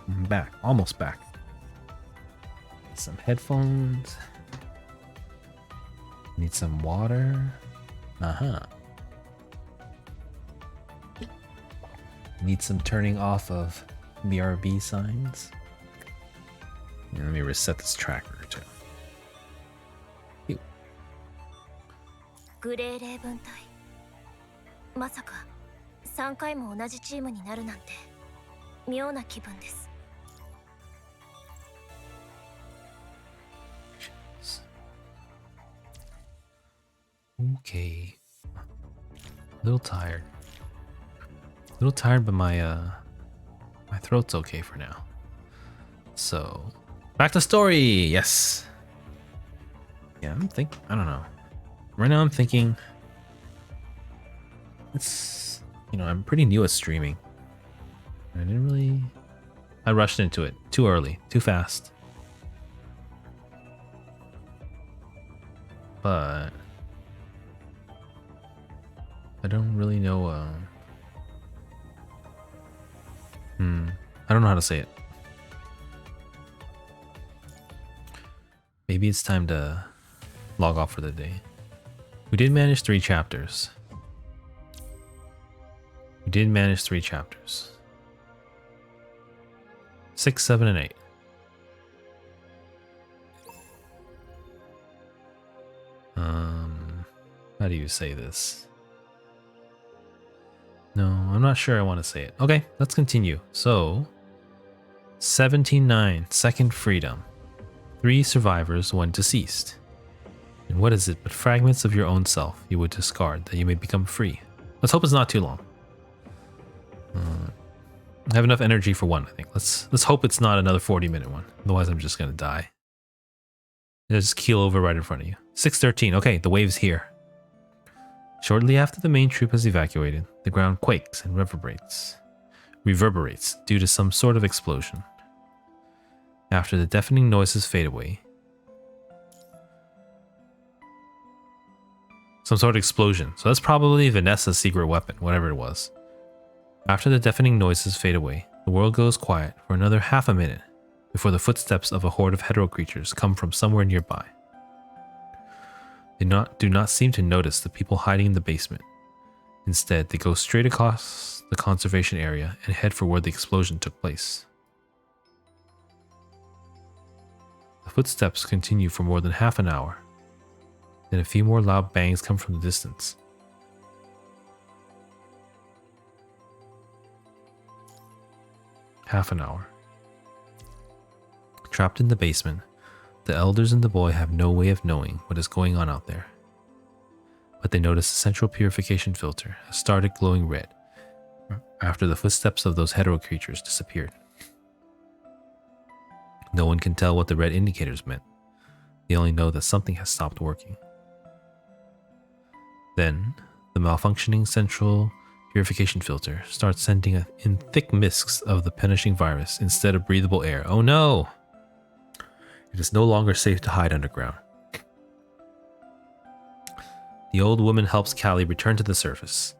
I'm back. Almost back. Some headphones. Need some water. Uh-huh. Need some turning off of BRB signs. Yeah, let me reset this tracker too. グレーレー分隊まさか3回も同じチームになるなんて妙な気分です。 Okay. A little tired. A little tired, but my throat's okay for now. So, back to story. Yes. Yeah, I don't know. Right now I'm thinking it's, I'm pretty new at streaming. I rushed into it too early, too fast. But I don't really know, I don't know how to say it. Maybe it's time to log off for the day. We did manage 3 chapters. 6, 7, and 8. How do you say this? No, I'm not sure I want to say it. Okay, let's continue. So, 17-9, second freedom. 3 survivors, 1 deceased. And what is it but fragments of your own self you would discard that you may become free? Let's hope it's not too long. I have enough energy for 1, I think. Let's hope it's not another 40-minute one. Otherwise, I'm just gonna die. It'll just keel over right in front of you. 6:13. Okay, the wave's here. Shortly after the main troop has evacuated, the ground quakes and reverberates due to some sort of explosion. After the deafening noises fade away, some sort of explosion. So that's probably Vanessa's secret weapon, whatever it was. After the deafening noises fade away, the world goes quiet for another half a minute before the footsteps of a horde of hetero creatures come from somewhere nearby. They do not seem to notice the people hiding in the basement. Instead, they go straight across the conservation area and head for where the explosion took place. The footsteps continue for more than half an hour. Then a few more loud bangs come from the distance. Half an hour. Trapped in the basement, the elders and the boy have no way of knowing what is going on out there. But they notice the central purification filter has started glowing red after the footsteps of those hetero creatures disappeared. No one can tell what the red indicators meant. They only know that something has stopped working. Then, the malfunctioning central purification filter starts sending in thick mists of the punishing virus instead of breathable air. Oh no! It is no longer safe to hide underground. The old woman helps Callie return to the surface,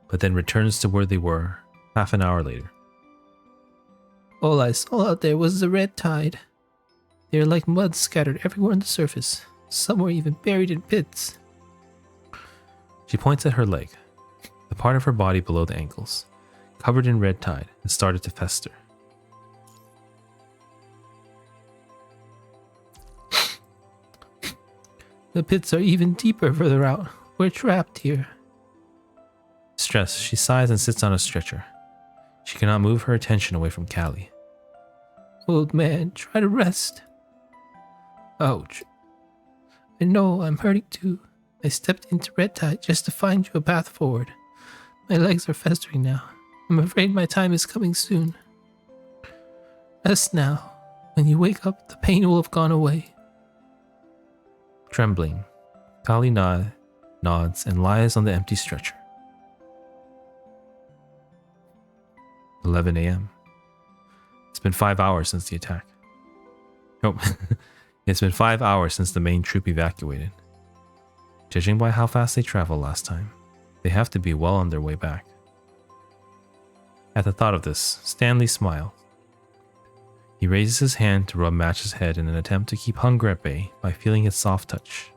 but then returns to where they were half an hour later. All I saw out there was the red tide. They are like mud scattered everywhere on the surface. Some were even buried in pits. She points at her leg, the part of her body below the ankles, covered in red tide, and started to fester. The pits are even deeper further out. We're trapped here. Stressed, she sighs and sits on a stretcher. She cannot move her attention away from Callie. Old man, try to rest. Ouch. I know I'm hurting too. I stepped into red tide just to find you a path forward. My legs are festering now. I'm afraid my time is coming soon. Rest now. When you wake up, the pain will have gone away. Trembling, Callie nods and lies on the empty stretcher. 11 a.m. It's been 5 hours since the attack. Oh, it's been 5 hours since the main troop evacuated. Judging by how fast they traveled last time, they have to be well on their way back. At the thought of this, Stanley smiled. He raises his hand to rub Match's head in an attempt to keep hunger at bay by feeling its soft touch.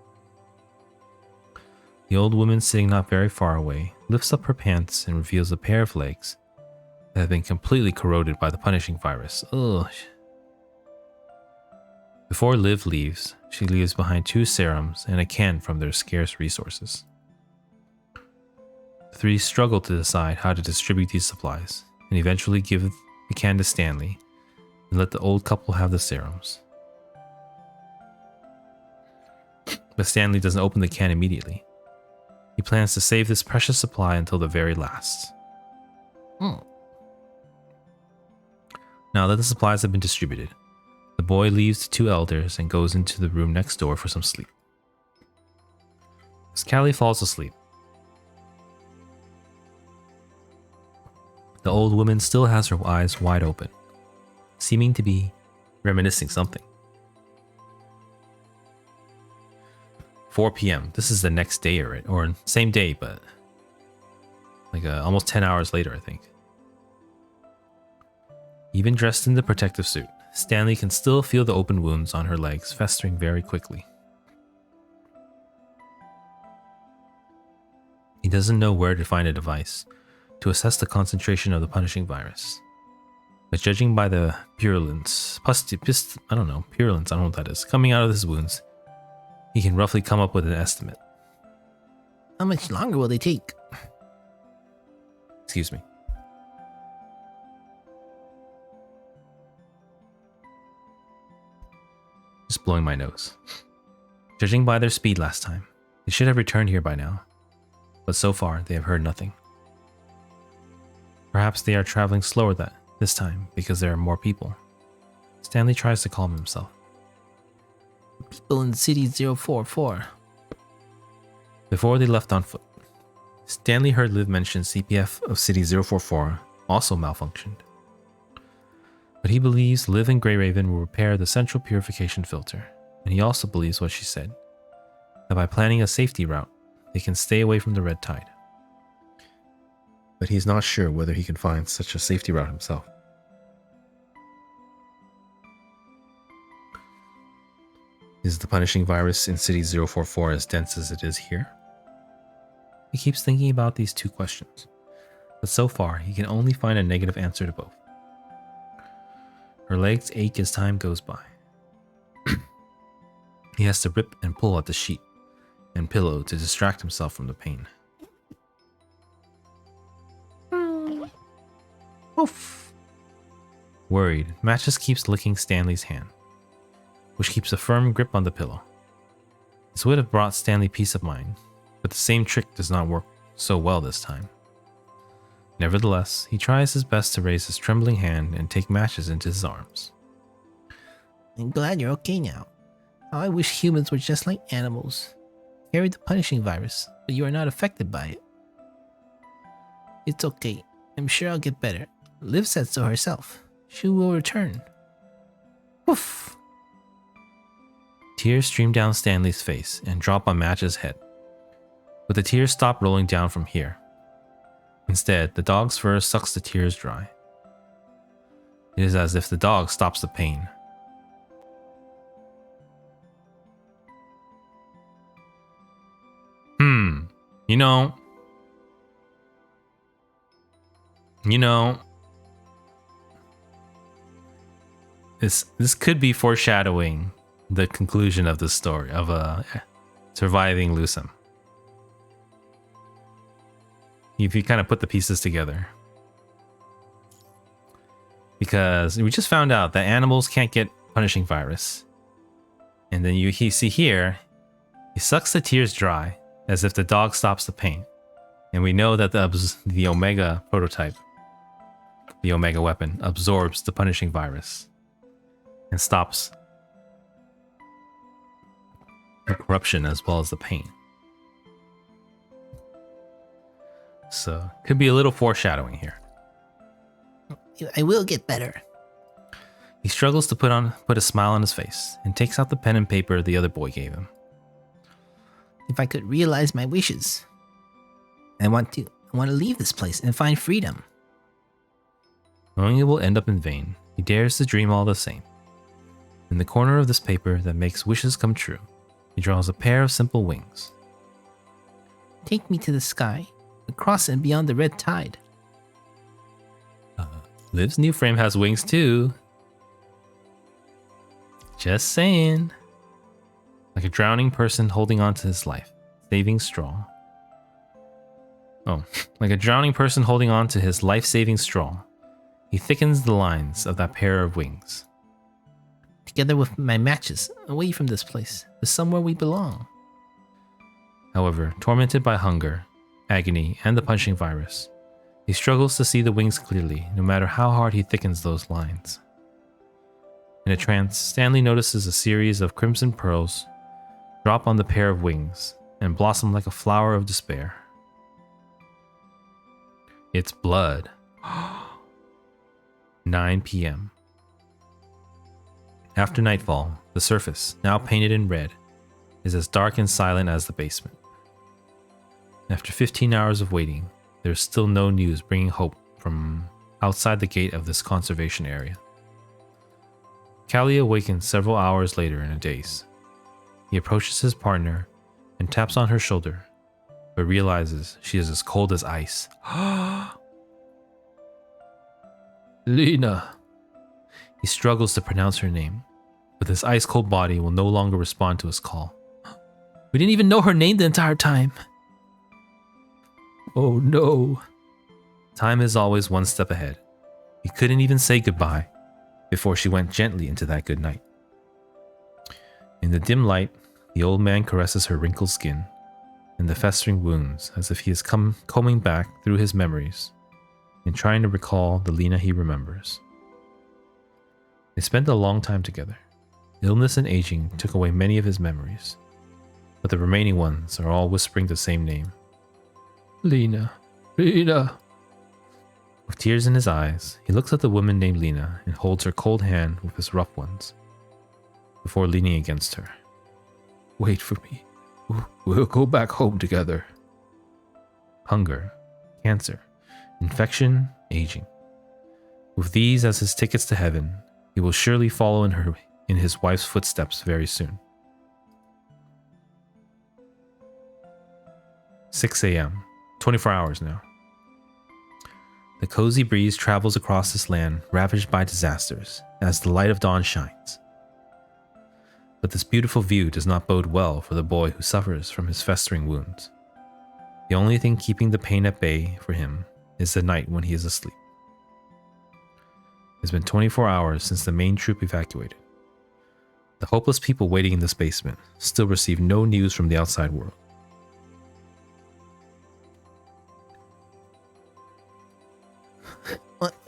The old woman sitting not very far away lifts up her pants and reveals a pair of legs that have been completely corroded by the punishing virus. Ugh. Before Liv leaves, she leaves behind 2 serums and a can from their scarce resources. The 3 struggle to decide how to distribute these supplies and eventually give the can to Stanley and let the old couple have the serums. But Stanley doesn't open the can immediately. He plans to save this precious supply until the very last. Now that the supplies have been distributed, the boy leaves the 2 elders and goes into the room next door for some sleep. As Callie falls asleep, the old woman still has her eyes wide open, seeming to be reminiscing something. 4 p.m. This is the next day or same day, but like almost 10 hours later, I think. Even dressed in the protective suit, Stanley can still feel the open wounds on her legs festering very quickly. He doesn't know where to find a device to assess the concentration of the punishing virus. But judging by the purulence, I don't know what that is, coming out of his wounds, he can roughly come up with an estimate. How much longer will they take? Excuse me. Just blowing my nose. Judging by their speed last time, they should have returned here by now. But so far, they have heard nothing. Perhaps they are traveling slower this time because there are more people. Stanley tries to calm himself. People in City 044. Before they left on foot, Stanley heard Liv mention CPF of City 044 also malfunctioned. But he believes Liv and Grey Raven will repair the central purification filter, and he also believes what she said, that by planning a safety route, they can stay away from the red tide. But he's not sure whether he can find such a safety route himself. Is the punishing virus in City 044 as dense as it is here? He keeps thinking about these 2 questions, but so far he can only find a negative answer to both. Her legs ache as time goes by. He has to rip and pull at the sheet and pillow to distract himself from the pain. Oof. Worried, Matches keeps licking Stanley's hand, which keeps a firm grip on the pillow. This would have brought Stanley peace of mind, but the same trick does not work so well this time. Nevertheless, he tries his best to raise his trembling hand and take Matches into his arms. I'm glad you're okay now. How I wish humans were just like animals. Carry the punishing virus, but you are not affected by it. It's okay. I'm sure I'll get better. Liv said so herself. She will return. Woof. Tears stream down Stanley's face and drop on Match's head. But the tears stop rolling down from here. Instead, the dog's fur sucks the tears dry. It is as if the dog stops the pain. You know, this could be foreshadowing the conclusion of the story of Surviving Lucem. If you kind of put the pieces together. Because we just found out that animals can't get punishing virus. And then you see here, he sucks the tears dry as if the dog stops the pain. And we know that the Omega prototype, the Omega weapon, absorbs the punishing virus and stops the corruption as well as the pain. So, could be a little foreshadowing here. I will get better. He struggles to put a smile on his face and takes out the pen and paper the other boy gave him. If I could realize my wishes. I want to leave this place and find freedom. Knowing it will end up in vain, he dares to dream all the same. In the corner of this paper that makes wishes come true, he draws a pair of simple wings. Take me to the sky, across and beyond the red tide. Liv's new frame has wings too. Just saying. Like a drowning person holding on to his life, saving straw. Oh, like a drowning person holding on to his life-saving straw, he thickens the lines of that pair of wings. Together with my matches, away from this place, to somewhere we belong. However, tormented by hunger, agony, and the punching virus, he struggles to see the wings clearly, no matter how hard he thickens those lines. In a trance, Stanley notices a series of crimson pearls drop on the pair of wings and blossom like a flower of despair. It's blood. 9 p.m. After nightfall, the surface, now painted in red, is as dark and silent as the basement. After 15 hours of waiting, there is still no news bringing hope from outside the gate of this conservation area. Callie awakens several hours later in a daze. He approaches his partner and taps on her shoulder, but realizes she is as cold as ice. Lena! He struggles to pronounce her name, but his ice-cold body will no longer respond to his call. We didn't even know her name the entire time. Oh no. Time is always one step ahead. He couldn't even say goodbye before she went gently into that good night. In the dim light, the old man caresses her wrinkled skin and the festering wounds as if he is combing back through his memories and trying to recall the Lena he remembers. They spent a long time together. Illness and aging took away many of his memories, but the remaining ones are all whispering the same name. Lena. Lena. With tears in his eyes, he looks at the woman named Lena and holds her cold hand with his rough ones, before leaning against her. Wait for me. We'll go back home together. Hunger, cancer, infection, aging. With these as his tickets to heaven, he will surely follow in his wife's footsteps very soon. 6 a.m. 24 hours now. The cozy breeze travels across this land ravaged by disasters as the light of dawn shines. But this beautiful view does not bode well for the boy who suffers from his festering wounds. The only thing keeping the pain at bay for him is the night when he is asleep. It's been 24 hours since the main troop evacuated. The hopeless people waiting in this basement still receive no news from the outside world.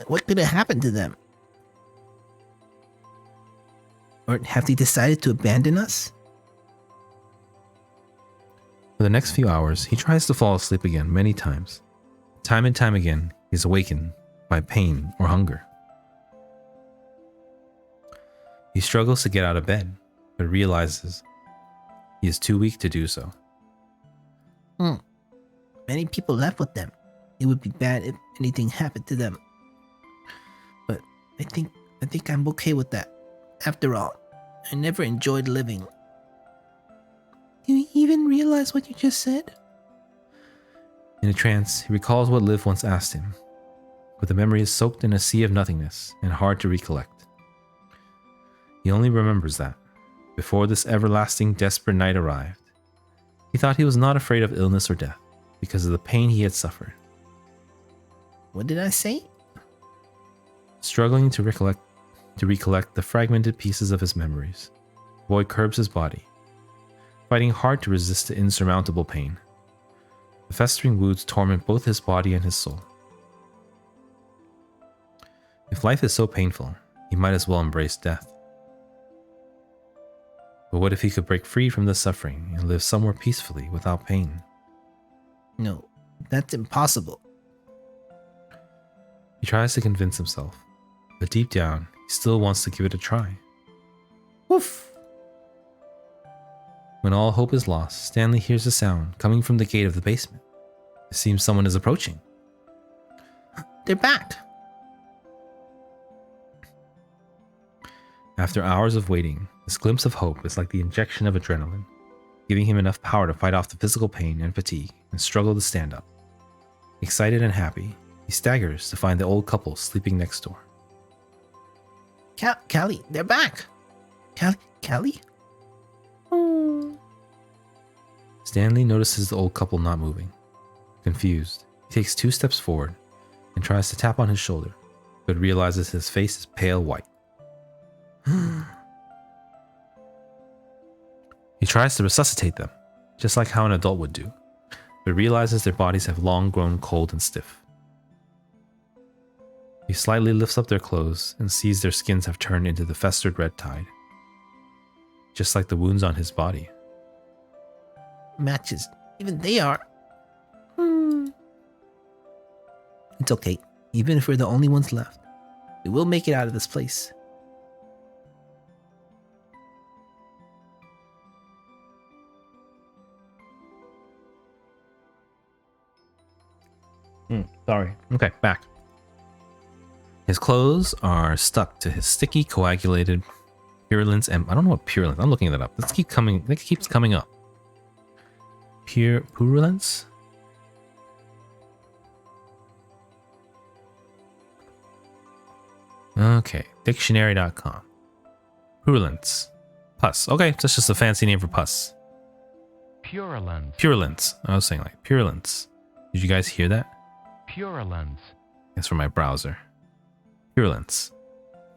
What could have happened to them? Or have they decided to abandon us? For the next few hours, he tries to fall asleep again many times. Time and time again, he's awakened by pain or hunger. He struggles to get out of bed, but realizes he is too weak to do so. Many people left with them. It would be bad if anything happened to them. But I think I'm okay with that. After all, I never enjoyed living. Do you even realize what you just said? In a trance, he recalls what Liv once asked him, but the memory is soaked in a sea of nothingness and hard to recollect. He only remembers that, before this everlasting desperate night arrived, he thought he was not afraid of illness or death because of the pain he had suffered. What did I say? Struggling to recollect the fragmented pieces of his memories, the boy curbs his body, fighting hard to resist the insurmountable pain. The festering wounds torment both his body and his soul. If life is so painful, he might as well embrace death. But what if he could break free from the suffering and live somewhere peacefully without pain? No, that's impossible. He tries to convince himself, but deep down, he still wants to give it a try. Woof! When all hope is lost, Stanley hears a sound coming from the gate of the basement. It seems someone is approaching. They're back! After hours of waiting, this glimpse of hope is like the injection of adrenaline, giving him enough power to fight off the physical pain and fatigue and struggle to stand up. Excited and happy, he staggers to find the old couple sleeping next door. Callie, they're back. Callie? Oh. Stanley notices the old couple not moving. Confused, he takes 2 steps forward and tries to tap on his shoulder, but realizes his face is pale white. He tries to resuscitate them, just like how an adult would do, but realizes their bodies have long grown cold and stiff. He slightly lifts up their clothes and sees their skins have turned into the festered red tide, just like the wounds on his body. Matches. Even they are. It's okay. Even if we're the only ones left, we will make it out of this place. Sorry. Okay, back. His clothes are stuck to his sticky, coagulated purulence, and I don't know what purulence. I'm looking that up. It keeps coming up. Purulence? Okay, dictionary.com. Purulence. Pus. Okay, that's just a fancy name for pus. Purulence. Purulence. I was saying like purulence. Did you guys hear that? Purulence. That's from my browser. Purulence.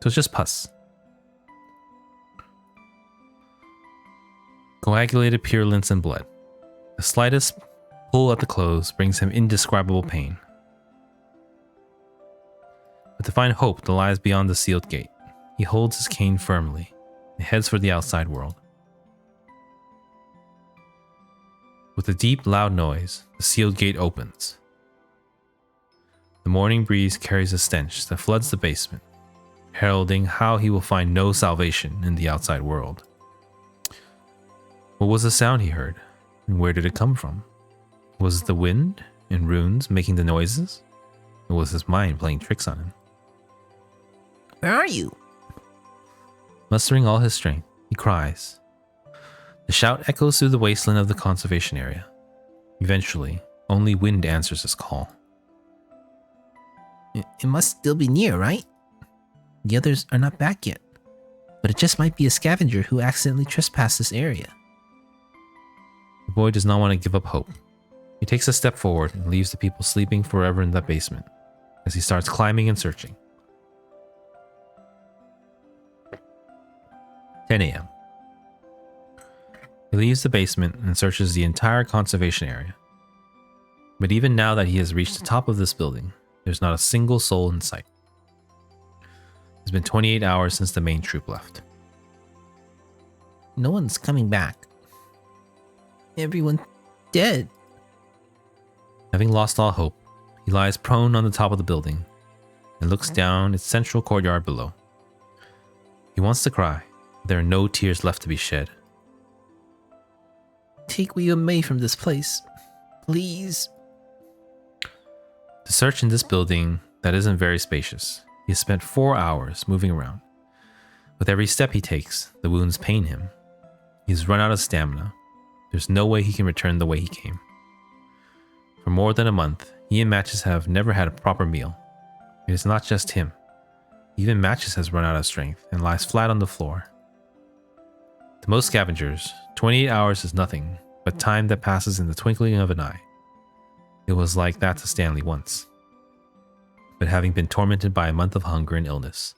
So it's just pus. Coagulated purulence and blood. The slightest pull at the clothes brings him indescribable pain. But to find hope that lies beyond the sealed gate, he holds his cane firmly and heads for the outside world. With a deep, loud noise, the sealed gate opens. The morning breeze carries a stench that floods the basement, heralding how he will find no salvation in the outside world. What was the sound he heard, and where did it come from? Was it the wind and runes making the noises? Or was his mind playing tricks on him? Where are you? Mustering all his strength, he cries. The shout echoes through the wasteland of the conservation area. Eventually, only wind answers his call. It must still be near, right? The others are not back yet. But it just might be a scavenger who accidentally trespassed this area. The boy does not want to give up hope. He takes a step forward and leaves the people sleeping forever in that basement as he starts climbing and searching. 10 a.m. He leaves the basement and searches the entire conservation area. But even now that he has reached the top of this building, there's not a single soul in sight. It's been 28 hours since the main troop left. No one's coming back. Everyone's dead. Having lost all hope, he lies prone on the top of the building and looks down its central courtyard below. He wants to cry, but there are no tears left to be shed. Take me away from this place, please. To search in this building that isn't very spacious, he has spent 4 hours moving around. With every step he takes, the wounds pain him. He's run out of stamina. There's no way he can return the way he came. For more than a month, he and Matches have never had a proper meal. It is not just him. Even Matches has run out of strength and lies flat on the floor. To most scavengers, 28 hours is nothing but time that passes in the twinkling of an eye. It was like that to Stanley once. But having been tormented by a month of hunger and illness,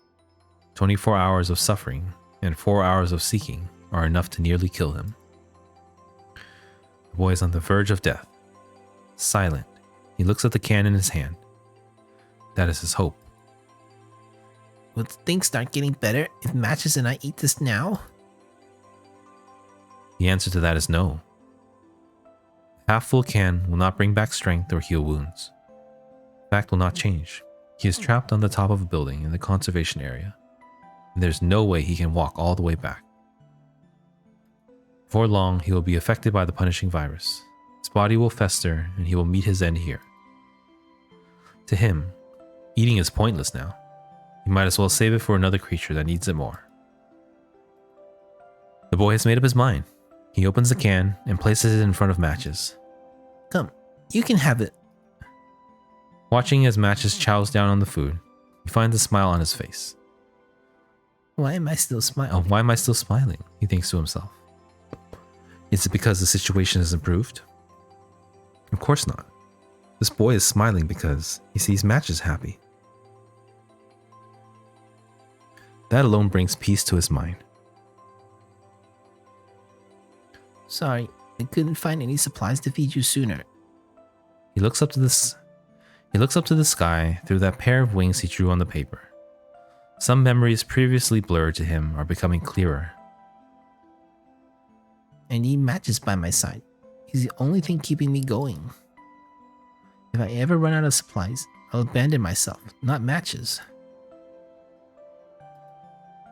24 hours of suffering and 4 hours of seeking are enough to nearly kill him. The boy is on the verge of death. Silent, he looks at the can in his hand. That is his hope. Will things start getting better if Matches and I eat this now? The answer to that is no. A half-full can will not bring back strength or heal wounds. Fact will not change. He is trapped on the top of a building in the conservation area, and there's no way he can walk all the way back. Before long, he will be affected by the punishing virus. His body will fester, and he will meet his end here. To him, eating is pointless now. He might as well save it for another creature that needs it more. The boy has made up his mind. He opens the can and places it in front of Matches. Come, you can have it. Watching as Matches chows down on the food, he finds a smile on his face. Why am I still smiling? Oh, why am I still smiling? He thinks to himself. Is it because the situation has improved? Of course not. This boy is smiling because he sees Matches happy. That alone brings peace to his mind. Sorry, I couldn't find any supplies to feed you sooner. He looks up to the sky through that pair of wings he drew on the paper. Some memories previously blurred to him are becoming clearer. I need Matches by my side. He's the only thing keeping me going. If I ever run out of supplies, I'll abandon myself, not Matches.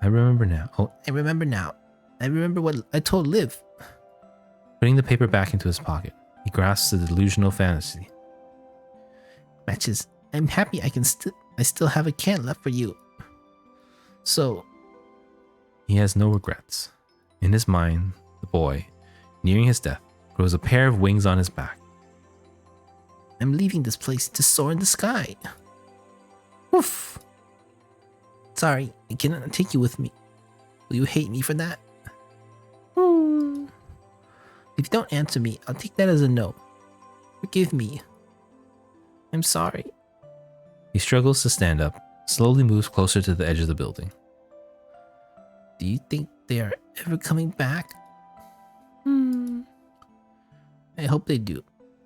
I remember now. Oh, I remember now. I remember what I told Liv. putting the paper back into his pocket, he grasps the delusional fantasy. Matches, I'm happy I still have a can left for you. So, He has no regrets. In his mind, the boy, nearing his death, grows a pair of wings on his back. I'm leaving this place to soar in the sky. Woof. Sorry, I cannot take you with me. Will you hate me for that? If you don't answer me, I'll take that as a no. Forgive me. I'm sorry. He struggles to stand up, slowly moves closer to the edge of the building. Do you think they are ever coming back? I hope they do,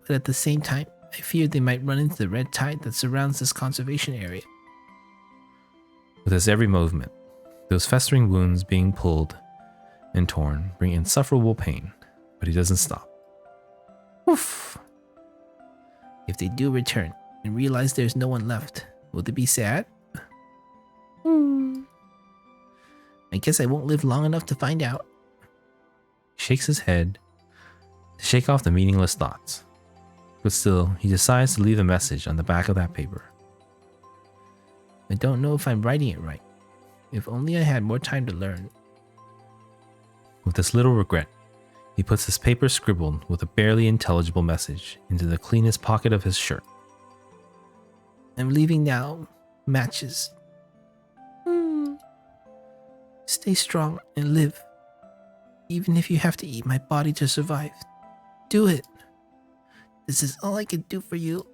but at the same time, I fear they might run into the red tide that surrounds this conservation area. With his every movement, those festering wounds being pulled and torn bring insufferable pain, but he doesn't stop. Oof. If they do return and realize there's no one left, will they be sad? I guess I won't live long enough to find out. He shakes his head to shake off the meaningless thoughts, but still, he decides to leave a message on the back of that paper. I don't know if I'm writing it right. If only I had more time to learn. With this little regret, he puts his paper scribbled with a barely intelligible message into the cleanest pocket of his shirt. I'm leaving now. Matches. Stay strong and live. Even if you have to eat my body to survive. Do it. This is all I can do for you.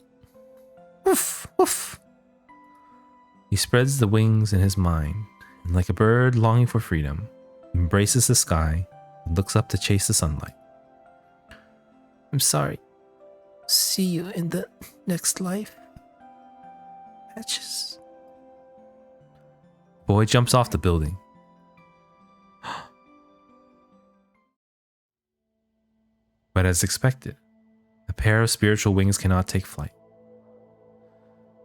Woof, woof. He spreads the wings in his mind, and like a bird longing for freedom, he embraces the sky and looks up to chase the sunlight. I'm sorry. See you in the next life. Matches. Boy jumps off the building. But as expected, a pair of spiritual wings cannot take flight.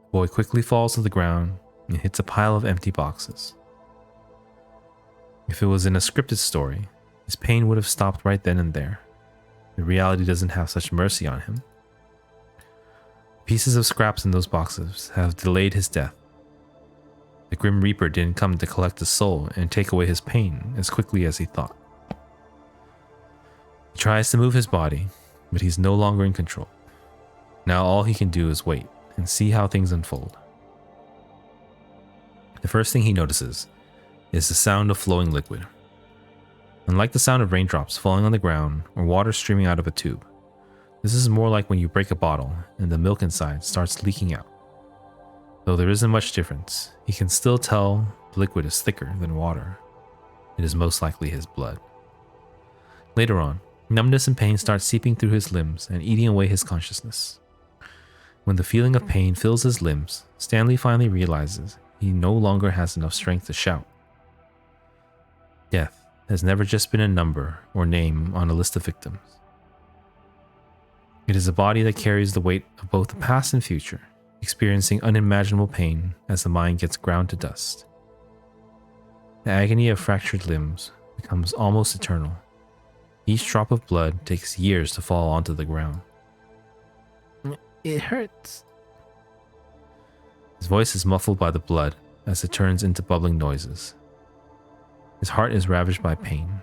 The boy quickly falls to the ground and hits a pile of empty boxes. If it was in a scripted story, his pain would have stopped right then and there. The reality doesn't have such mercy on him. Pieces of scraps in those boxes have delayed his death. The Grim Reaper didn't come to collect his soul and take away his pain as quickly as he thought. He tries to move his body, but he's no longer in control. Now all he can do is wait and see how things unfold. The first thing he notices is the sound of flowing liquid. Unlike the sound of raindrops falling on the ground or water streaming out of a tube, this is more like when you break a bottle and the milk inside starts leaking out. Though there isn't much difference, he can still tell the liquid is thicker than water. It is most likely his blood. Later on, numbness and pain start seeping through his limbs and eating away his consciousness. When the feeling of pain fills his limbs, Stanley finally realizes he no longer has enough strength to shout. Death has never just been a number or name on a list of victims. It is a body that carries the weight of both the past and future, experiencing unimaginable pain as the mind gets ground to dust. The agony of fractured limbs becomes almost eternal. Each drop of blood takes years to fall onto the ground. It hurts. His voice is muffled by the blood as it turns into bubbling noises. His heart is ravaged by pain.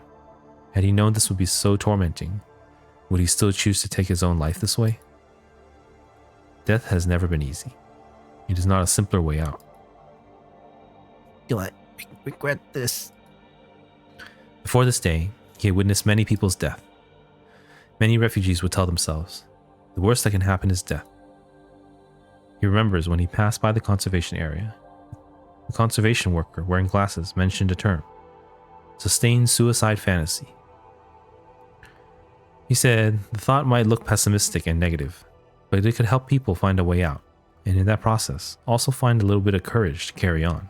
Had he known this would be so tormenting, would he still choose to take his own life this way? Death has never been easy. It is not a simpler way out. Do I regret this? Before this day, he had witnessed many people's death. Many refugees would tell themselves, the worst that can happen is death. He remembers when he passed by the conservation area. The conservation worker wearing glasses mentioned a term, sustained suicide fantasy. He said the thought might look pessimistic and negative, but it could help people find a way out, and in that process, also find a little bit of courage to carry on.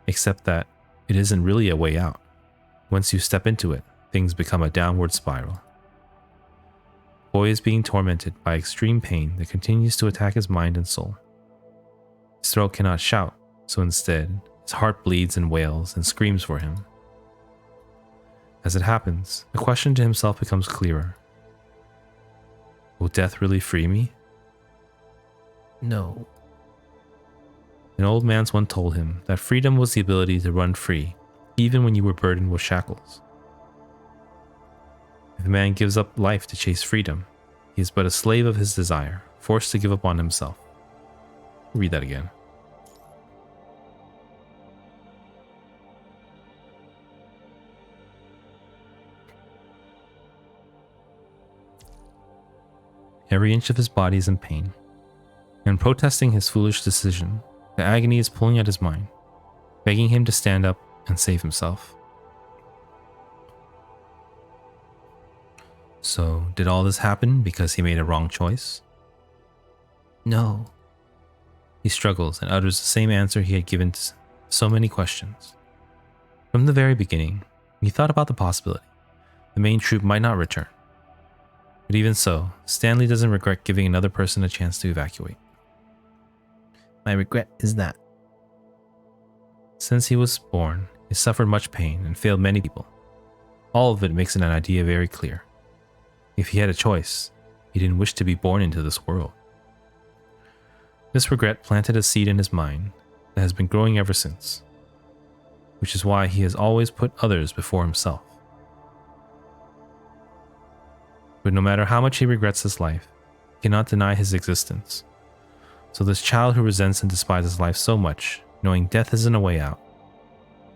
Except that it isn't really a way out. Once you step into it, things become a downward spiral. Boy is being tormented by extreme pain that continues to attack his mind and soul. His throat cannot shout, so instead, his heart bleeds and wails and screams for him. As it happens, the question to himself becomes clearer. Will death really free me? No. An old man once told him that freedom was the ability to run free, even when you were burdened with shackles. If a man gives up life to chase freedom, he is but a slave of his desire, forced to give up on himself. Read that again. Every inch of his body is in pain, and protesting his foolish decision, the agony is pulling at his mind, begging him to stand up and save himself. So, did all this happen because he made a wrong choice? No. He struggles and utters the same answer he had given to so many questions. From the very beginning, he thought about the possibility the main troop might not return. But even so, Stanley doesn't regret giving another person a chance to evacuate. My regret is that. Since he was born, he suffered much pain and failed many people. All of it makes an idea very clear. If he had a choice, he didn't wish to be born into this world. This regret planted a seed in his mind that has been growing ever since, which is why he has always put others before himself. But no matter how much he regrets his life, he cannot deny his existence. So this child who resents and despises life so much, knowing death isn't a way out,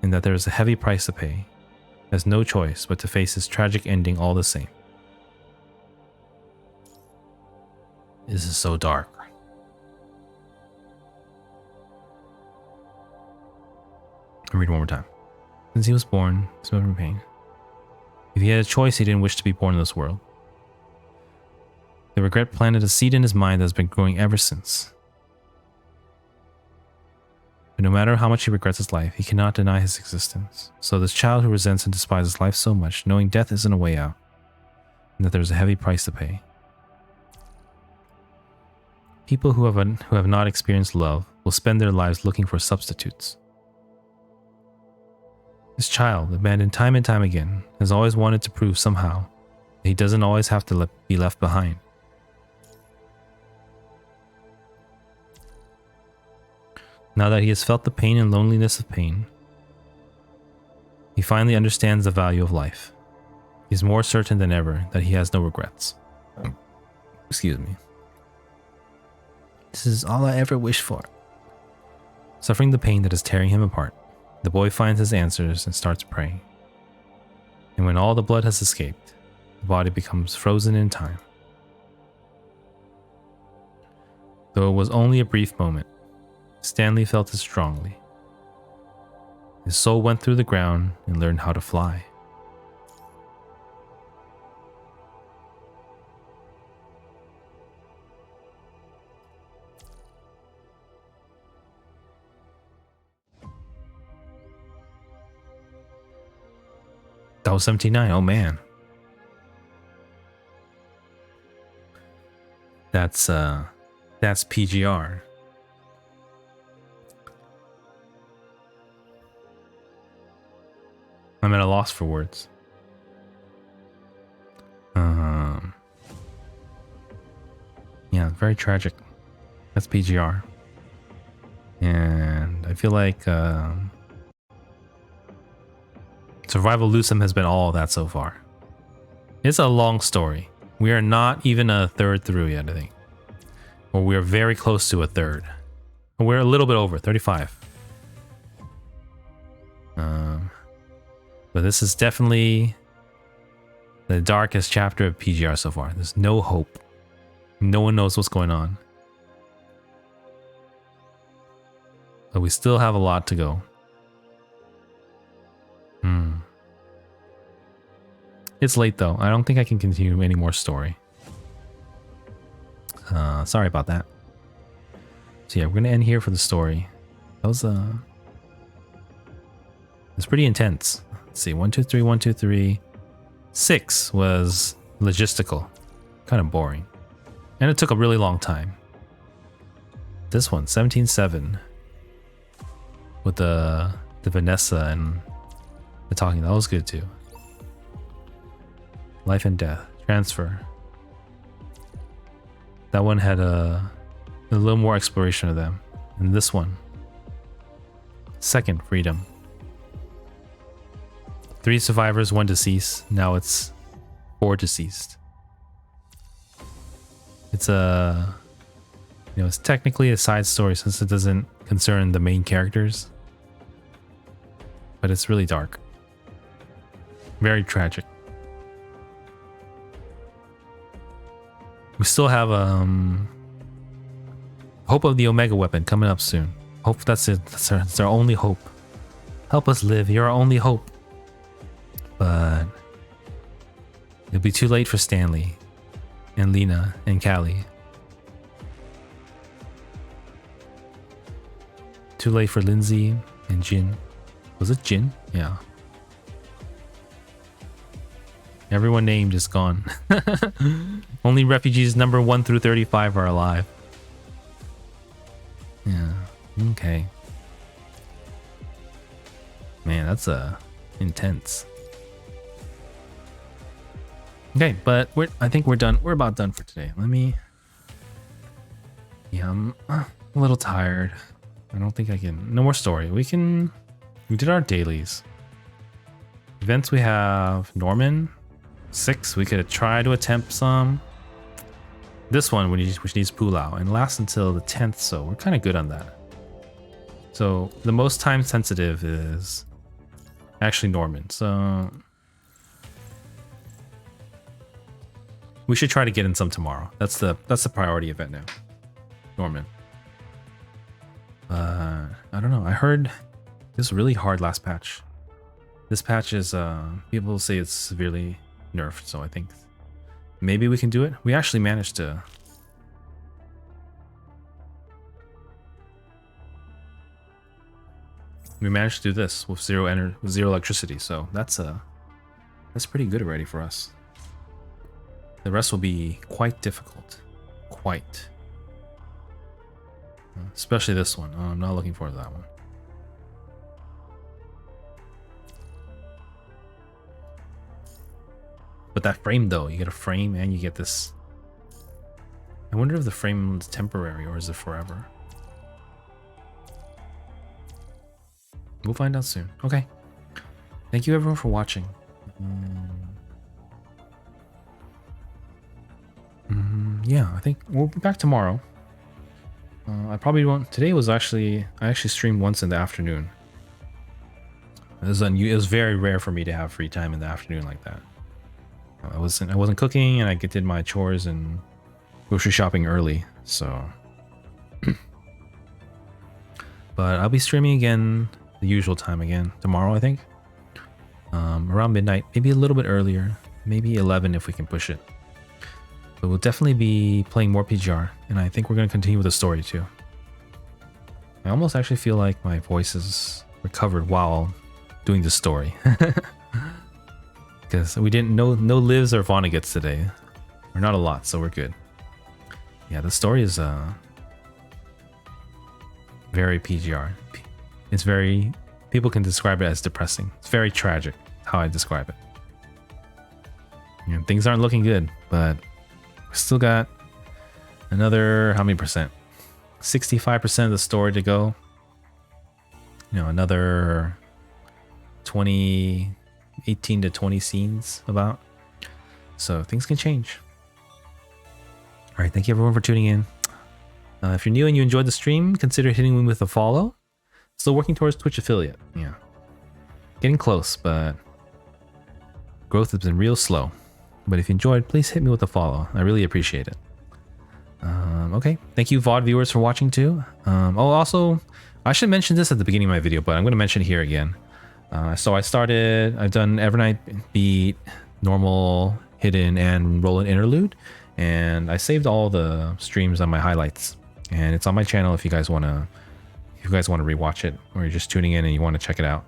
and that there is a heavy price to pay, has no choice but to face his tragic ending all the same. This is so dark. I'll read it one more time. Since he was born, he's been in pain. If he had a choice, he didn't wish to be born in this world. The regret planted a seed in his mind that has been growing ever since. But no matter how much he regrets his life, he cannot deny his existence. So this child who resents and despises life so much, knowing death isn't a way out, and that there is a heavy price to pay. People who have not experienced love will spend their lives looking for substitutes. This child, abandoned time and time again, has always wanted to prove somehow that he doesn't always have to be left behind. Now that he has felt the pain and loneliness of pain, he finally understands the value of life. He is more certain than ever that he has no regrets. Excuse me. This is all I ever wished for. Suffering the pain that is tearing him apart, the boy finds his answers and starts praying. And when all the blood has escaped, the body becomes frozen in time. Though it was only a brief moment, Stanley felt it strongly. His soul went through the ground and learned how to fly. No.29, oh man. That's PGR. I'm at a loss for words. Yeah, very tragic. That's PGR. And I feel like Survival Lucem has been all of that so far. It's a long story. We are not even a third through yet, I think. Or we are very close to a third. We're a little bit over, 35. But this is definitely the darkest chapter of PGR so far. There's no hope. No one knows what's going on. But we still have a lot to go. It's late though. I don't think I can continue any more story. Sorry about that. So yeah, we're gonna end here for the story. That was it's pretty intense. Let's see, 1, 2, 3, 1, 2, 3. 6 was logistical, kind of boring, and it took a really long time. This one, 17-7, with the Vanessa and the talking, that was good too. Life and death, transfer. That one had a little more exploration of them. And this one, second, freedom. 3 survivors, 1 deceased. Now it's 4 deceased. It's it's technically a side story since it doesn't concern the main characters. But it's really dark. Very tragic. We still have Hope of the Omega Weapon coming up soon. Hope that's it. That's our only hope. Help us live. You're our only hope. But it'll be too late for Stanley and Lena and Callie. Too late for Lindsay and Jin. Was it Jin? Yeah. Everyone named is gone. Only refugees number 1 through 35 are alive. Yeah. Okay. Man, that's intense. Okay, but I think we're done. We're about done for today. Let me. Yeah, I'm a little tired. I don't think I can. No more story. We did our dailies. Events we have Norman 6. We could try to attempt some. This one which needs Pulau and lasts until the 10th, so we're kind of good on that. So the most time sensitive is actually Norman. So we should try to get in some tomorrow. That's the priority event now. Norman. I don't know. I heard this really hard last patch. This patch is people say it's severely nerfed, so I think maybe we can do it. We actually managed to. We managed to do this with zero electricity, so that's pretty good already for us. The rest will be quite difficult. Quite. Especially this one. I'm not looking forward to that one. But that frame though, you get a frame and you get this. I wonder if the frame is temporary or is it forever? We'll find out soon. Okay. Thank you everyone for watching. Yeah, I think we'll be back tomorrow. I probably won't. Today was I actually streamed once in the afternoon. It was very rare for me to have free time in the afternoon like that. I wasn't cooking and I did my chores and grocery shopping early, so. But I'll be streaming again the usual time again tomorrow, I think. Around midnight, maybe a little bit earlier, maybe 11 if we can push it. But we'll definitely be playing more PGR, and I think we're going to continue with the story too. I almost actually feel like my voice is recovered while doing the story. Because we didn't no lives or Vonnegut's today. Or not a lot, so we're good. Yeah, the story is very PGR. It's very, people can describe it as depressing. It's very tragic how I describe it. You know, things aren't looking good, but we still got another, how many percent? 65% of the story to go. You know, another 20 18 to 20 scenes about. So things can change. All right, thank you everyone for tuning in. If you're new and you enjoyed the stream, consider hitting me with a follow. Still working towards Twitch affiliate. Yeah, getting close, but growth has been real slow. But if you enjoyed, please hit me with a follow. I really appreciate it. Okay, thank you VOD viewers for watching too. Also, I should mention this at the beginning of my video, but I'm going to mention it here again. So I've done Evernight Beat, Normal, Hidden, and Roll-In Interlude. And I saved all the streams on my highlights. And it's on my channel if you guys want to rewatch it, or you're just tuning in and you want to check it out.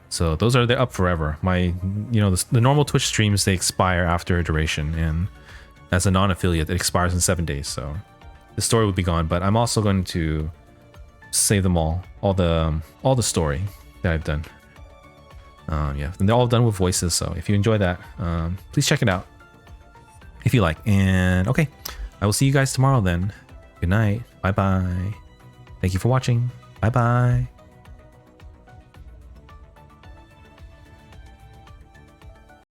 So those they're up forever. My, the normal Twitch streams, they expire after a duration, and as a non-affiliate, it expires in 7 days. So the story would be gone, but I'm also going to save them all the story that I've done. Yeah, and they're all done with voices. So if you enjoy that, please check it out if you like. And okay, I will see you guys tomorrow then. Good night. Bye bye. Thank you for watching. Bye bye.